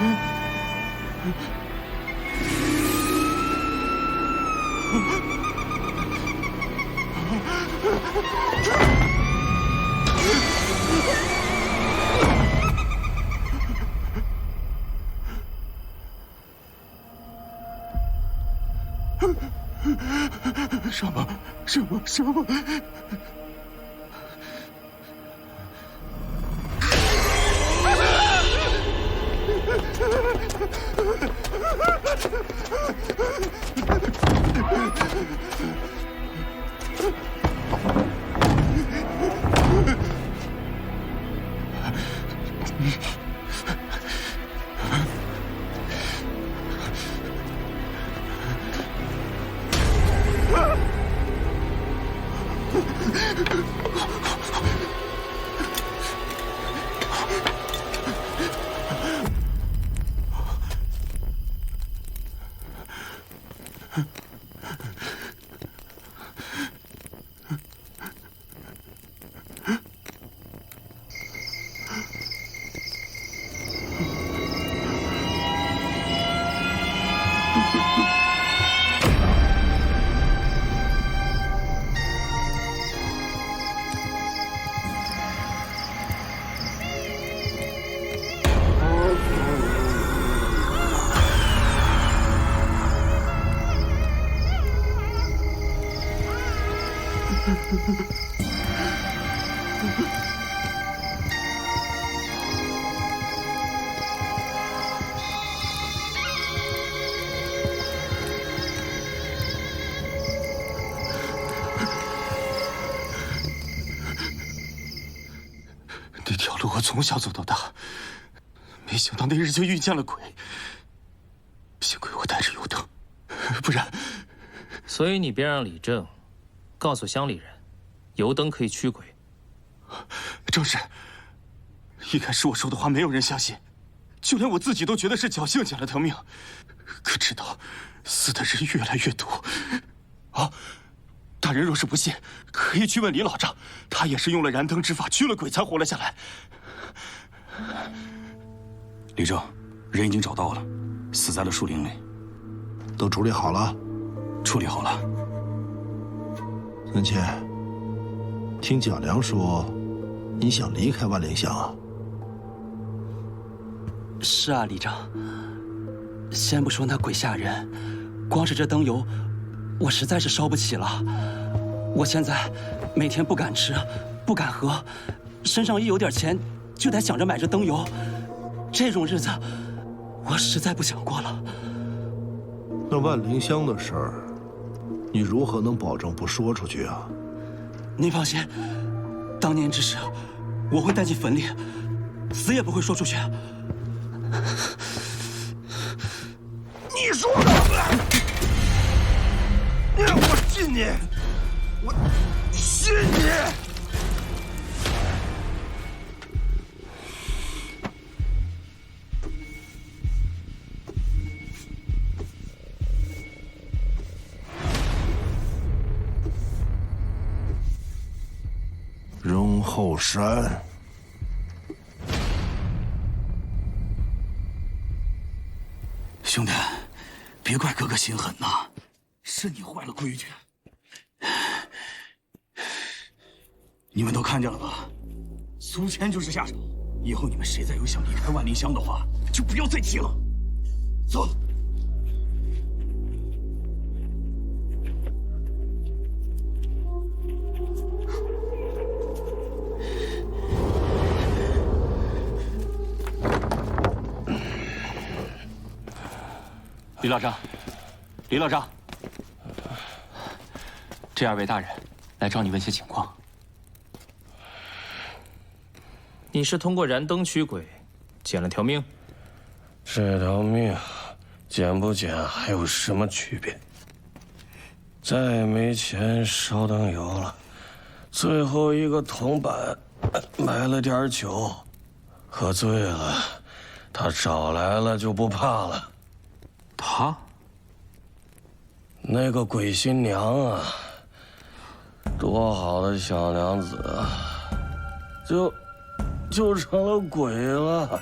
什么？那条路我从小走到大，没想到那日就遇见了鬼。幸亏我带着油灯，不然……所以你便让李正告诉乡里人，油灯可以驱鬼。正是。一开始我说的话没有人相信，就连我自己都觉得是侥幸捡了条命。可直到死的人越来越多，啊！大人若是不信，可以去问李老丈，他也是用了燃灯之法驱了鬼才活了下来。李正，人已经找到了，死在了树林里。都处理好了？处理好了。孙谦，听蒋良说，你想离开万灵乡啊？是啊，李丈。先不说那鬼吓人，光是这灯油，我实在是烧不起了。我现在每天不敢吃，不敢喝，身上一有点钱就得想着买这灯油，这种日子我实在不想过了。那万灵乡的事儿，你如何能保证不说出去啊？您放心，当年之事我会带进坟里，死也不会说出去。你说的，我信你，我信你。容后山。兄弟，别怪哥哥心狠呐，是你坏了规矩。你们都看见了吧？苏谦就是下手。以后你们谁再有想离开万灵乡的话，就不要再提了。走。李老丈，李老丈，这二位大人来找你问些情况。你是通过燃灯驱鬼，捡了条命？这条命，捡不捡还有什么区别？再也没钱烧灯油了，最后一个铜板买了点酒，喝醉了，他找来了就不怕了。他？那个鬼新娘啊，多好的小娘子啊，就成了鬼了。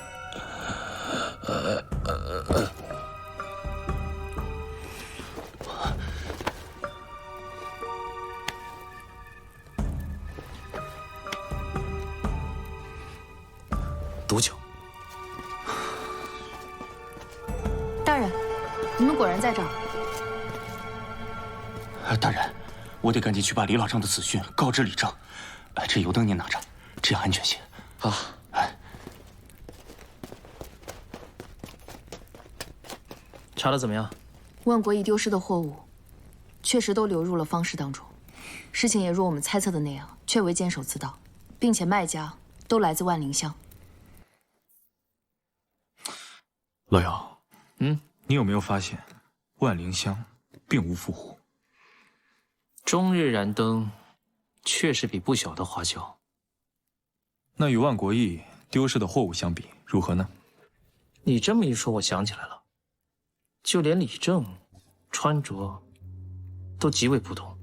毒酒。大人，你们果然在这儿。大人，我得赶紧去把李老丈的死讯告知李正。这油灯您拿着，这样安全些。好。查得怎么样？万国义丢失的货物，确实都流入了方氏当中。事情也如我们猜测的那样，确为监守自盗，并且卖家都来自万灵乡。老姚，你有没有发现，万灵乡并无富户？终日燃灯，确实比不小的花销。那与万国义丢失的货物相比，如何呢？你这么一说，我想起来了，就连李正穿着都极为不同。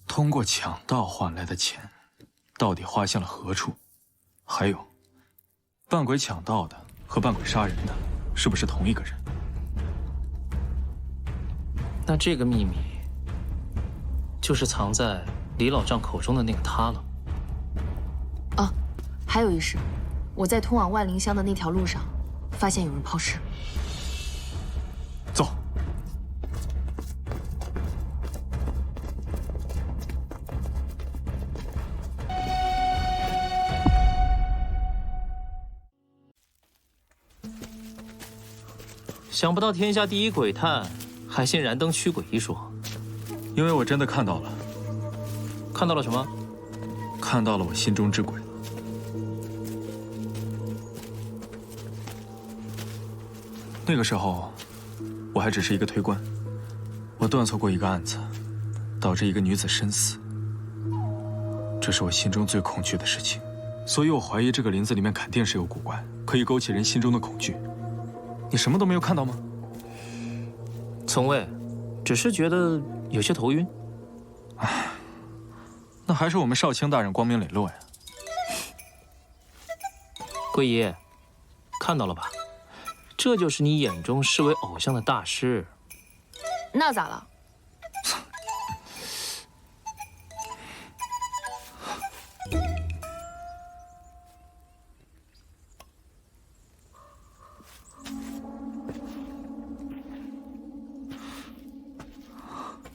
通过抢盗换来的钱，到底花向了何处？还有，扮鬼抢盗的和扮鬼杀人的，是不是同一个人？那这个秘密，就是藏在李老丈口中的那个他了。啊，还有一事，我在通往万灵乡的那条路上，发现有人抛尸。走。想不到天下第一鬼探还信燃灯驱鬼一说。因为我真的看到了。看到了什么？看到了我心中之鬼。那个时候，我还只是一个推官，我断错过一个案子，导致一个女子身死。这是我心中最恐惧的事情，所以我怀疑这个林子里面肯定是有古怪，可以勾起人心中的恐惧。你什么都没有看到吗？从未，只是觉得有些头晕。唉，那还是我们少卿大人光明磊落呀。桂姨，看到了吧？这就是你眼中视为偶像的大师。那咋了？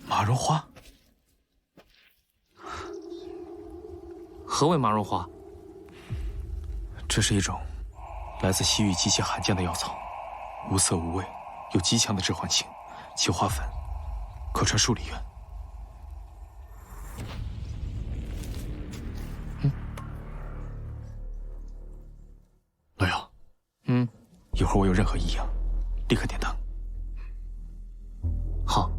马绒花？何谓马绒花？这是一种来自西域极其罕见的药草，无色无味，有极强的致幻性，其花粉可传数里远。老姚，一会儿我有任何异样，立刻点灯。好。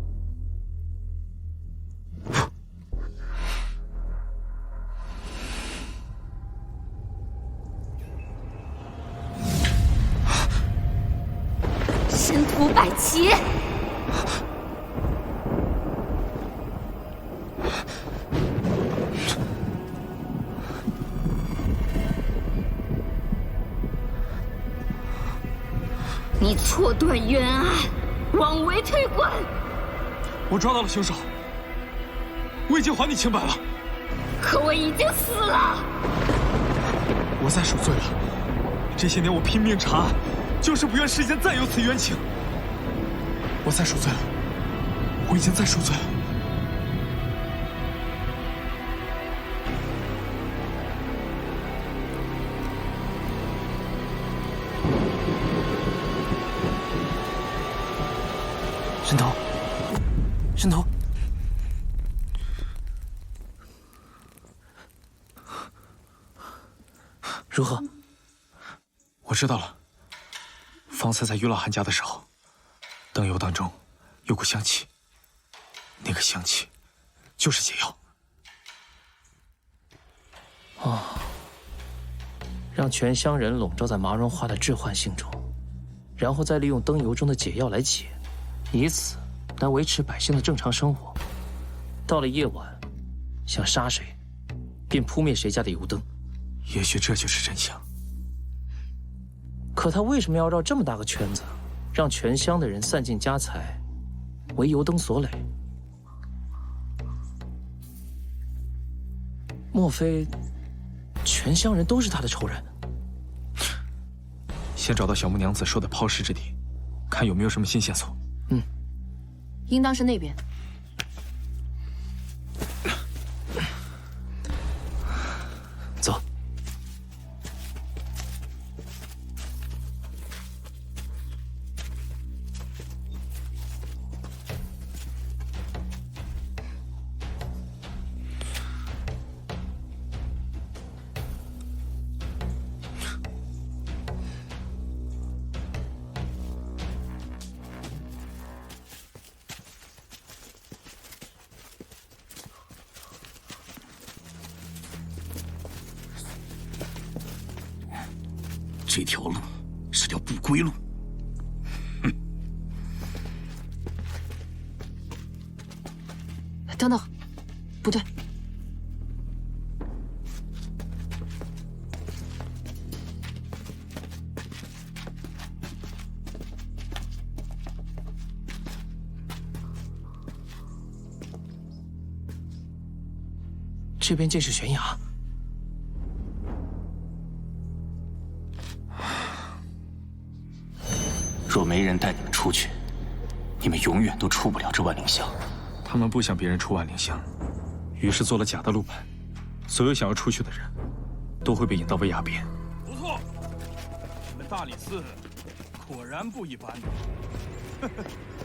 身图百奇，你错断冤案，枉为推官。我抓到了凶手，我已经还你清白了。可我已经死了。我再赎罪了。这些年我拼命查案，就是不愿世间再有此冤情。我再赎罪了，我已经再赎罪了。沈头，沈头，如何？我知道了。方才在于老汉家的时候，灯油当中有股香气，那个香气就是解药。哦，让全乡人笼罩在麻绒花的致幻性中，然后再利用灯油中的解药来解，以此来维持百姓的正常生活。到了夜晚，想杀谁，便扑灭谁家的油灯。也许这就是真相。可他为什么要绕这么大个圈子，让全乡的人散尽家财，为油灯所累？莫非全乡人都是他的仇人？先找到小木娘子说的抛尸之地，看有没有什么新线索。应当是那边。走。这条路是条不归路。等等，不对，这边竟是悬崖。若没人带你们出去，你们永远都出不了这万灵香。他们不想别人出万灵香，于是做了假的路牌。所有想要出去的人，都会被引到危崖边。不错，你们大理寺果然不一般。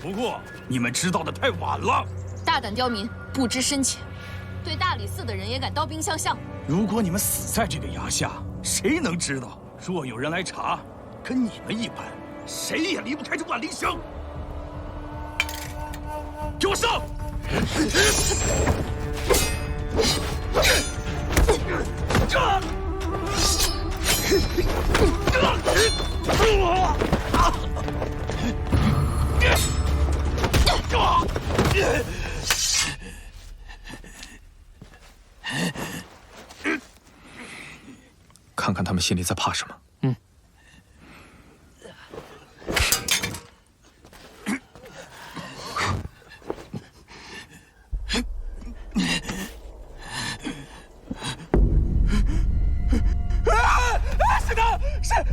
不过你们知道的太晚了。大胆刁民，不知深浅，对大理寺的人也敢刀兵相向。如果你们死在这个崖下，谁能知道？若有人来查，跟你们一般，谁也离不开这万灵香。给我上！看看他们心里在怕什么。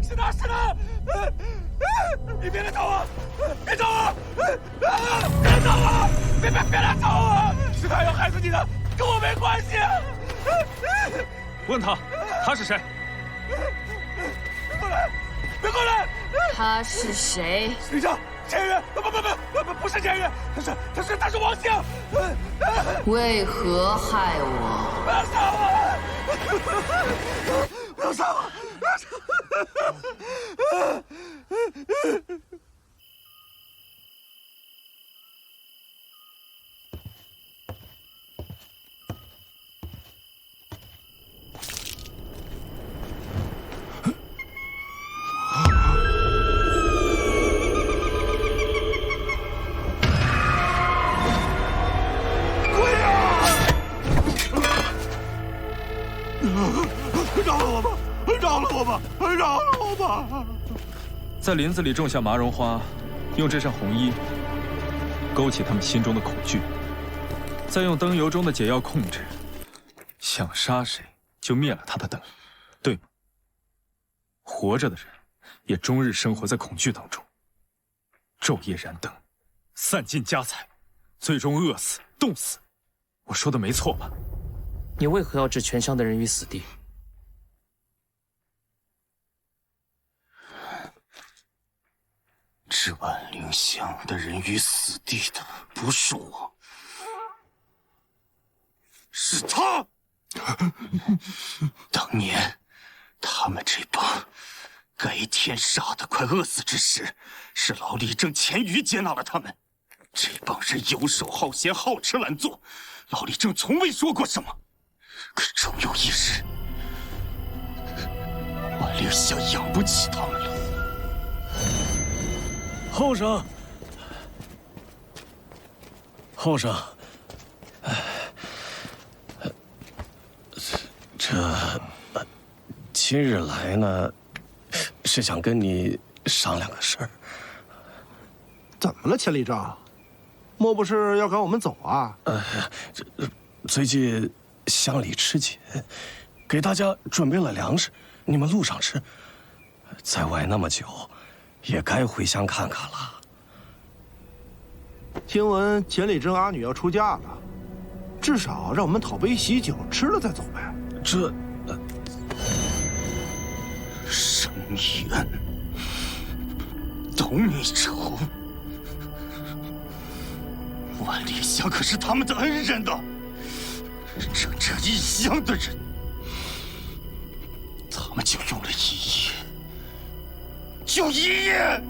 是他！你别来找我！别找我！别找我！别来找我！是他要害死你的，跟我没关系。问他，他是谁？过来！别过来！他是谁？李正，监狱！不是监狱，他是王兴。为何害我？不要杀我！不要杀我！饶了我吧！在林子里种下麻绒花，用这扇红衣勾起他们心中的恐惧，再用灯油中的解药控制，想杀谁就灭了他的灯，对吗？活着的人也终日生活在恐惧当中，昼夜燃灯，散尽家财，最终饿死、冻死。我说的没错吧？你为何要置全乡的人于死地？置万灵香的人于死地的不是我，是他。当年他们这帮该天杀的快饿死之时，是老李正钱鱼接纳了他们。这帮人游手好闲，好吃懒做，老李正从未说过什么。可终有一日，万灵香养不起他们了。后生，后生，今日来呢，是想跟你商量个事儿。怎么了，千里正？莫不是要赶我们走啊？最近乡里吃紧，给大家准备了粮食，你们路上吃。在外那么久，也该回乡看看了。听闻千里正阿女要出嫁了，至少让我们讨杯喜酒，吃了再走呗。这生你恩，斗你仇。万里香可是他们的恩人的，这一乡的人，他们就用了1夜，就1夜。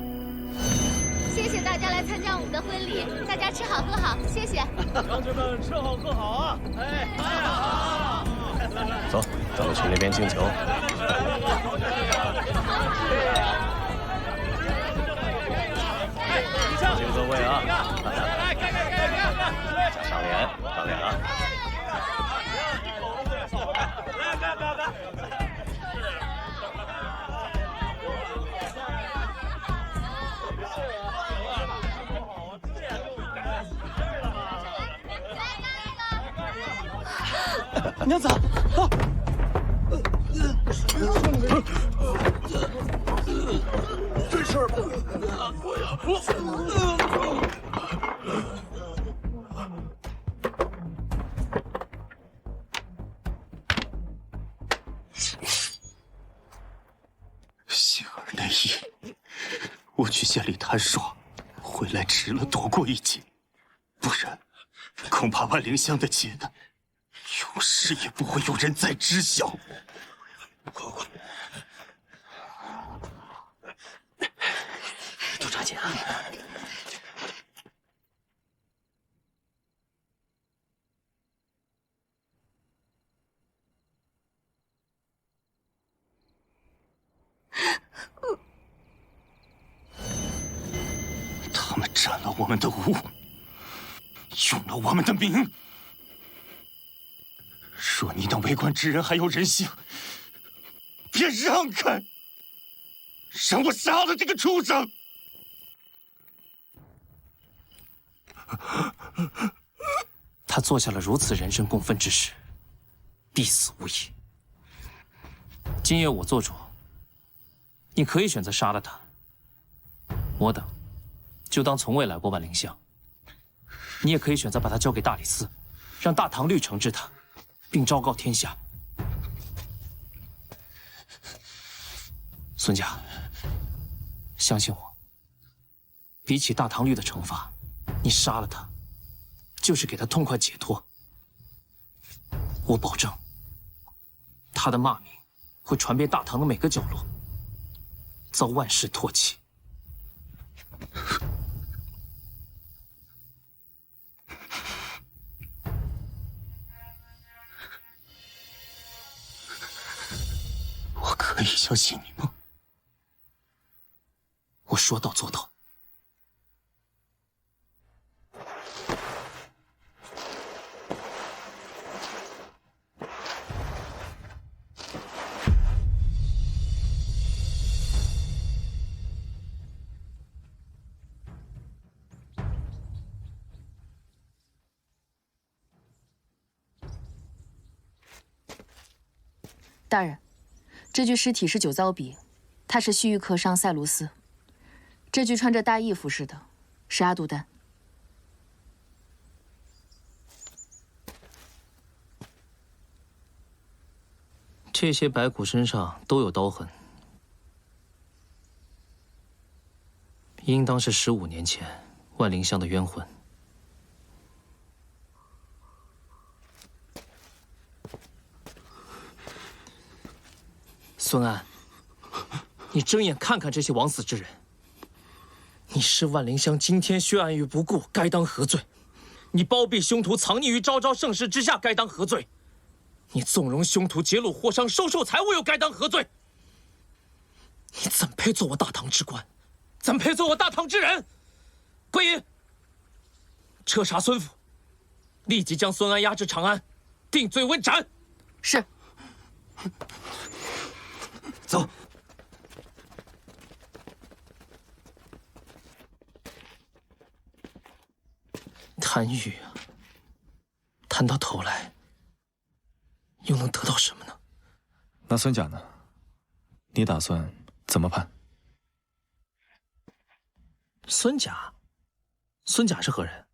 谢谢大家来参加我们的婚礼，大家吃好喝好，谢谢。乡亲们吃好喝好啊！哎，好。走，咱们去那边敬酒。敬各位啊！上脸，上脸啊！娘子，这事儿吧，幸而那夜，我去县里谈耍，回来迟了躲过一劫，不然恐怕万灵香的劫难，永世也不会有人再知晓。快！多抓紧啊！他们占了我们的屋，用了我们的名。若你等为官之人还有人性，别让开，让我杀了这个畜生！他做下了如此人神共愤之事，必死无疑。今夜我做主，你可以选择杀了他，我等就当从未来过万灵香。你也可以选择把他交给大理寺，让大唐律惩治他，并昭告天下。孙家，相信我，比起大唐律的惩罚，你杀了他，就是给他痛快解脱。我保证，他的骂名会传遍大唐的每个角落，遭万世唾弃。我可以相信你吗？我说到做到。大人，这具尸体是酒糟鼻，他是西域客商塞卢斯。这具穿着大义服饰的是阿杜丹。这些白骨身上都有刀痕，应当是15年前万灵香的冤魂。孙安，你睁眼看看这些枉死之人！你视万灵香今天血案于不顾，该当何罪？你包庇凶徒，藏匿于昭昭盛世之下，该当何罪？你纵容凶徒劫掳货商，收受财物，又该当何罪？你怎配做我大唐之官？怎配做我大唐之人？归隐，彻查孙府，立即将孙安押至长安，定罪问斩。是。走。贪欲啊，谈到头来，又能得到什么呢？那孙甲呢？你打算怎么判？孙甲，孙甲是何人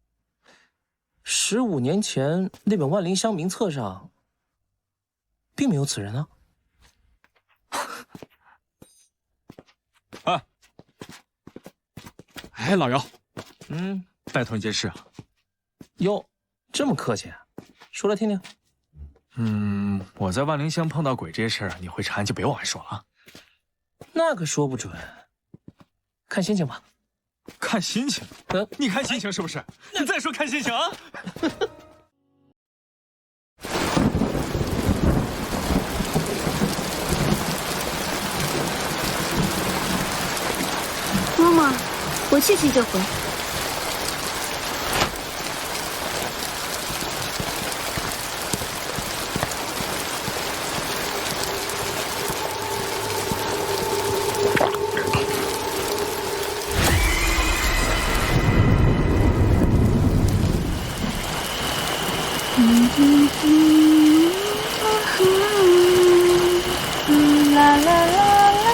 ？15年前那本万灵香名册上，并没有此人啊。哎，老姚，拜托你件事啊。哟，这么客气啊？说来听听。我在万灵香碰到鬼这事儿，你会查就别往外说了啊。那可说不准，看心情吧。看心情？你看心情是不是？你再说看心情啊。妈妈，我去去就回。啦啦啦啦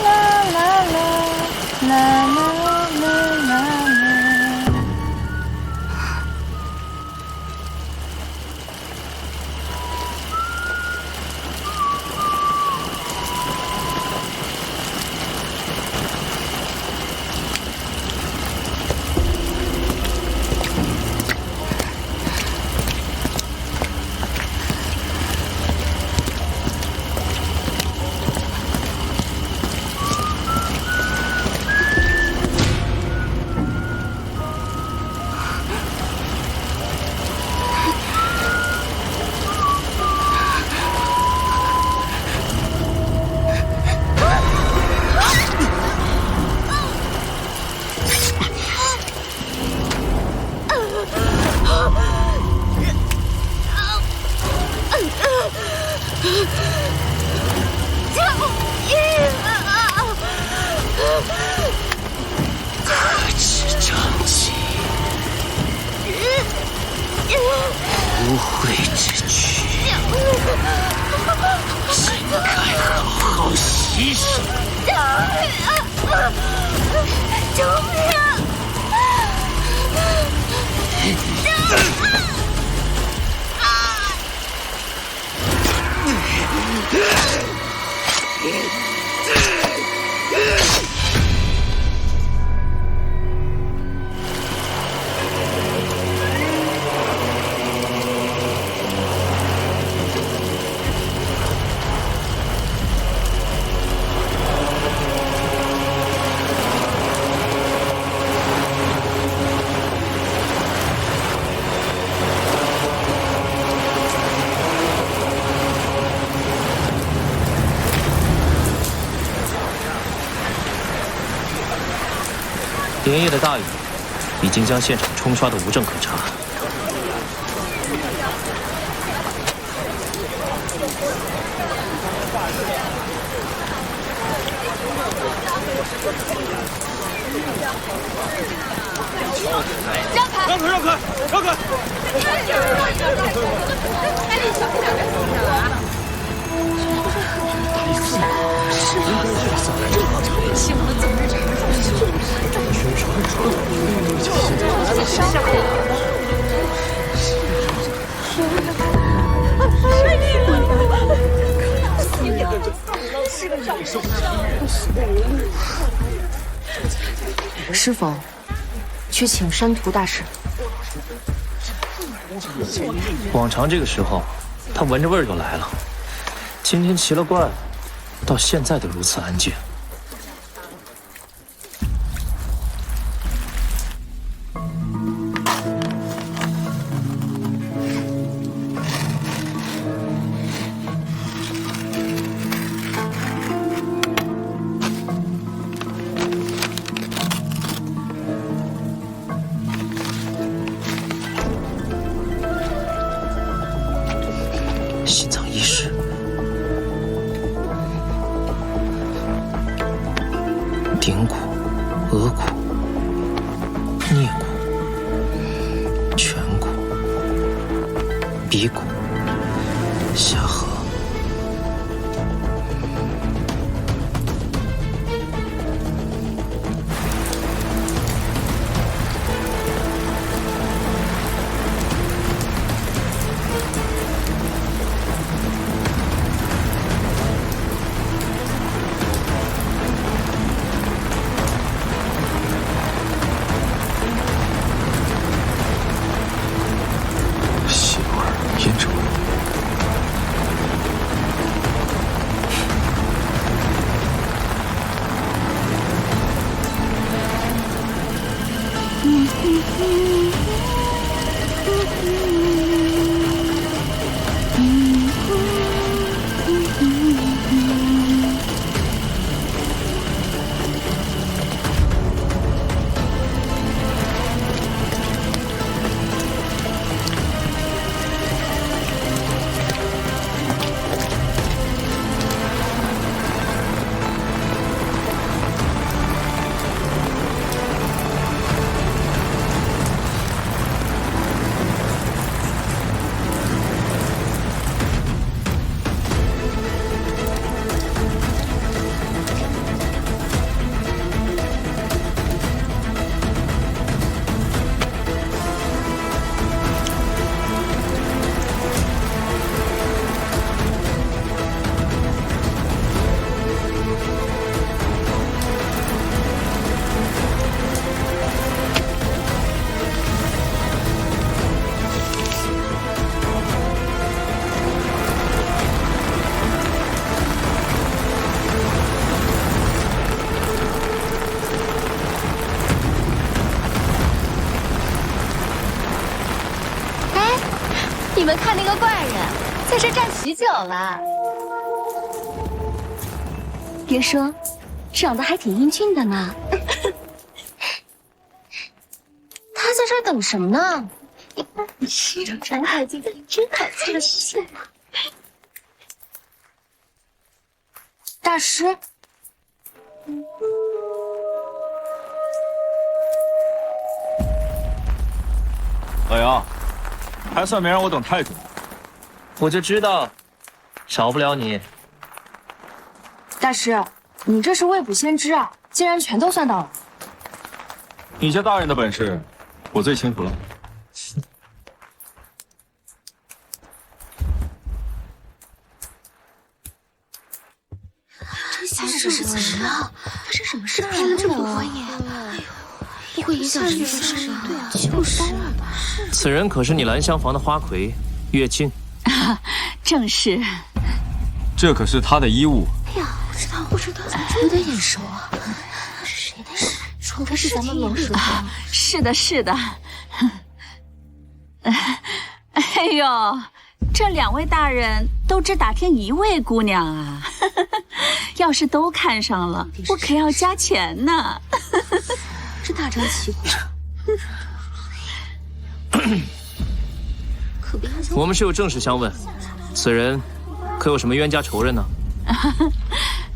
啦啦啦啦啦。一世。救命！连夜的大雨已经将现场冲刷得无证可查。让开！让开！让开！让开！哎，你小心点，别碰着啊！幸好早日查出是否去请山图大师？往常这个时候，他闻着味儿就来了。今天奇了怪了，到现在都如此安静。心脏医师，顶骨、额骨、颞骨、颧骨、鼻骨、下颌。你们看那个怪人，在这站许久了。别说，长得还挺英俊的呢。他在这儿等什么呢？真好记，真好记。大师，老杨，还算没让我等太久。我就知道，少不了你。大师，你这是未卜先知啊，竟然全都算到了。你家大人的本事，我最清楚了。这下是什么事啊？发生什么事了？这不专业，哎呦，不会影响人的事啊？对啊，就是吧。此人可是你兰香坊的花魁月清。正是。这可是他的衣物。哎呀，不知道，怎么有点眼熟啊？是谁的事？除非是咱们龙氏的。是的，是的。哎呦，这2位大人都只打听1位姑娘啊！要是都看上了，我可要加钱呢。这大张旗鼓。我们是有正事相问，此人可有什么冤家仇人呢？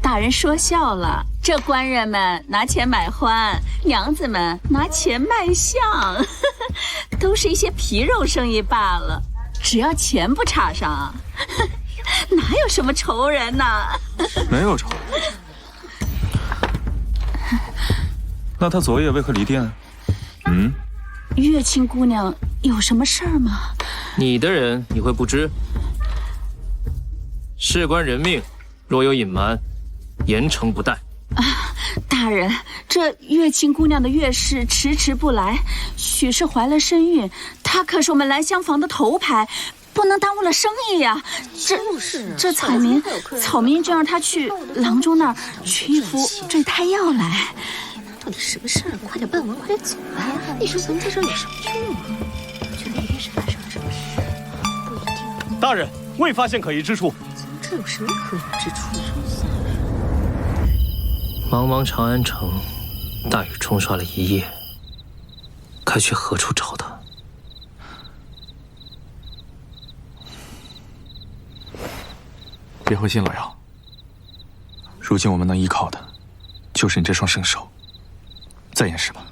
大人说笑了，这官人们拿钱买欢，娘子们拿钱卖相，都是一些皮肉生意罢了。只要钱不插上，哪有什么仇人呢？没有仇。那他昨夜为何离店？月清姑娘有什么事儿吗？你的人你会不知？事关人命，若有隐瞒，严惩不贷。大人，这月清姑娘的月事迟迟不来，许是怀了身孕，她可是我们兰香坊的头牌，不能耽误了生意呀。这草民就让她去郎中那儿取一副坠胎药来。到底什么事儿？快点办完，快点走吧！你说咱们在这儿有什么用啊？我觉得一定是发生了什么事。不一定。大人，未发现可疑之处。这有什么可疑之处？茫茫长安城，大雨冲刷了1夜，该去何处找他？别灰心，老姚。如今我们能依靠的，就是你这双圣手。再验尸吧。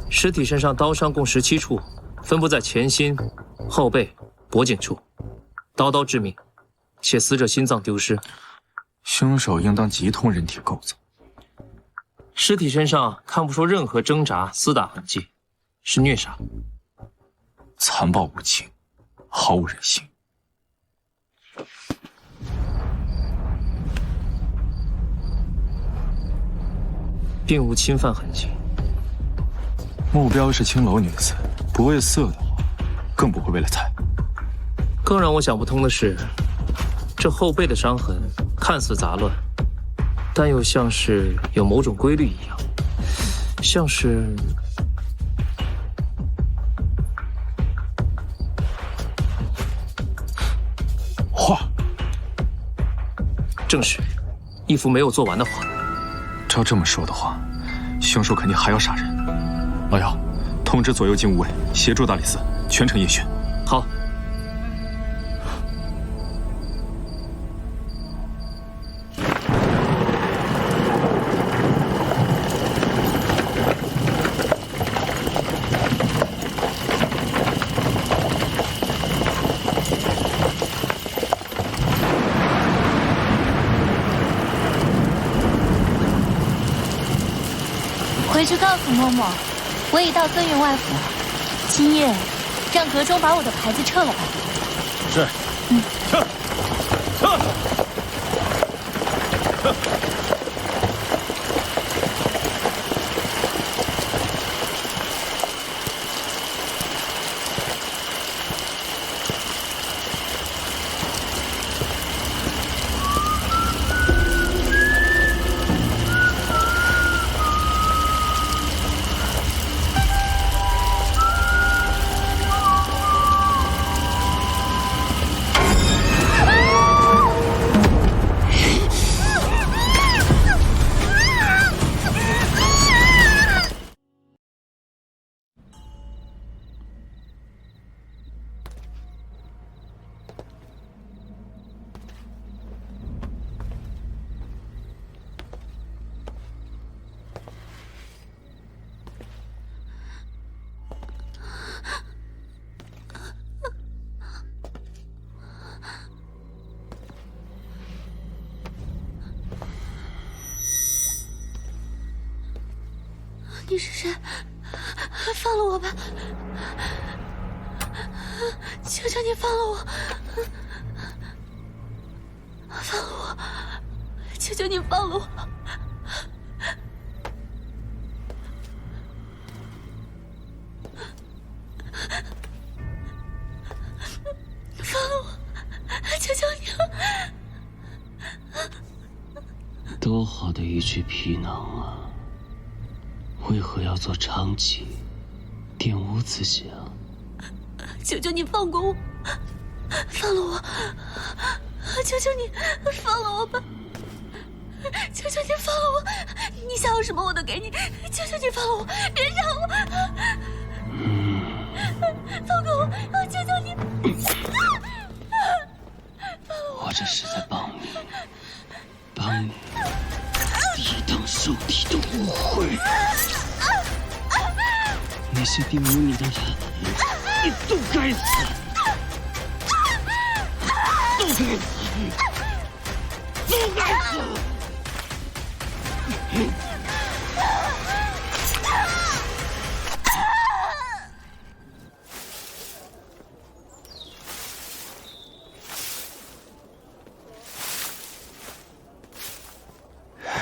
尸体身上刀伤共17处，分布在前心、后背、脖颈处，刀刀致命，且死者心脏丢失。凶手应当极通人体构造。尸体身上看不出任何挣扎、厮打痕迹，是虐杀。残暴无情，毫无人性。并无侵犯痕迹。目标是青楼女子，不为色的话，更不会为了财。更让我想不通的是，这后背的伤痕看似杂乱，但又像是有某种规律一样，像是……画。正是，一幅没有做完的画。照这么说的话，凶手肯定还要杀人。老姚，通知左右警务卫协助大理寺，全程夜巡。好。回去告诉嬷嬷，我已到孙员外府，今夜让阁中把我的牌子撤了吧。是。撤。你是谁？放了我吧！求求你放了我！放了我！求求你放了我！放了我！求求你了！多好的一具皮囊啊！为何要做娼妓，玷污自己啊？求求你放过我，放了我！求求你放了我吧！求求你放了我！你想要什么我都给你！求求你放了我，别杀我！放过我！求求你！我这是在帮你，帮你抵挡受体的误会。那些玷污你的人，你都该死，都该死，都该死！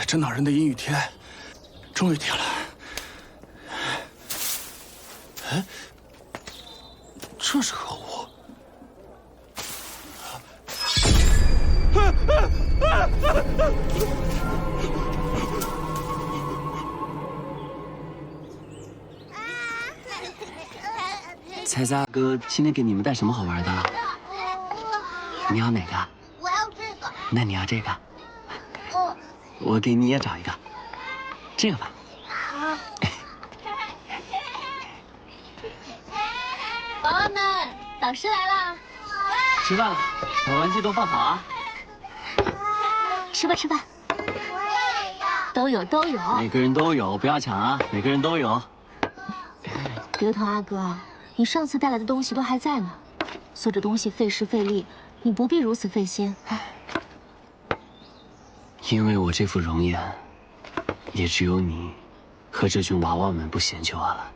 这恼人的阴雨天，终于停了。哎，这是何物？才子阿哥今天给你们带什么好玩的？你要哪个？我要这个。那你要这个？我给你也找一个，这个吧。好。宝宝们，老师来了。吃饭了，把玩具都放好啊。吃吧吃吧。都有都有。每个人都有，不要抢啊！每个人都有。刘头阿哥，你上次带来的东西都还在呢，做这东西费时费力，你不必如此费心。因为我这副容颜，也只有你和这群娃娃们不嫌弃我了。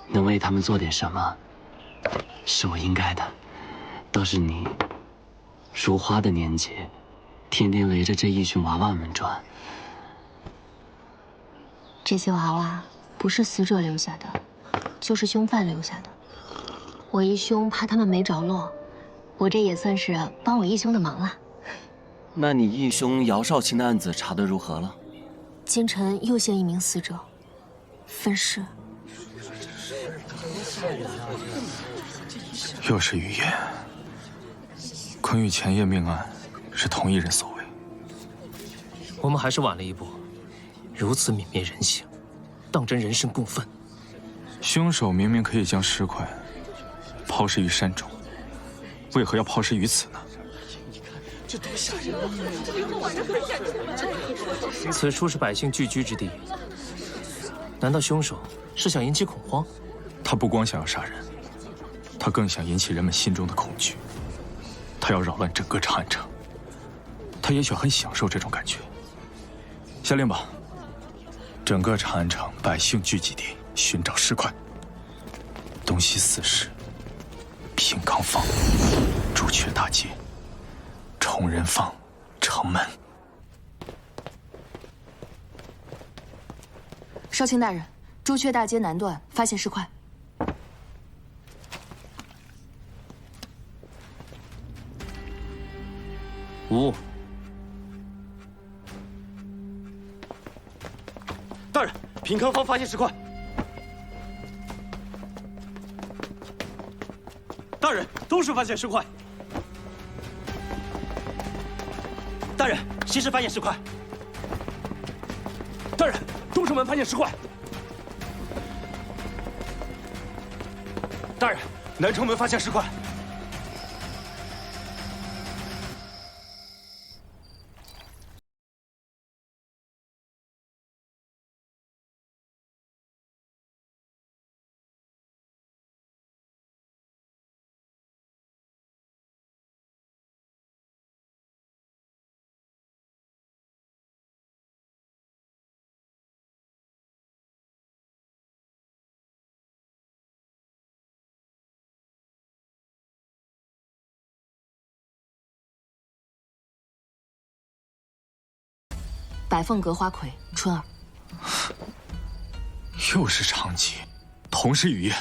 能为他们做点什么，是我应该的。倒是你，如花的年纪，天天围着这一群娃娃们转。这些娃娃不是死者留下的，就是凶犯留下的。我义兄怕他们没着落，我这也算是帮我义兄的忙了。那你义兄姚少卿的案子查得如何了？京城又现一名死者，分尸。又是语言。昆玉前夜命案是同一人所为。我们还是晚了一步，如此泯灭人性，当真人神共愤。凶手明明可以将尸块抛尸于山中，为何要抛尸于此呢？这多吓人啊！此处是百姓聚居之地，难道凶手是想引起恐慌？他不光想要杀人，他更想引起人们心中的恐惧。他要扰乱整个长安城，他也许很享受这种感觉。下令吧，整个长安城百姓聚集地寻找尸块。东西4市、平康坊、朱雀大街、崇仁坊、城门。少卿大人，朱雀大街南段发现尸块。无误。大人，平康坊发现尸块。大人，东市发现尸块。大人，西市发现尸块。大人，东城门发现尸块。大人，南城门发现尸块。百凤阁花魁春儿。又是长吉，同是雨燕。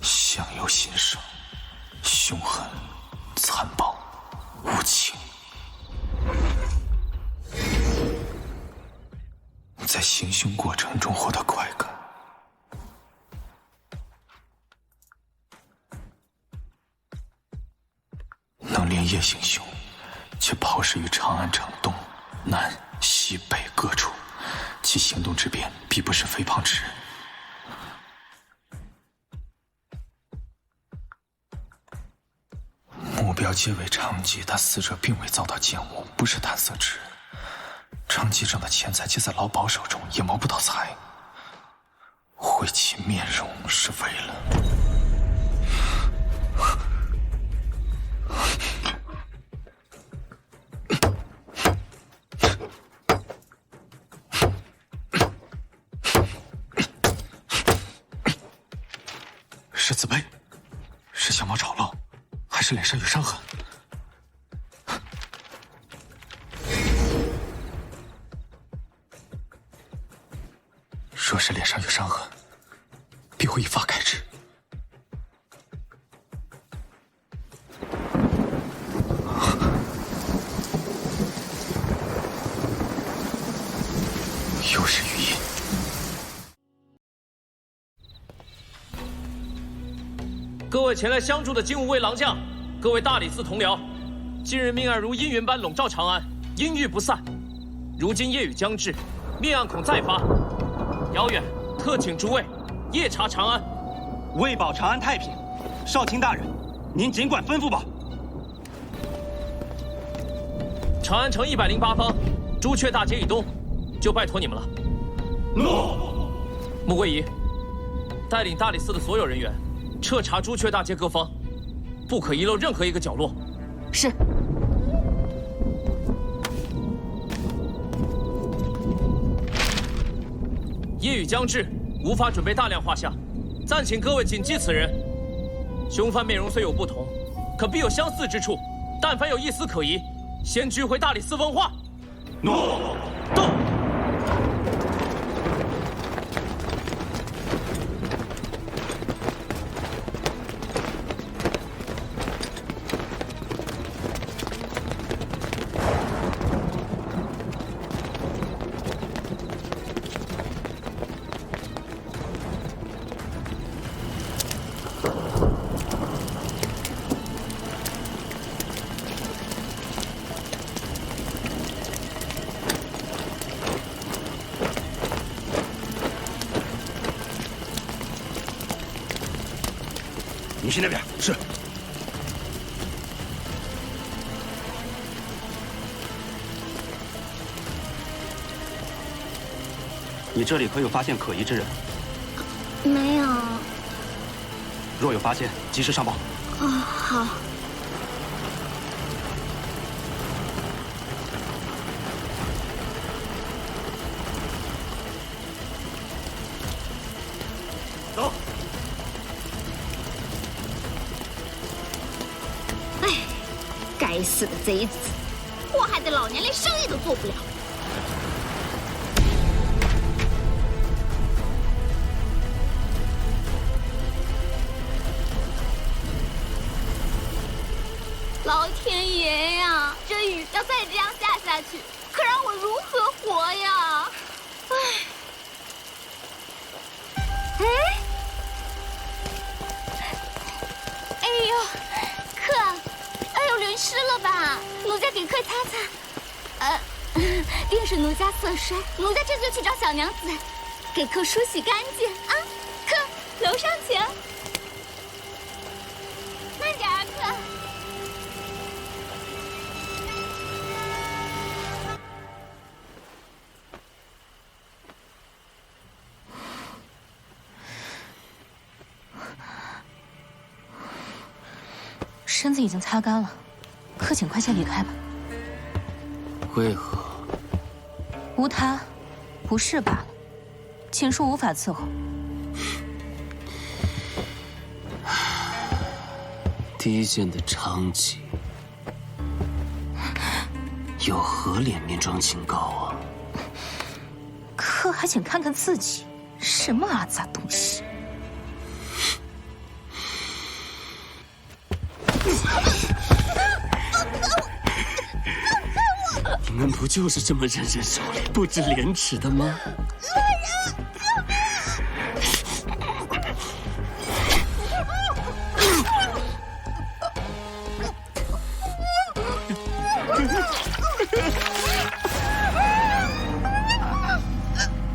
相由心生，凶狠、残暴、无情。在行凶过程中获得快感，能连夜行凶，却抛尸于长安城东南西北各处，其行动之便，必不是肥胖之人。目标皆为长吉，但死者并未遭到奸污，不是贪色之人。长吉挣的钱财皆在老鸨手中，也谋不到财。毁其面容是为了……是自卑，是相貌丑陋，还是脸上有伤痕？若是脸上有伤痕，必会一发开之。又是语音。各位前来相助的精武卫郎将，各位大理寺同僚，近日命案如阴云般笼罩长安，阴郁不散。如今夜雨将至，命案恐再发。遥远特请诸位夜查长安，为保长安太平，少卿大人，您尽管吩咐吧。长安城108方，朱雀大街以东，就拜托你们了。诺。穆桂仪，带领大理寺的所有人员彻查朱雀大街各方，不可遗漏任何一个角落。是。夜雨将至，无法准备大量画像，暂请各位谨记此人。凶犯面容虽有不同，可必有相似之处。但凡有一丝可疑，先拘回大理寺问话。诺。动。你去那边。是。你这里可有发现可疑之人？没有。若有发现，及时上报。哦，好。走。哎，该死的贼子！我害得老娘连生意都做不了。老天爷呀，这雨要再这样下去，可让我如何活呀？唉。哎呦，客，哎呦，淋湿了吧？奴家给客擦擦。定是奴家色衰，奴家这就去找小娘子，给客梳洗干净啊。客，楼上请。慢点啊，客。身子已经擦干了，客请快些离开吧。为何？无他，不是罢了。请恕无法伺候。低贱的娼妓，有何脸面装清高啊？客还请看看自己，什么阿杂东西！你们不就是这么人人手里不知廉耻的吗？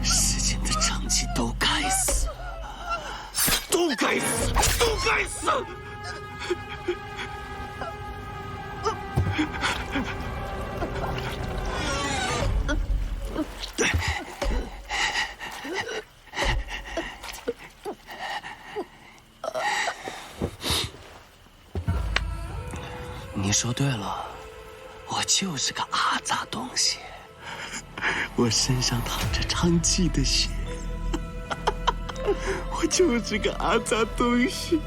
世间的娼妓都该死，都该死，都该死！你说对了，我就是个阿杂东西，我身上淌着娼妓的血，我就是个阿杂东西。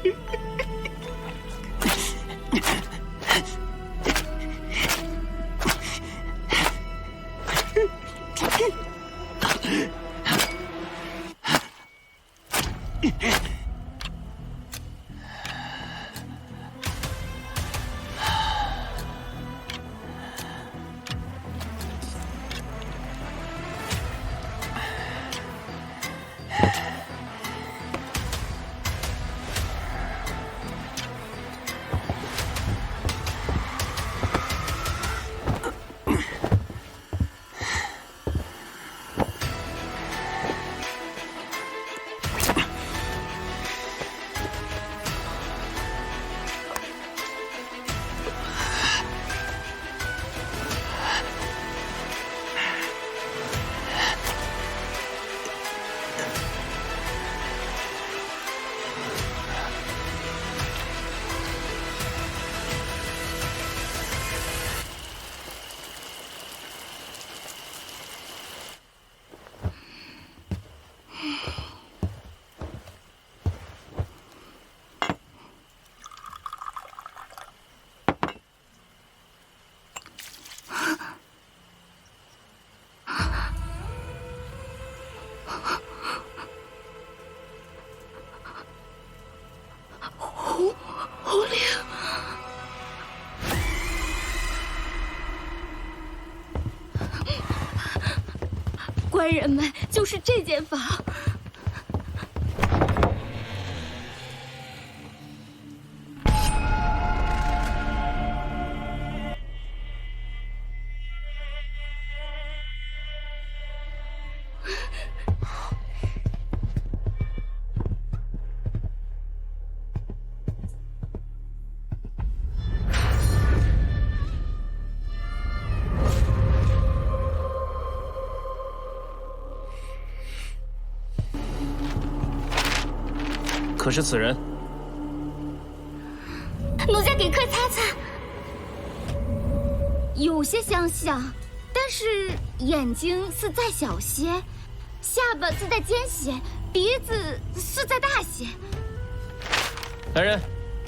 狐狸，官人们就是这间房。可是此人？奴家给客擦擦，有些相像，但是眼睛似再小些，下巴似再尖些，鼻子似再大些。来人，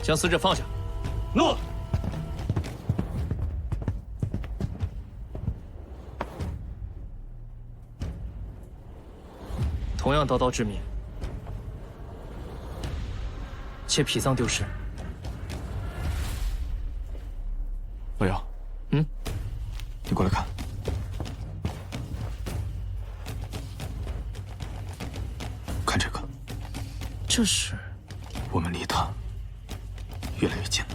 将死者放下。诺。同样刀刀致命，且脾脏丢失。老姚，你过来看。看这个，这是我们离他越来越近了。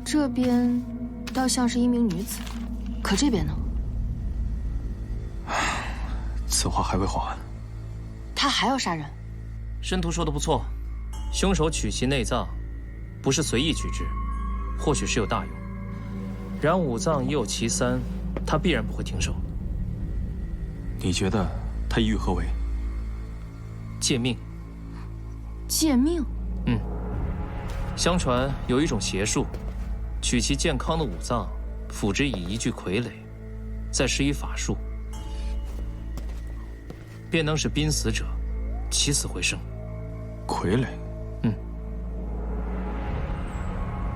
这边倒像是一名女子，可这边呢？此话还未话完。他还要杀人？申屠说的不错，凶手取其内脏，不是随意取之，或许是有大用。然五脏已有其三，他必然不会停手。你觉得他意欲何为？借命。借命？相传有一种邪术。取其健康的五脏，辅之以一具傀儡，再施以法术，便能使濒死者起死回生。傀儡？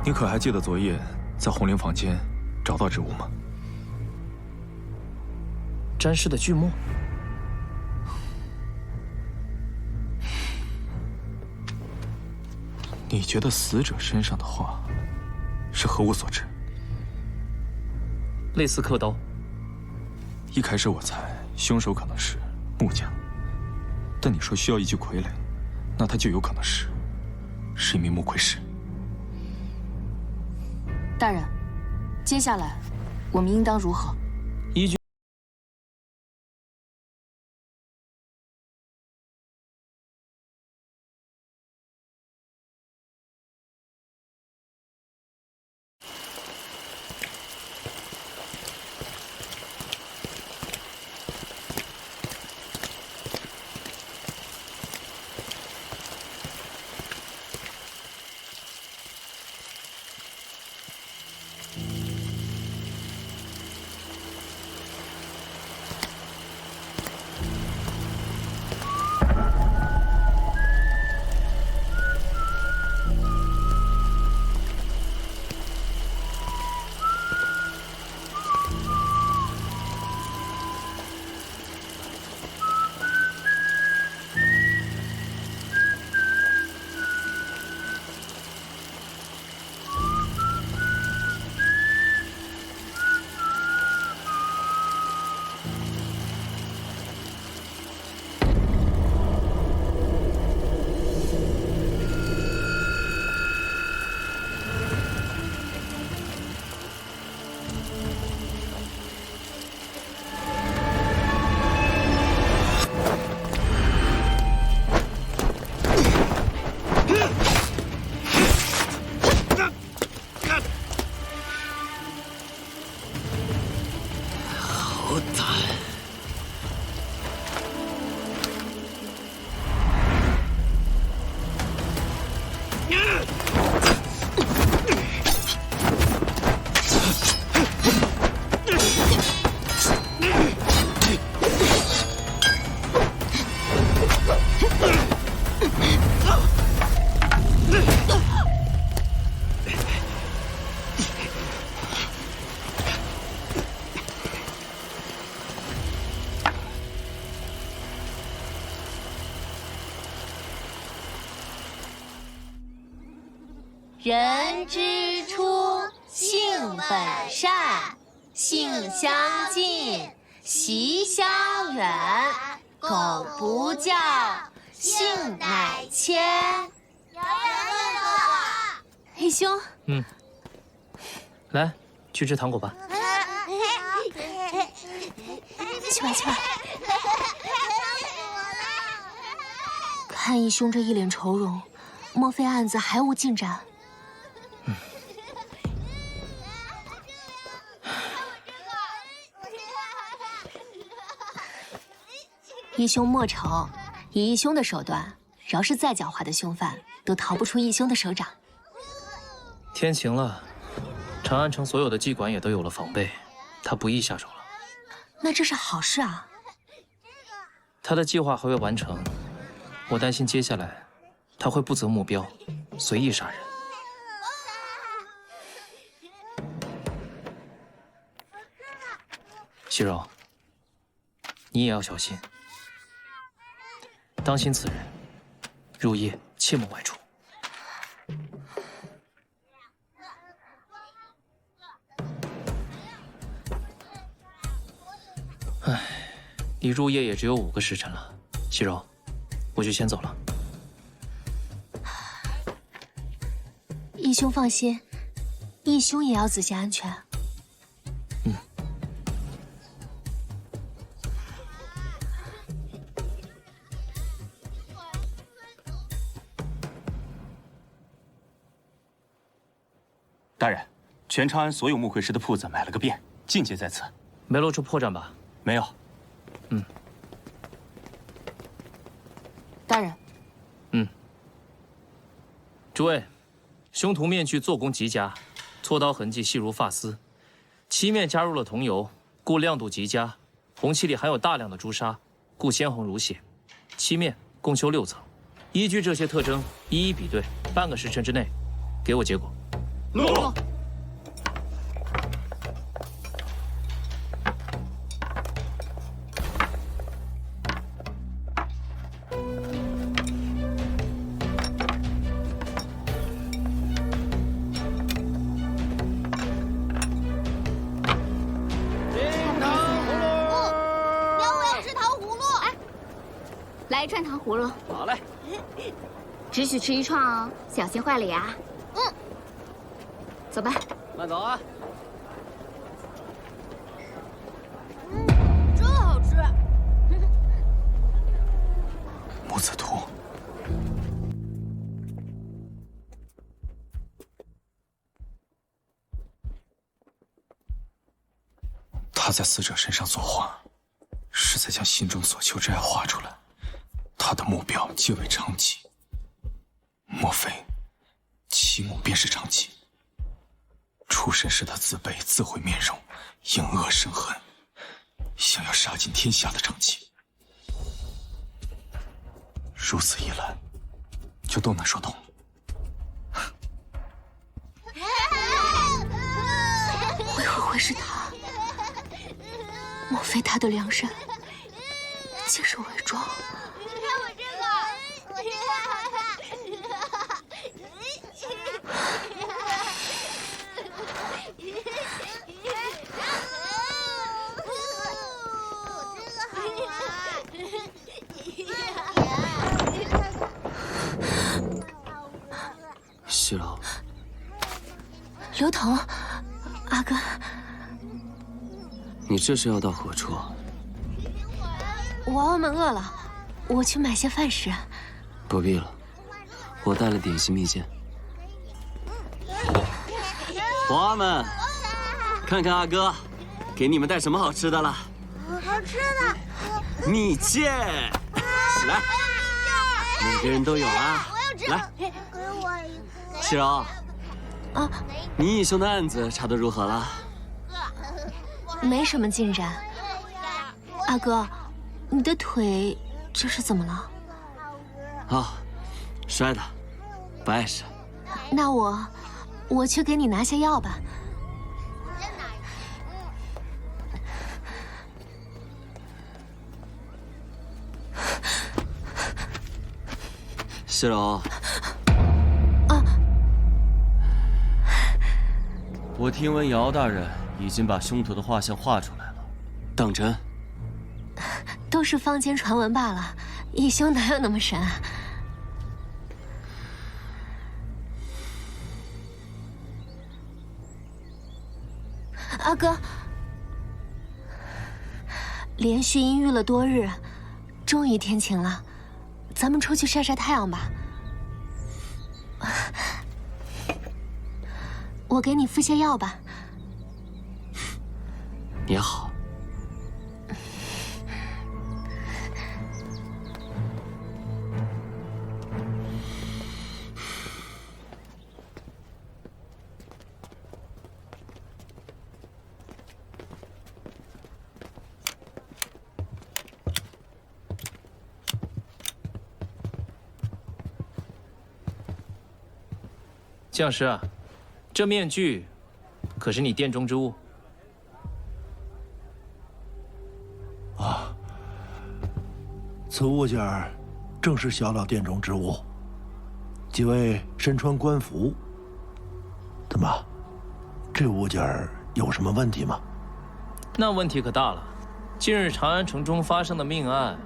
你可还记得昨夜在红灵房间找到之物吗？沾湿的锯末。你觉得死者身上的画是何物所致？类似刻刀。一开始我猜凶手可能是木匠，但你说需要一具傀儡，那他就有可能是一名木窥师。大人，接下来我们应当如何？依据人之初，性本善，性相近，习相远。苟不教，性乃迁。义兄，来，去吃糖果吧。去吧去吧。看义兄这一脸愁容，莫非案子还无进展？义兄莫愁，以义兄的手段，饶是再狡猾的凶犯，都逃不出义兄的手掌。天。天晴了，长安城所有的妓馆也都有了防备，他不易下手了。那这是好事啊。他的计划还未完成，我担心接下来他会不择目标，随意杀人。熙柔，你也要小心，当心此人，入夜切莫外出。唉，离入夜也只有5个时辰了，熙柔，我就先走了。义兄放心，义兄也要仔细安全。大人，全长安所有木会师的铺子买了个遍，尽皆在此。没露出破绽吧？没有。大人。诸位，凶徒面具做工极佳，锉刀痕迹细如发丝，漆面加入了桐油，故亮度极佳。红漆里含有大量的朱砂，故鲜红如血。漆面共修6层，依据这些特征一一比对，半个时辰之内给我结果。诺。来一串糖葫芦。好嘞。只许吃1串哦，小心坏了牙。走吧。慢走啊。真好吃。母子图。他在死者身上作画，是在将心中所求这样画出来。他的目标皆为长期，莫非其母便是长期？出身时他自卑自毁面容，隐恶生恨，想要杀尽天下的长期。如此一来，就都能说通了。为何会是他？莫非他的梁山竟是伪装？熙柔，刘彤，阿哥，你这是要到何处？娃娃们饿了，我去买些饭食。不必了，我带了点心蜜饯。娃娃们，看看阿哥，给你们带什么好吃的了？好吃的蜜饯，来，每个人都有啊。来，给我一个。熙柔，你义兄的案子查得如何了？没什么进展。阿哥，你的腿这是怎么了？摔的，不碍事。那我去给你拿些药吧。熙柔，我听闻姚大人已经把凶徒的画像画出来了，当真？都是坊间传闻罢了，义兄哪有那么神啊？阿哥，连续阴郁了多日，终于天晴了，咱们出去晒晒太阳吧。我给你敷些药吧。也好。将士啊，这面具可是你殿中之物啊。此物件正是小老殿中之物。几位身穿官服，怎么，这物件有什么问题吗？那问题可大了。近日长安城中发生的命案，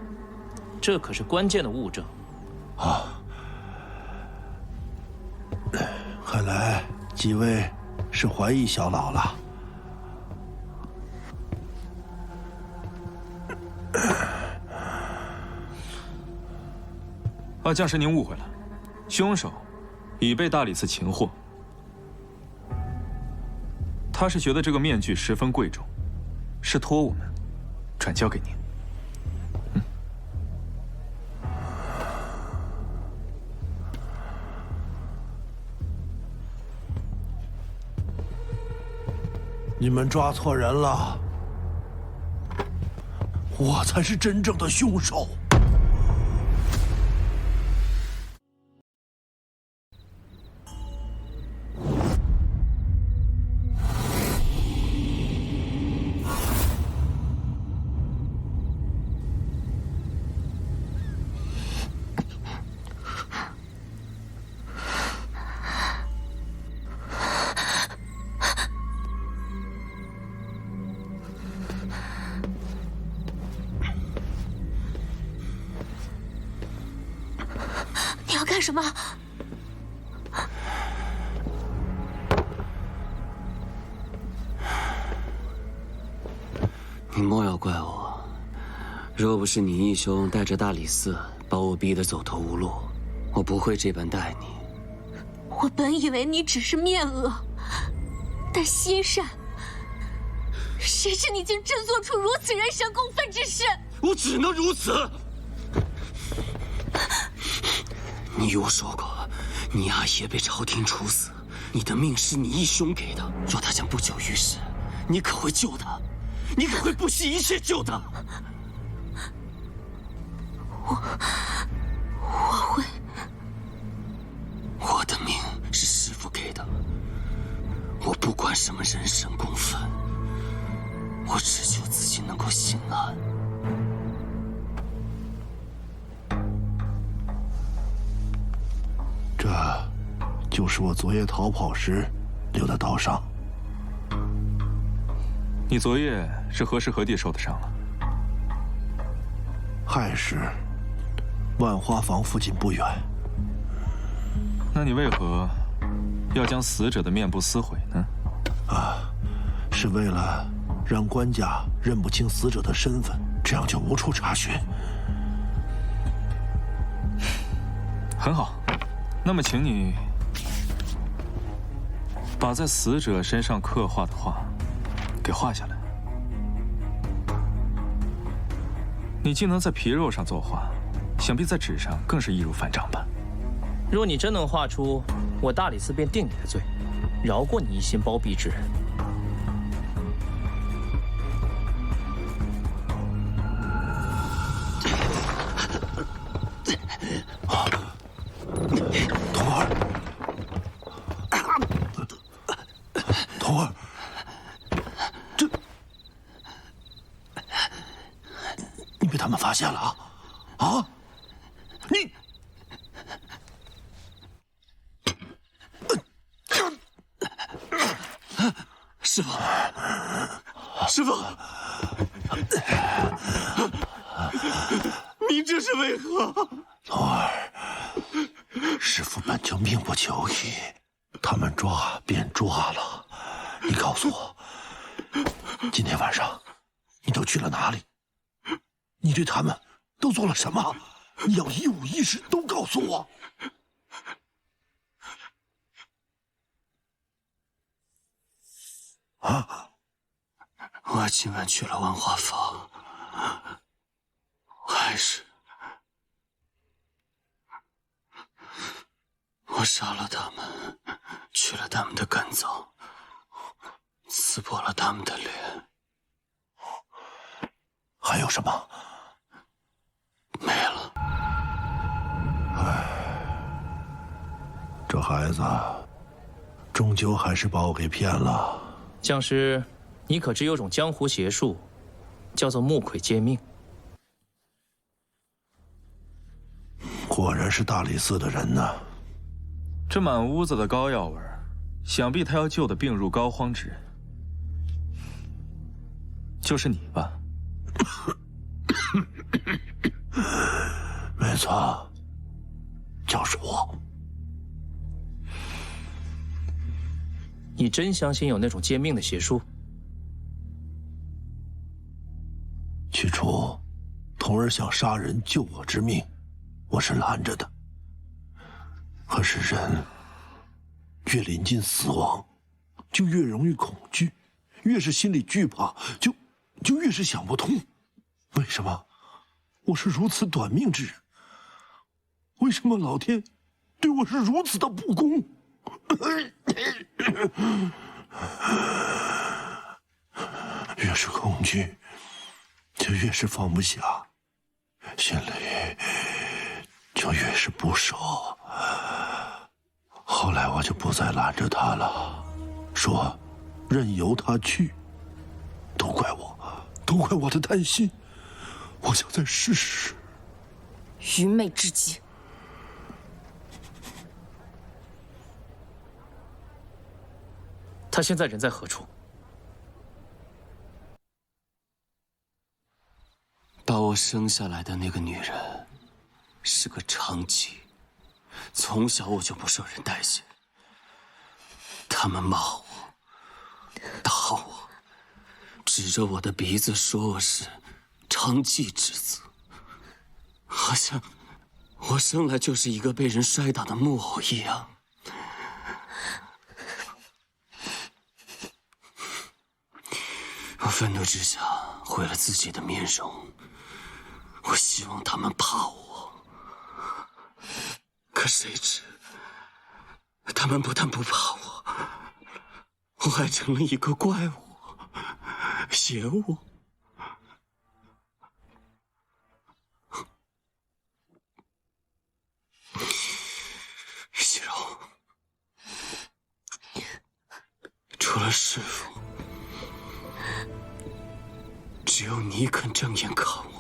这可是关键的物证。啊，看来几位是怀疑小老了。将士您误会了，凶手已被大理寺擒获。他是觉得这个面具十分贵重，是托我们转交给您。你们抓错人了，我才是真正的凶手。干什么？你莫要怪我，若不是你义兄带着大理寺把我逼得走投无路，我不会这般待你。我本以为你只是面恶，但心善，谁知你竟真做出如此人神共愤之事！我只能如此。你与我说过，你阿爷被朝廷处死，你的命是你义兄给的。若他将不久于世，你可会救他？你可会不惜一切救他？我会。我的命是师父给的，我不管什么人神共愤，我只求自己能够心安。这就是我昨夜逃跑时留的刀伤。你昨夜是何时何地受的伤了？亥时，万花坊附近不远。那你为何要将死者的面部撕毁呢？是为了让官家认不清死者的身份，这样就无处查询。很好，那么请你把在死者身上刻画的画给画下来。你既能在皮肉上作画，想必在纸上更是易如反掌吧？若你真能画出，我大理寺便定你的罪，饶过你一心包庇之人。童儿，你被他们发现了啊！啊！你，师父，师父，您这是为何？童儿，师父本就命不久矣，他们抓便抓了。你告诉我，今天晚上你都去了哪里？你对他们都做了什么？你要一五一十都告诉我。啊！我今晚去了万花坊，还是我杀了他们，取了他们的肝脏，刺破了他们的脸。还有什么？没了。唉，这孩子终究还是把我给骗了。将师，你可知有种江湖邪术，叫做木魁接命？果然是大理寺的人呢。这满屋子的膏药味儿，想必他要救的病入膏肓之人，就是你吧？没错，就是我。你真相信有那种接命的邪术？起初，童儿想杀人救我之命，我是拦着的。可是人越临近死亡，就越容易恐惧，越是心里惧怕，就越是想不通，为什么我是如此短命之人？为什么老天对我是如此的不公？越是恐惧，就越是放不下，心里就越是不舍。后来我就不再拦着他了，说任由他去。都怪我，都怪我的贪心。我想再试试。愚昧至极。他现在人在何处？把我生下来的那个女人是个娼妓，从小我就不受人待见。他们骂我，打我，指着我的鼻子说我是娼妓之子，好像我生来就是一个被人摔倒的木偶一样。我愤怒之下毁了自己的面容，我希望他们怕我，可谁知他们不但不怕我，我还成了一个怪物，邪物。西柔，除了师父，只有你肯正眼看我。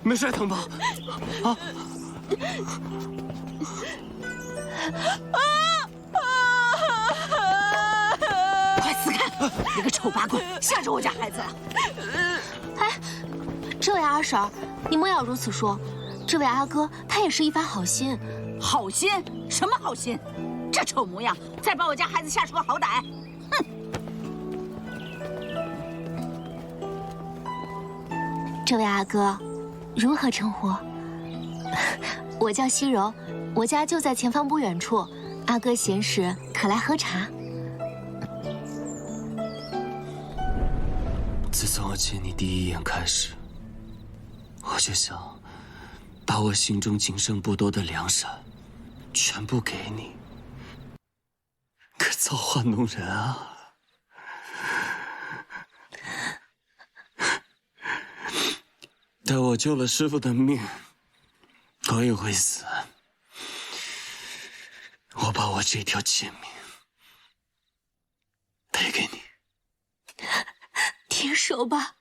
没摔疼吧？啊！快死开！你个丑八怪，吓着我家孩子了！哎，这位阿婶，你莫要如此说。这位阿哥，他也是一番好心。好心？什么好心？这丑模样，再把我家孩子吓出个好歹！哼！这位阿哥，如何称呼？我叫西柔，我家就在前方不远处。阿哥闲时可来喝茶。自从我见你第一眼开始，我就想把我心中仅剩不多的良善全部给你。可造化弄人啊！待我救了师父的命，我也会死。我把我这条贱命赔给你。停手吧，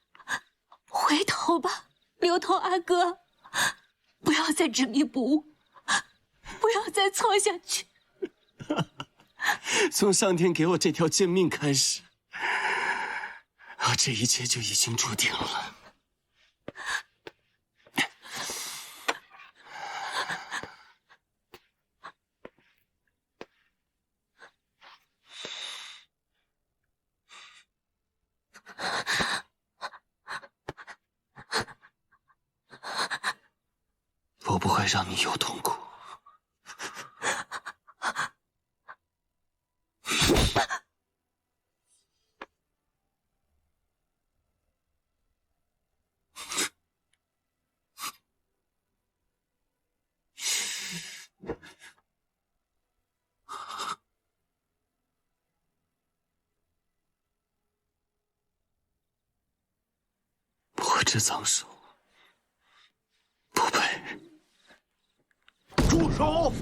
回头吧，刘头阿哥，不要再执迷不悟，不要再错下去。从上天给我这条贱命开始，这一切就已经注定了。我不会让你有痛苦。这脏手不配。住手！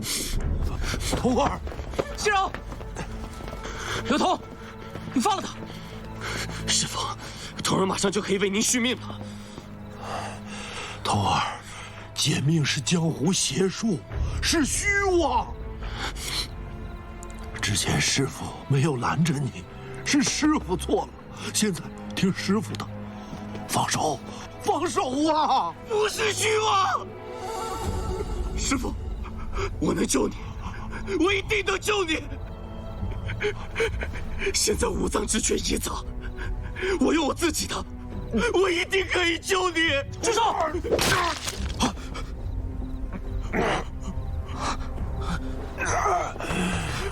童儿，熙荣，刘同，你放了他。师父，童儿马上就可以为您续命了。童儿，解命是江湖邪术，是虚妄。之前师父没有拦着你，是师父错了。现在听师父的，放手，放手啊！不是虚妄，师父，我能救你，我一定能救你。现在五脏之权已杂，我有我自己的，我一定可以救你。住手！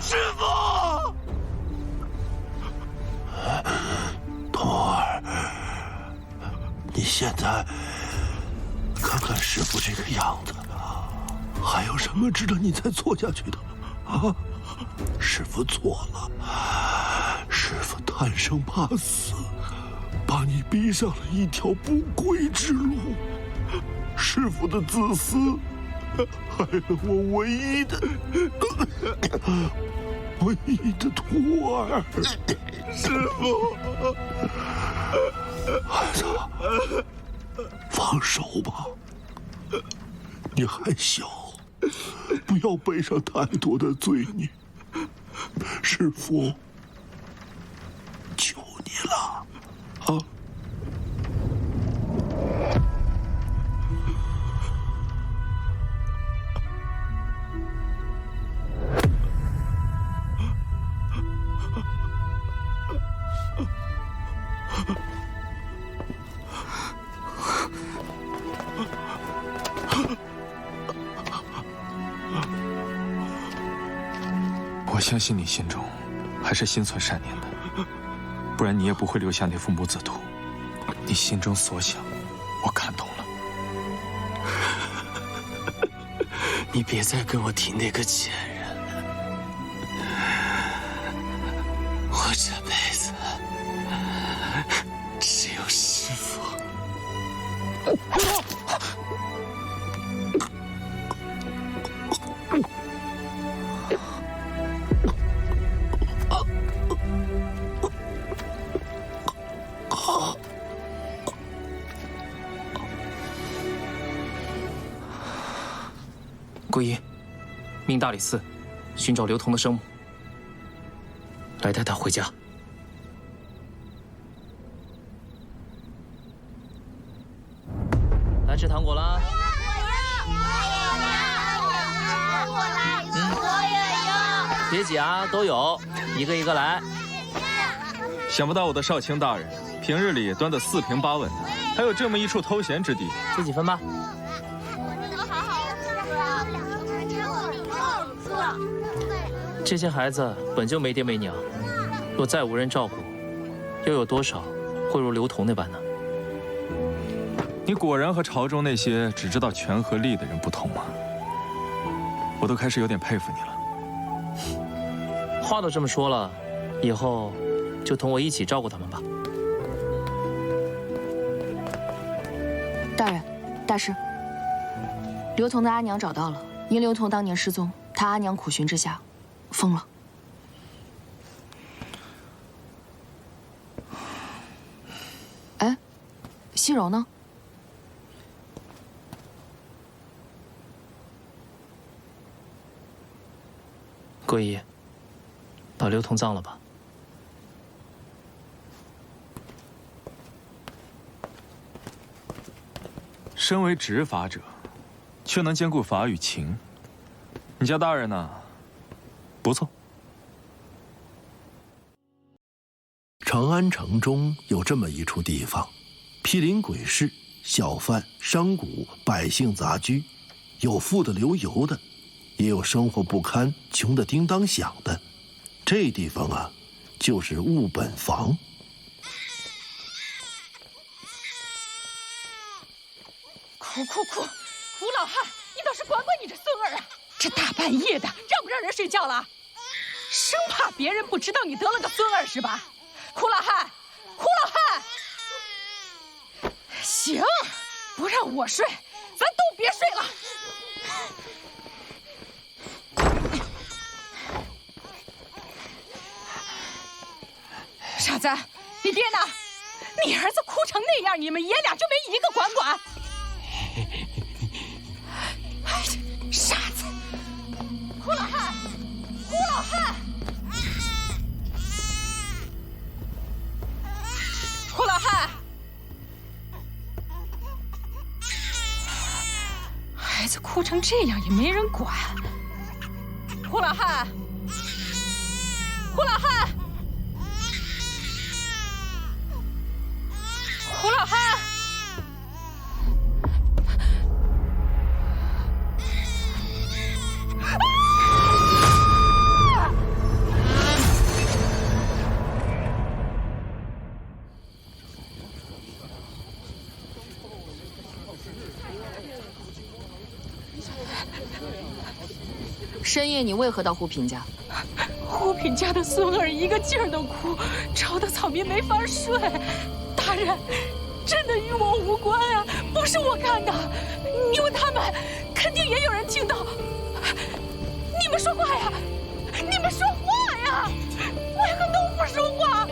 师父，童儿，你现在看看师父这个样子，还有什么值得你再做下去的？啊，师父错了，师父贪生怕死，把你逼上了一条不归之路。师父的自私，害了我唯一的徒儿。师父，孩子，放手吧，你还小，不要背上太多的罪孽。师父求你了，啊！我相信你心中还是心存善念的，不然你也不会留下那幅母子图。你心中所想，我看懂了。你别再跟我提那个贱人，我这辈子只有师父。皈依，命大理寺寻找刘同的生母，来带他回家。来吃糖果啦！别挤啊，都有，一个一个来。想不到我的少卿大人平日里端得四平八稳的，还有这么一处偷闲之地。自己分吧。这些孩子本就没爹没娘，若再无人照顾，又有多少会如刘同那般呢？你果然和朝中那些只知道权和利的人不同啊！我都开始有点佩服你了。话都这么说了，以后就同我一起照顾他们吧。大人，大师，刘同的阿娘找到了，因刘同当年失踪，他阿娘苦寻之下，疯了。哎，西柔呢？皈依，把刘同葬了吧。身为执法者，却能兼顾法与情，你家大人呢？不错。长安城中有这么一处地方，毗邻鬼市、小贩、商贾、百姓杂居，有富的流油的，也有生活不堪、穷得叮当响的。这地方啊，就是务本房。哭哭哭！胡老汉，你倒是管管你这孙儿啊！这大半夜的，让不让人睡觉了？生怕别人不知道你得了个孙儿是吧？胡老汉，胡老汉，行，不让我睡，咱都别睡了。傻子，你爹呢？你儿子哭成那样，你们爷俩就没一个管管。哎，傻子！胡老汉，胡老汉，胡老汉！孩子哭成这样也没人管。胡老汉，胡老汉，胡老汉！深夜你为何到胡品家？胡品家的孙儿一个劲儿的哭，吵得草民没法睡。大人，真的与我无关啊，不是我干的。你问他们，肯定也有人听到。你们说话呀！你们说话呀！为何都不说话？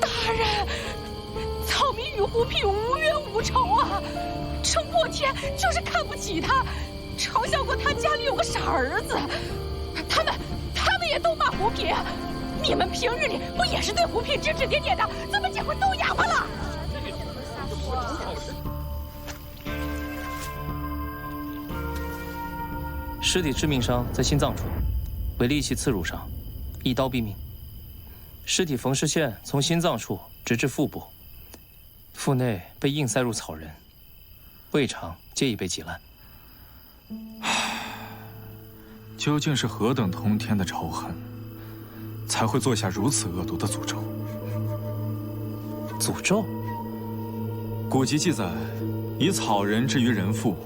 大人，草民与胡品无冤无仇啊！程破天就是看不起他。嘲笑过他家里有个傻儿子，他们也都骂胡品。你们平日里不也是对胡品指指点点的？怎么这回都哑巴了？尸体致命伤在心脏处，为利器刺入伤，一刀毙命。尸体缝尸线从心脏处直至腹部，腹内被硬塞入草人，胃肠皆已被挤烂。究竟是何等通天的仇恨，才会做下如此恶毒的诅咒？诅咒？古籍记载，以草人至于人妇，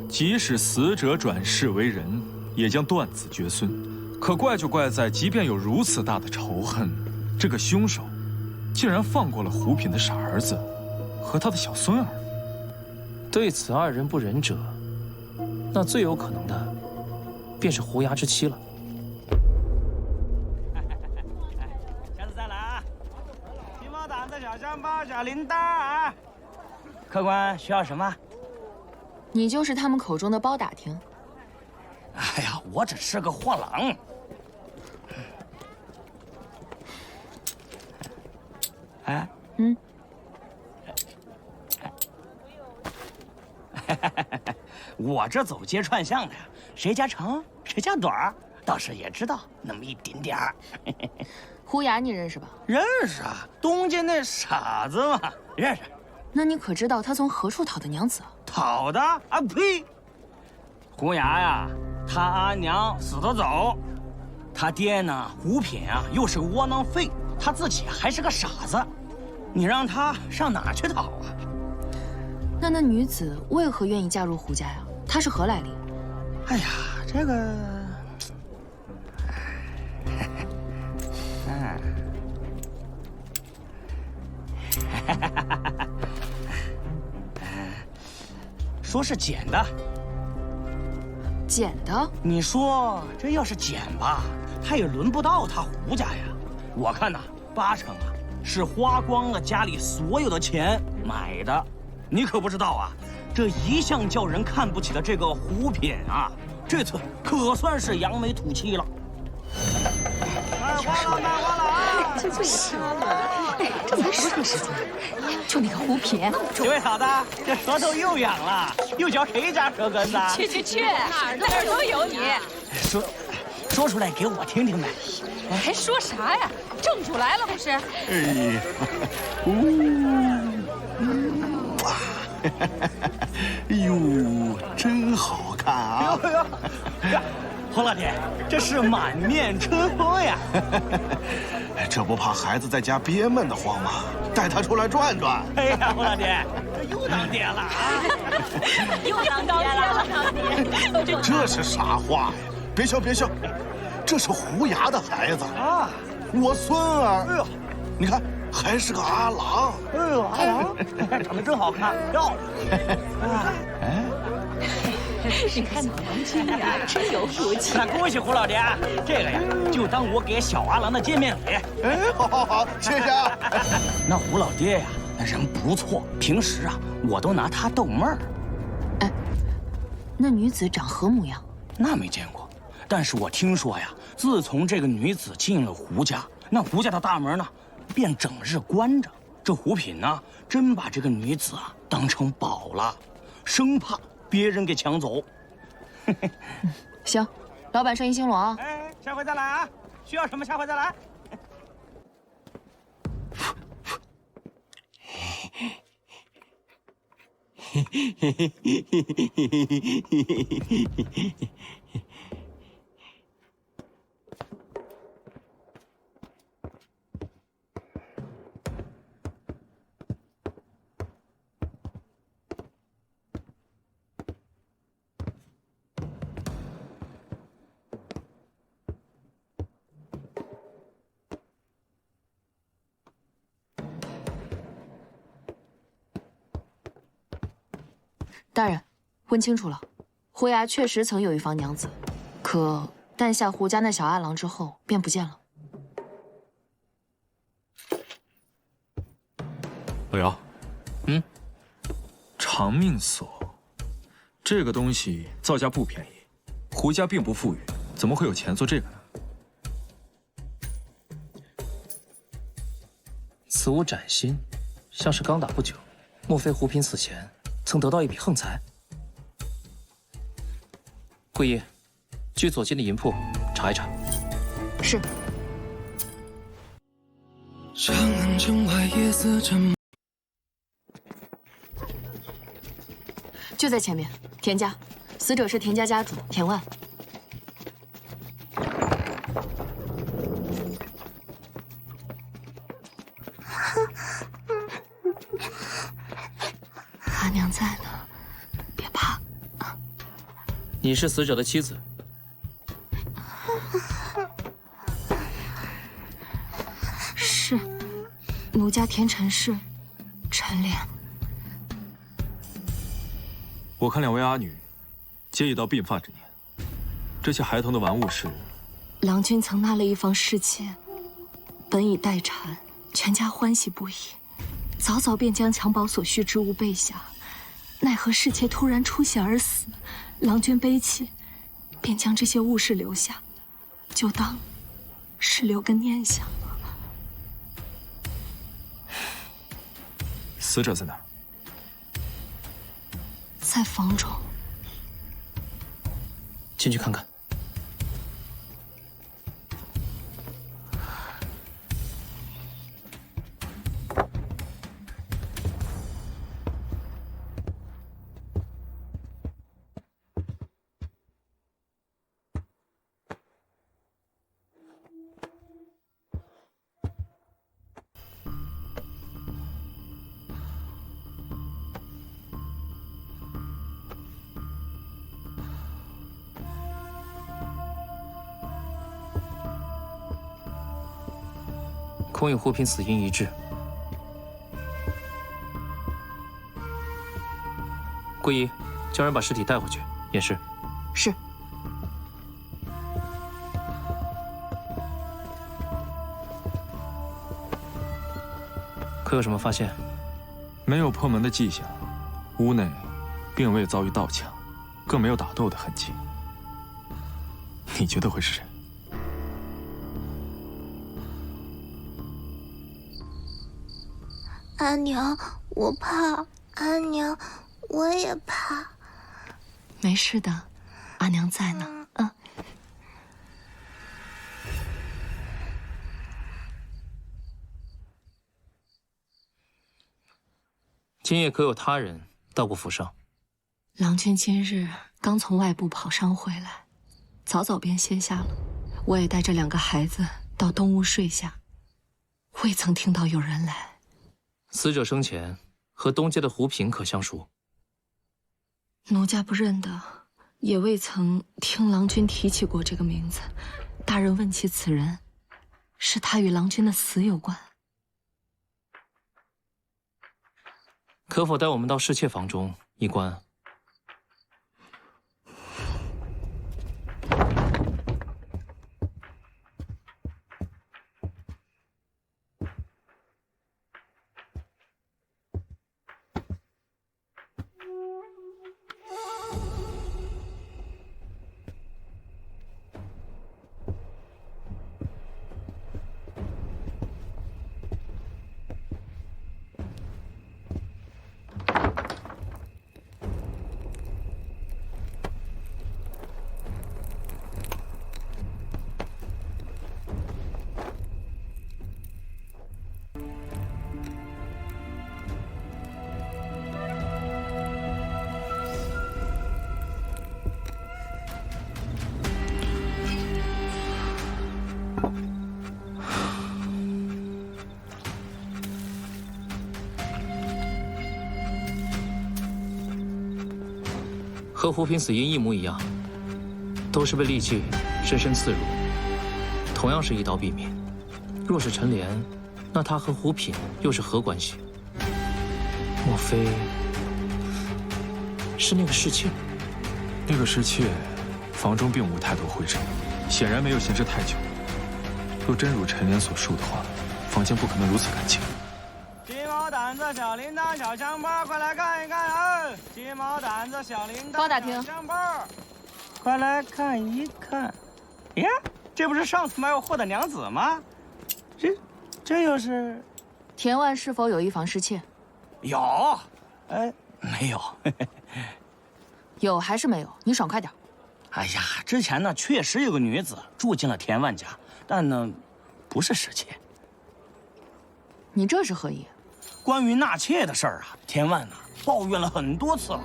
即使死者转世为人，也将断子绝孙。可怪就怪在，即便有如此大的仇恨，这个凶手竟然放过了胡品的傻儿子和他的小孙儿。对此二人不仁者，那最有可能的便是胡牙之妻了。下次再来啊！鸡毛掸子、小香包、小铃铛啊！客官需要什么？你就是他们口中的包打听。哎呀，我只是个货郎。哎，嗯。我这走街串巷的呀，谁家长谁家短儿，倒是也知道那么一点点儿。胡牙你认识吧？认识啊，东家那傻子嘛，认识。那你可知道他从何处讨的娘子啊？讨的啊呸！胡牙呀，他阿娘死得早，他爹呢胡品啊又是个窝囊废，他自己还是个傻子，你让他上哪去讨啊？那女子为何愿意嫁入胡家呀？她是何来历？哎呀，这个，说是捡的。捡的？你说这要是捡吧，他也轮不到他胡家呀。我看呐，8成啊是花光了家里所有的钱买的。你可不知道啊，这一向叫人看不起的这个胡品啊，这次可算是扬眉吐气了。卖花了，卖花了啊！这最瞎了，这才什么时间？就那个胡品，几位嫂子，这舌头又痒了，又嚼谁家舌根子？去，哪儿都有你。说出来给我听听呗。还说啥呀？正主来了不是？哎呀，哎呦，真好看啊！哟，洪老爹，这是满面春风呀！这不怕孩子在家憋闷得慌吗？带他出来转转。哎呀，洪老爹，这又当爹了啊！又当爹了，这是啥话呀？别笑，这是胡牙的孩子啊，我孙儿。哎呦，你看还是个阿郎。哎呦，阿郎，长得真好看，漂亮。哎，你看郎君呀，真有福气。那恭喜胡老爹，这个呀，就当我给小阿郎的见面礼。哎，好，谢谢啊。那胡老爹呀，人不错，平时啊，我都拿他逗闷儿。哎，那女子长何模样？那没见过，但是我听说呀，自从这个女子进了胡家，那胡家的大门呢，便整日关着。这胡品呢，真把这个女子啊当成宝了，生怕别人给抢走。行，老板生意兴隆啊！哎，下回再来啊！需要什么下回再来。大人，问清楚了，胡衙确实曾有一房娘子，可诞下胡家那小阿郎之后便不见了。老姚，长命锁，这个东西造价不便宜，胡家并不富裕，怎么会有钱做这个呢？此物崭新，像是刚打不久，莫非胡品死前曾得到一笔横财？桂姨，去左近的银铺查一查。是。长安城外夜色沉。就在前面，田家，死者是田家家主田万。阿娘在呢，别怕。你是死者的妻子。是，奴家田陈氏，陈莲。我看两位阿女，皆已到鬓发之年，这些孩童的玩物是？郎君曾纳了一房侍妾，本已待产，全家欢喜不已，早早便将襁褓所需之物备下。奈何侍妾突然出血而死，郎君悲泣，便将这些物事留下，就当是留个念想。死者在哪？在房中。进去看看。空与胡品死因一致。桂姨，叫人把尸体带回去验尸。是。可有什么发现？没有破门的迹象，屋内并未遭遇盗抢，更没有打斗的痕迹。你觉得会是谁？阿娘，我怕。阿娘，我也怕。没事的，阿娘在呢。今夜可有他人到过府上？郎君今日刚从外部跑伤回来，早早便歇下了。我也带着2个孩子到东屋睡下，未曾听到有人来。死者生前和东街的胡品可相熟？奴家不认得，也未曾听郎君提起过这个名字。大人问起此人，是他与郎君的死有关。可否带我们到侍妾房中一观？和胡平死因一模一样，都是被利器深深刺入，同样是一刀毙命。若是陈莲，那他和胡品又是何关系？莫非是那个侍妾？那个侍妾，房中并无太多灰尘，显然没有闲置太久。若真如陈莲所述的话，房间不可能如此干净。鸡毛掸子、小铃铛、小香包，快来看一看啊！鸡毛掸子、小铃铛、小香包，快来看一看。呀，这不是上次买我货的娘子吗？这又是？田万是否有一房侍妾？有，没有。有还是没有？你爽快点。哎呀，之前呢确实有个女子住进了田万家，但呢，不是侍妾。你这是何意？关于纳妾的事儿啊，田万呢抱怨了很多次了。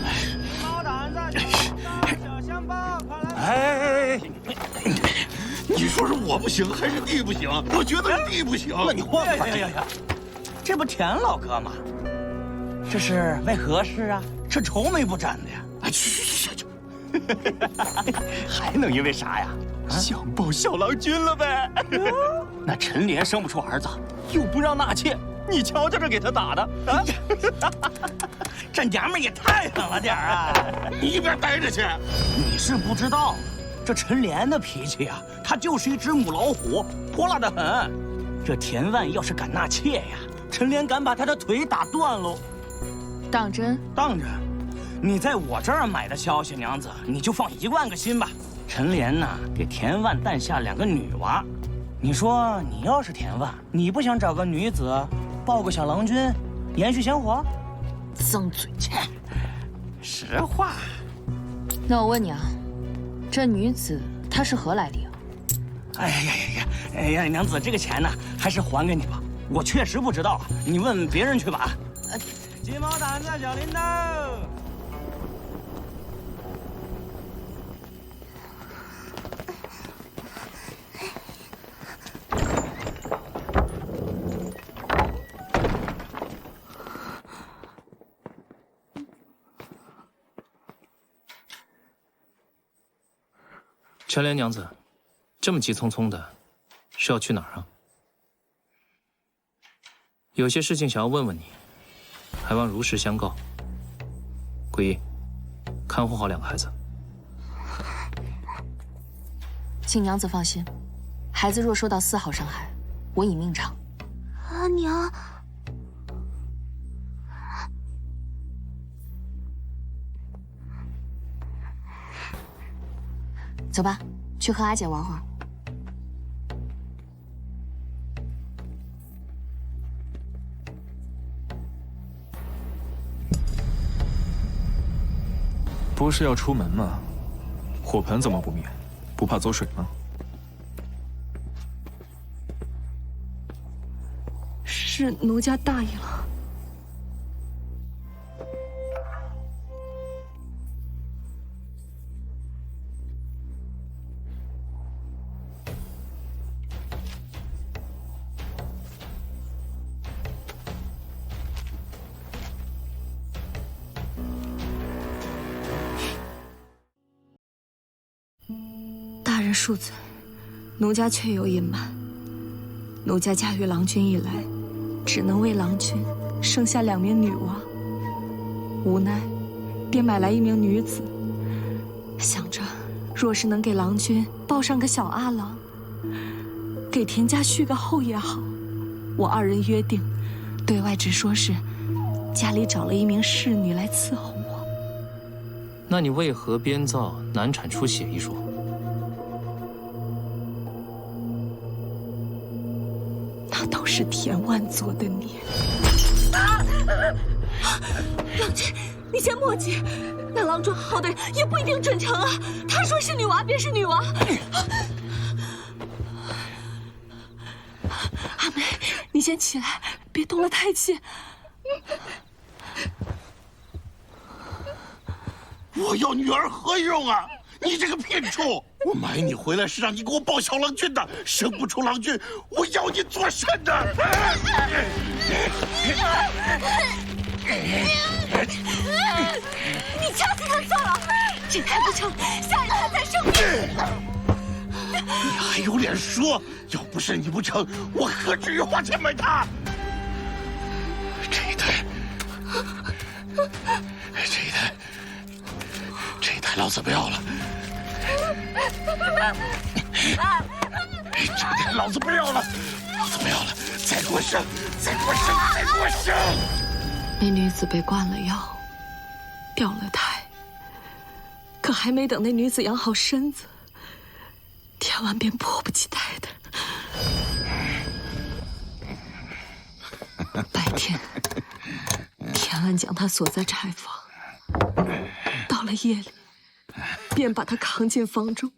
鸡毛掸子、小香包，快来！哎，你说是我不行还是你不行？我觉得你不行。那你换吧。呀，这不田老哥吗？这是为何事啊？是愁眉不展的呀！哎，去！还能因为啥呀？想抱小郎君了呗？那陈莲生不出儿子，又不让纳妾，你瞧瞧这给他打的啊！这娘们也太狠了点啊！你一边待着去！你是不知道，这陈莲的脾气啊，她就是一只母老虎，泼辣的很。这田万要是敢纳妾呀，陈莲敢把他的腿打断喽。当真？当真。你在我这儿买的消息，娘子，你就放1万个心吧。陈莲呐，给田万诞下2个女娃。你说你要是田万，你不想找个女子抱个小郎君，延续香火？脏嘴！实话。那我问你啊，这女子她是何来历啊？哎呀，娘子，这个钱呢，还是还给你吧。我确实不知道啊，你问别人去吧。鸡毛掸子、小铃铛。陈莲娘子，这么急匆匆的，是要去哪儿啊？有些事情想要问问你，还望如实相告。桂衣，看护好2个孩子。请娘子放心，孩子若受到丝毫伤害，我以命偿。阿娘，走吧，去和阿姐玩会儿。不是要出门吗？火盆怎么不灭？不怕走水吗？是奴家大意了。大人恕罪，奴家确有隐瞒。奴家嫁与郎君以来，只能为郎君生下2名女娃，无奈便买来1名女子，想着若是能给郎君抱上个小阿郎，给田家续个后也好。我2人约定，对外只说是家里找了1名侍女来伺候我。那你为何编造难产出血一说？那都是田万做的孽。郎君，你先莫急，那郎中好歹也不一定准成啊。他说是女娃便是女娃。阿梅，你先起来，别动了胎气。我要女儿何用啊！你这个骗畜！我买你回来是让你给我抱小郎君的，生不出郎君，我要你做甚的？你掐死他算了，这胎不成，下一胎再生。你还有脸说？要不是你不成，我何至于花钱买它？这一胎，老子不要了！这胎老子不要了！老子不要了！再给我生！再给我生！再给我生！那女子被灌了药，掉了胎，可还没等那女子养好身子，田万便迫不及待的。白天，田万将她锁在柴房，到了夜里，便把她扛进房中。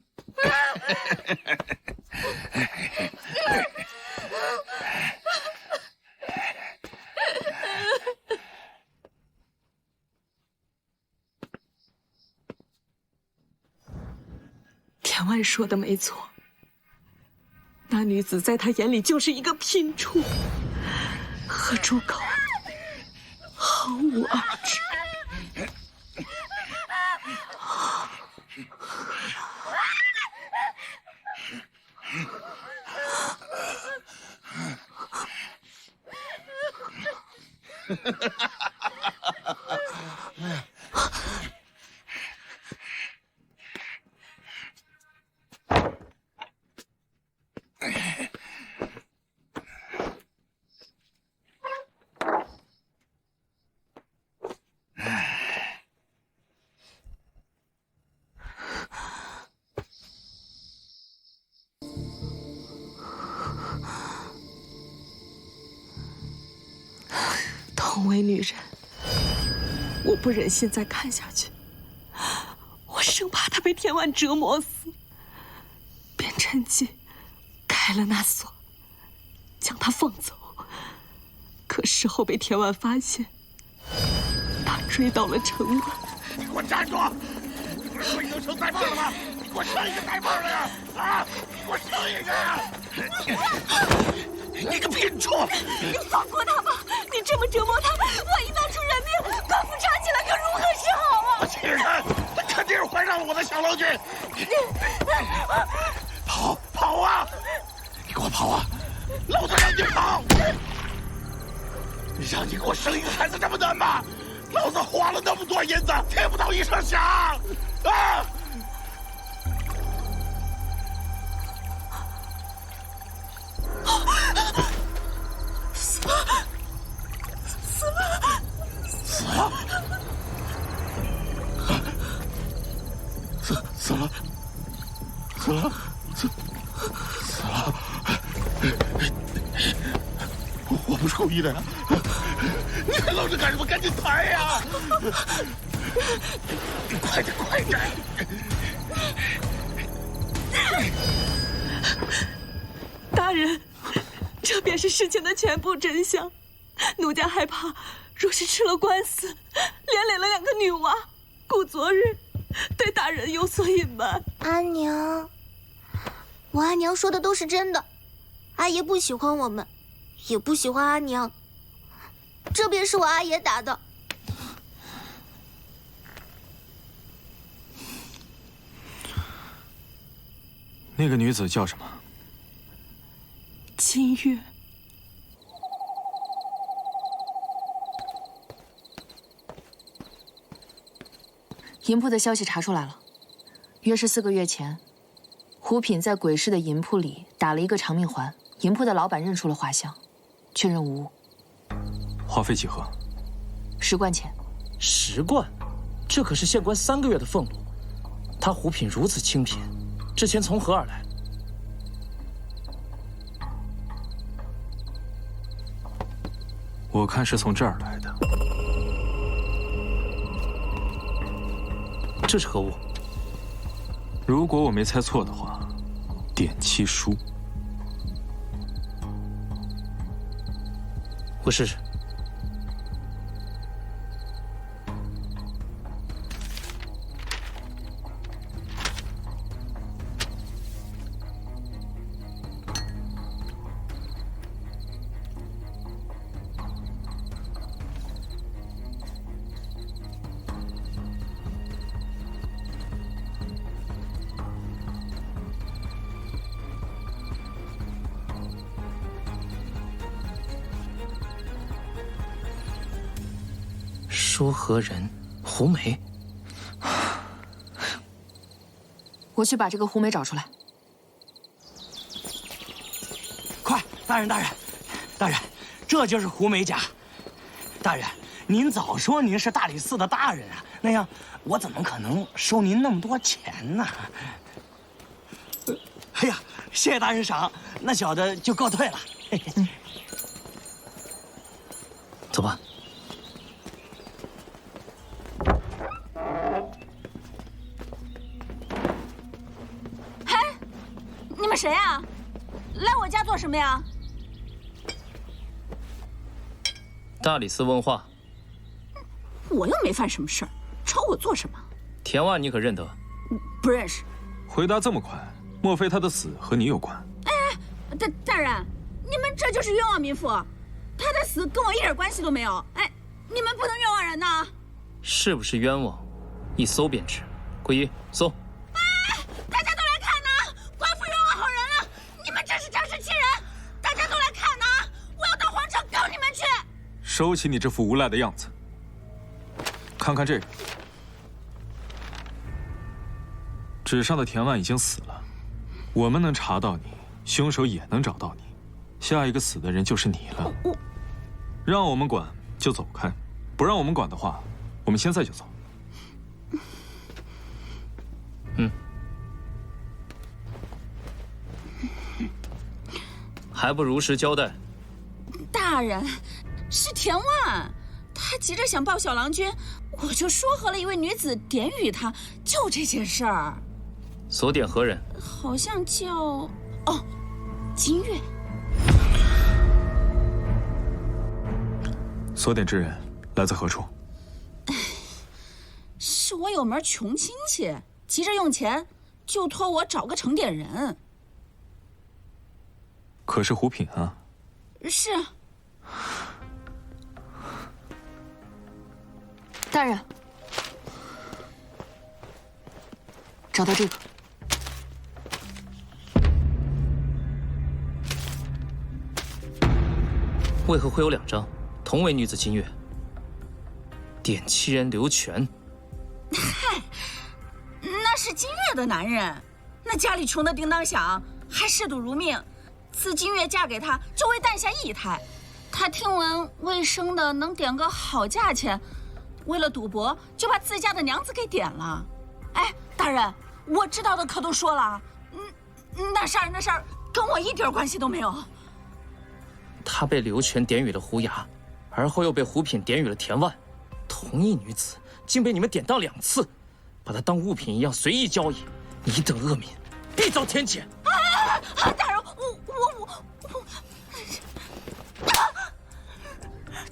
田万说的没错，那女子在他眼里就是一个拼畜，和猪狗毫无二致。同为女人，我不忍心再看下去，我生怕她被田万折磨死，便趁机开了那锁，将她放走。可事后被田万发现，他追到了城外。你给我站住！你不是说已经生带把了吗？你给我生一个带把的呀！啊！你给我生一个呀！你个骗畜！你放过他吧！你这么折磨他，万一闹出人命，官府查起来可如何是好啊！我气人！他肯定是怀上了我的小郎君！跑啊！你给我跑啊！老子让你跑！让你给我生一个孩子这么难吗？老子花了那么多银子，贴不到一声响啊！死了！我不是故意的呀！你还愣着干什么？赶紧抬呀！快点！大人，这便是事情的全部真相。奴家害怕，若是吃了官司，连累了2个女娃，故昨日对大人有所隐瞒。阿娘，我阿娘说的都是真的。阿爷不喜欢我们，也不喜欢阿娘。这便是我阿爷打的。那个女子叫什么？金月。银铺的消息查出来了，约是4个月前，胡品在鬼市的银铺里打了一个长命环，银铺的老板认出了画像，确认无误。花费几何？10贯钱。10贯，这可是县官3个月的俸禄。他胡品如此清贫，这钱从何而来？我看是从这儿来的。这是何物？如果我没猜错的话，点漆书。我试试。说何人？胡梅。我去把这个胡梅找出来。快，大人，这就是胡梅家。大人，您早说您是大理寺的大人啊，那样我怎么可能收您那么多钱呢？哎呀，谢谢大人赏，那小的就告退了。走吧。你们谁啊？来我家做什么呀？大理寺问话。我又没犯什么事儿，找我做什么？田万你可认得？不认识。回答这么快，莫非他的死和你有关？哎，大人，你们这就是冤枉民妇，他的死跟我一点关系都没有。哎，你们不能冤枉人呐！是不是冤枉？一搜便知。桂姨，搜。大家都来看呐！官府冤枉好人了！你们这是仗势欺人！大家都来看呐！我要到皇城告你们去！收起你这副无赖的样子。看看这个，纸上的田万已经死了，我们能查到你，凶手也能找到你，下一个死的人就是你了。让我们管就走开，不让我们管的话，我们现在就走。还不如实交代。大人，是田万，他急着想抱小郎君，我就说和了一位女子点与他，就这件事儿。所点何人？好像叫金月。所点之人来自何处？是我有门穷亲戚，急着用钱，就托我找个成点人。可是胡品啊。是。大人，找到这个。为何会有2张，同为女子金月？点漆人刘全。嗨，那是金月的男人，那家里穷得叮当响，还嗜赌如命。自金月嫁给他，就为诞下一胎。他听闻未生的能点个好价钱，为了赌博，就把自家的娘子给点了。哎，大人，我知道的可都说了，那杀人的事儿跟我一点关系都没有。他被刘全点与了胡雅，而后又被胡品点与了田万，同一女子竟被你们典当2次，把她当物品一样随意交易，你等恶民，必遭天谴！大人，我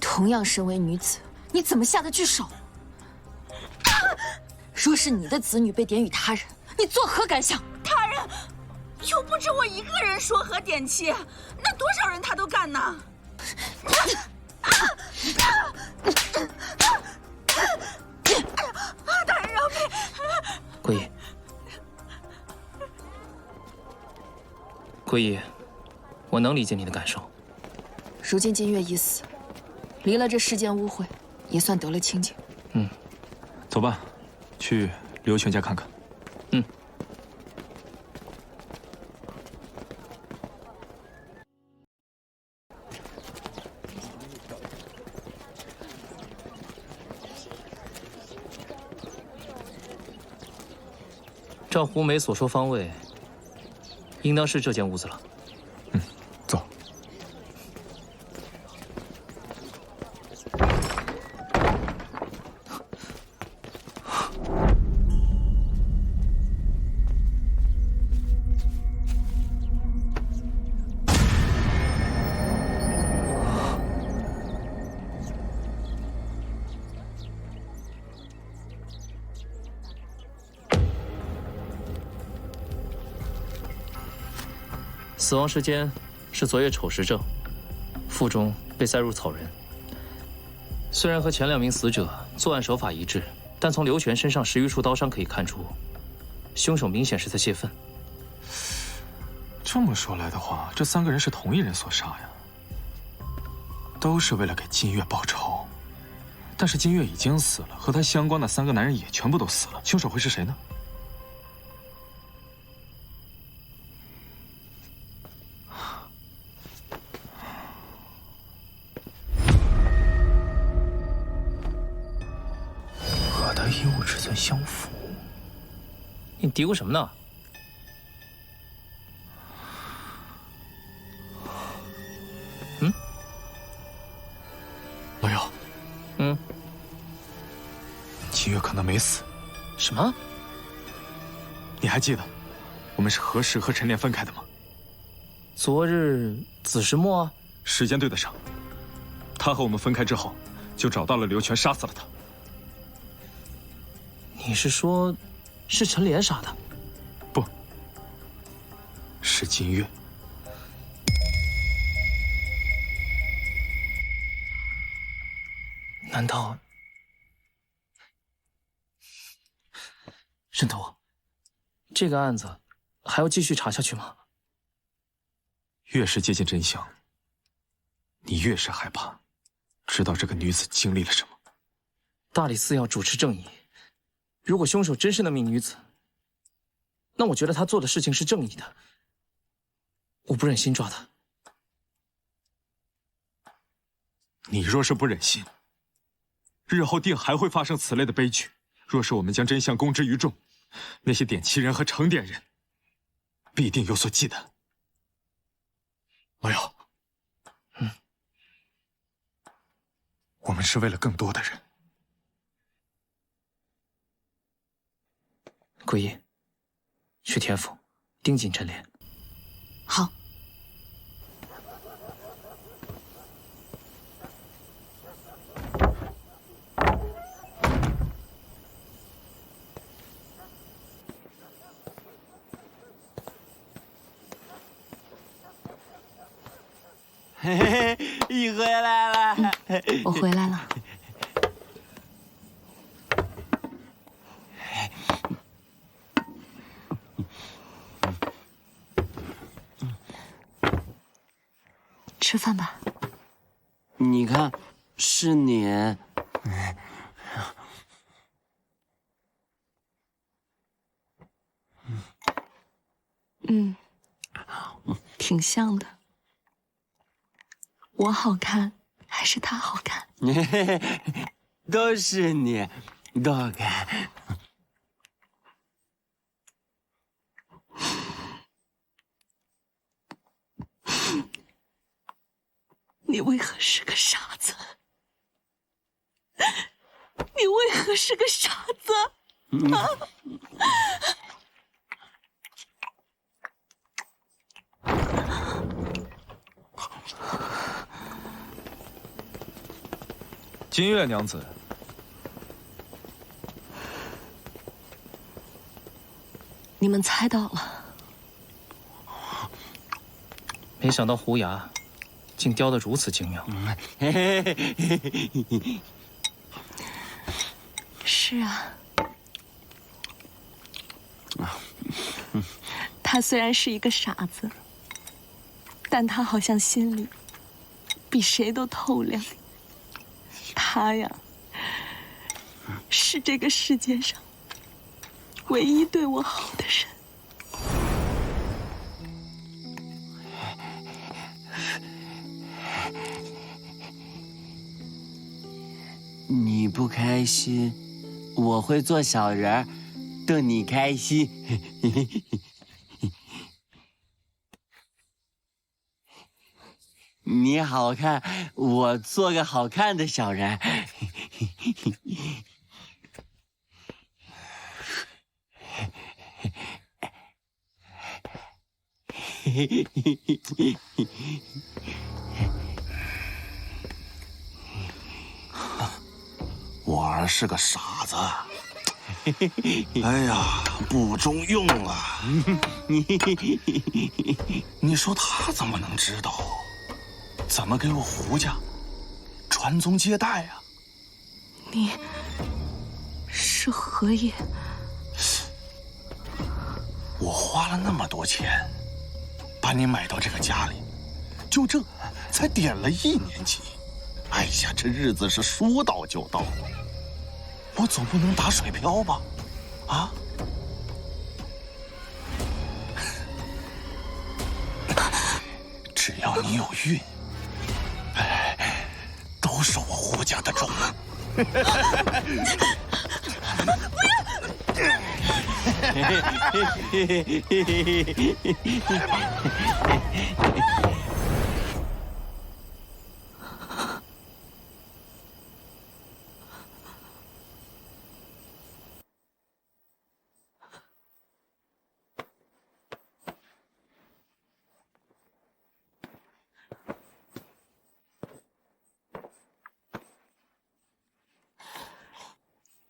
同样身为女子，你怎么下得去手？若是你的子女被点与他人，你作何感想？大人，又不止我一个人说和点漆，那多少人他都干呢？大人饶命！桂姨，桂姨，我能理解你的感受。如今金月已死，离了这世间污秽，也算得了清净。走吧，去刘全家看看。嗯。照胡梅所说方位，应当是这间屋子了。嗯，走。死亡时间是昨夜丑时正，腹中被塞入草人。虽然和前2名死者作案手法一致，但从刘全身上10余处刀伤可以看出，凶手明显是在泄愤。这么说来的话，这3个人是同一人所杀呀，都是为了给金月报仇。但是金月已经死了，和他相关的3个男人也全部都死了，凶手会是谁呢？与我之尊相符。你嘀咕什么呢？嗯？老幺。嗯。金月可能没死。什么？你还记得我们是何时和陈莲分开的吗？昨日子时末啊。时间对得上。他和我们分开之后，就找到了刘全，杀死了他。你是说，是陈莲杀的？不，是金月。难道任头，这个案子还要继续查下去吗？越是接近真相，你越是害怕知道这个女子经历了什么。大理寺要主持正义。如果凶手真是那名女子，那我觉得她做的事情是正义的，我不忍心抓她。你若是不忍心，日后定还会发生此类的悲剧。若是我们将真相公之于众，那些点旗人和成点人必定有所忌惮。老幺，我们是为了更多的人。桂英，去田府盯紧陈莲。好。嘿嘿，你回来了。我回来了。吃饭吧。你看，是你。挺像的。我好看还是他好看？都是你，都好看。你为何是个傻子？你为何是个傻子？啊！金月娘子，你们猜到了。没想到胡牙竟雕得如此精妙。是啊，他虽然是一个傻子，但他好像心里比谁都透亮。他呀，是这个世界上唯一对我好的人。你不开心，我会做小人儿，逗你开心。你好看，我做个好看的小人。我儿是个傻子，哎呀，不中用啊！你说他怎么能知道？怎么给我胡家传宗接代啊？你是何爷？我花了那么多钱把你买到这个家里，就这才点了1年期。哎呀，这日子是说到就到，我总不能打水漂吧？啊！只要你有运，哎，都是我胡家的种。不要！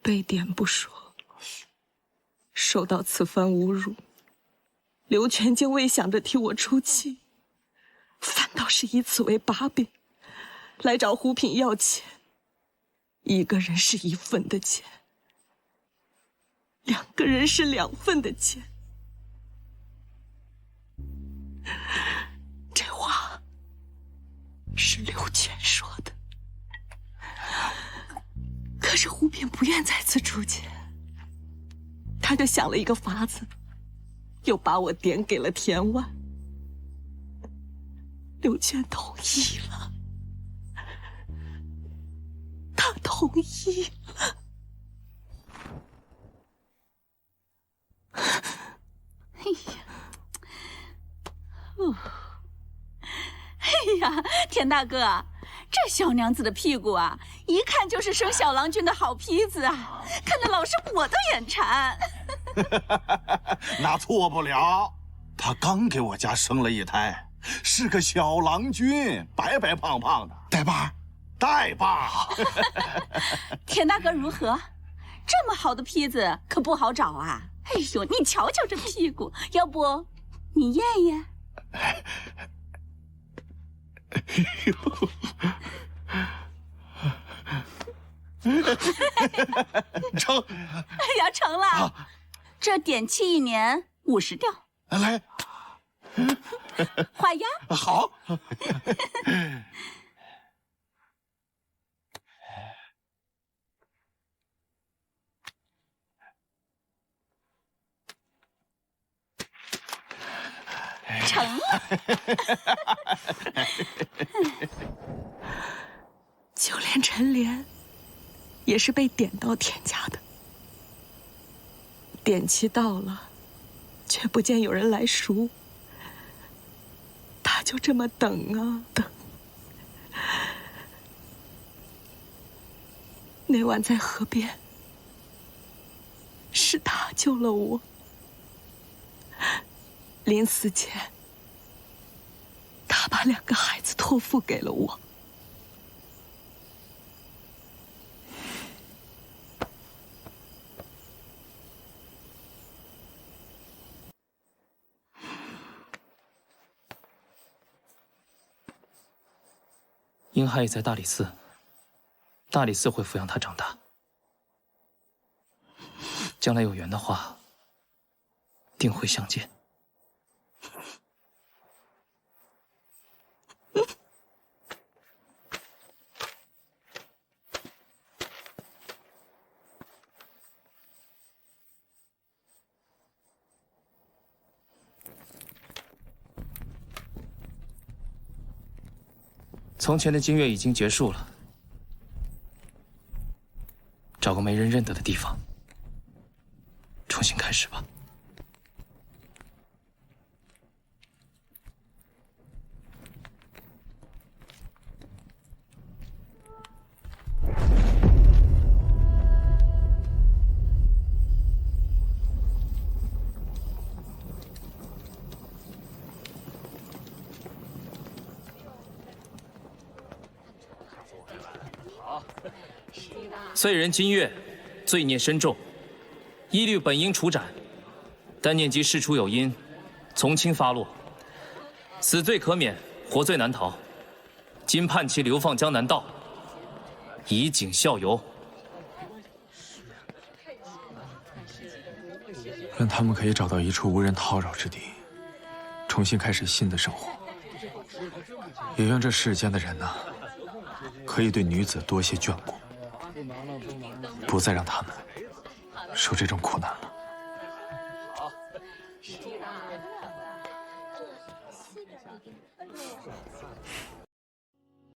被点不说，受到此番侮辱，刘全竟未想着替我出气，反倒是以此为把柄，来找胡品要钱。一个人是1份的钱，2个人是2份的钱。这话是刘全说的。可是胡品不愿再次出钱，他就想了一个法子，又把我点给了田万。刘全同意了，他同意了。哎呀，哎呀，田大哥，这小娘子的屁股啊，一看就是生小郎君的好坯子啊，看得老师我都眼馋。那错不了，他刚给我家生了1胎，是个小郎君，白白胖胖的，带把，带把。田大哥如何？这么好的坯子可不好找啊！哎呦，你瞧瞧这屁股，要不你验验？成！哎呀，成了！这点期1年50吊。来，画押。好。成了。就连陈莲也是被点到田家的，点期到了，却不见有人来赎，他就这么等啊等。那晚在河边，是他救了我。临死前，他把2个孩子托付给了我。英亥也在大理寺，大理寺会抚养他长大。将来有缘的话，定会相见。从前的经月已经结束了，找个没人认得的地方，重新开始吧。罪人金月，罪孽深重，依律本应处斩，但念及事出有因，从轻发落，死罪可免，活罪难逃。今判其流放江南道，以儆效尤。愿他们可以找到一处无人叨扰之地，重新开始新的生活。也愿这世间的人呐，可以对女子多些眷顾，不再让他们受这种苦难了。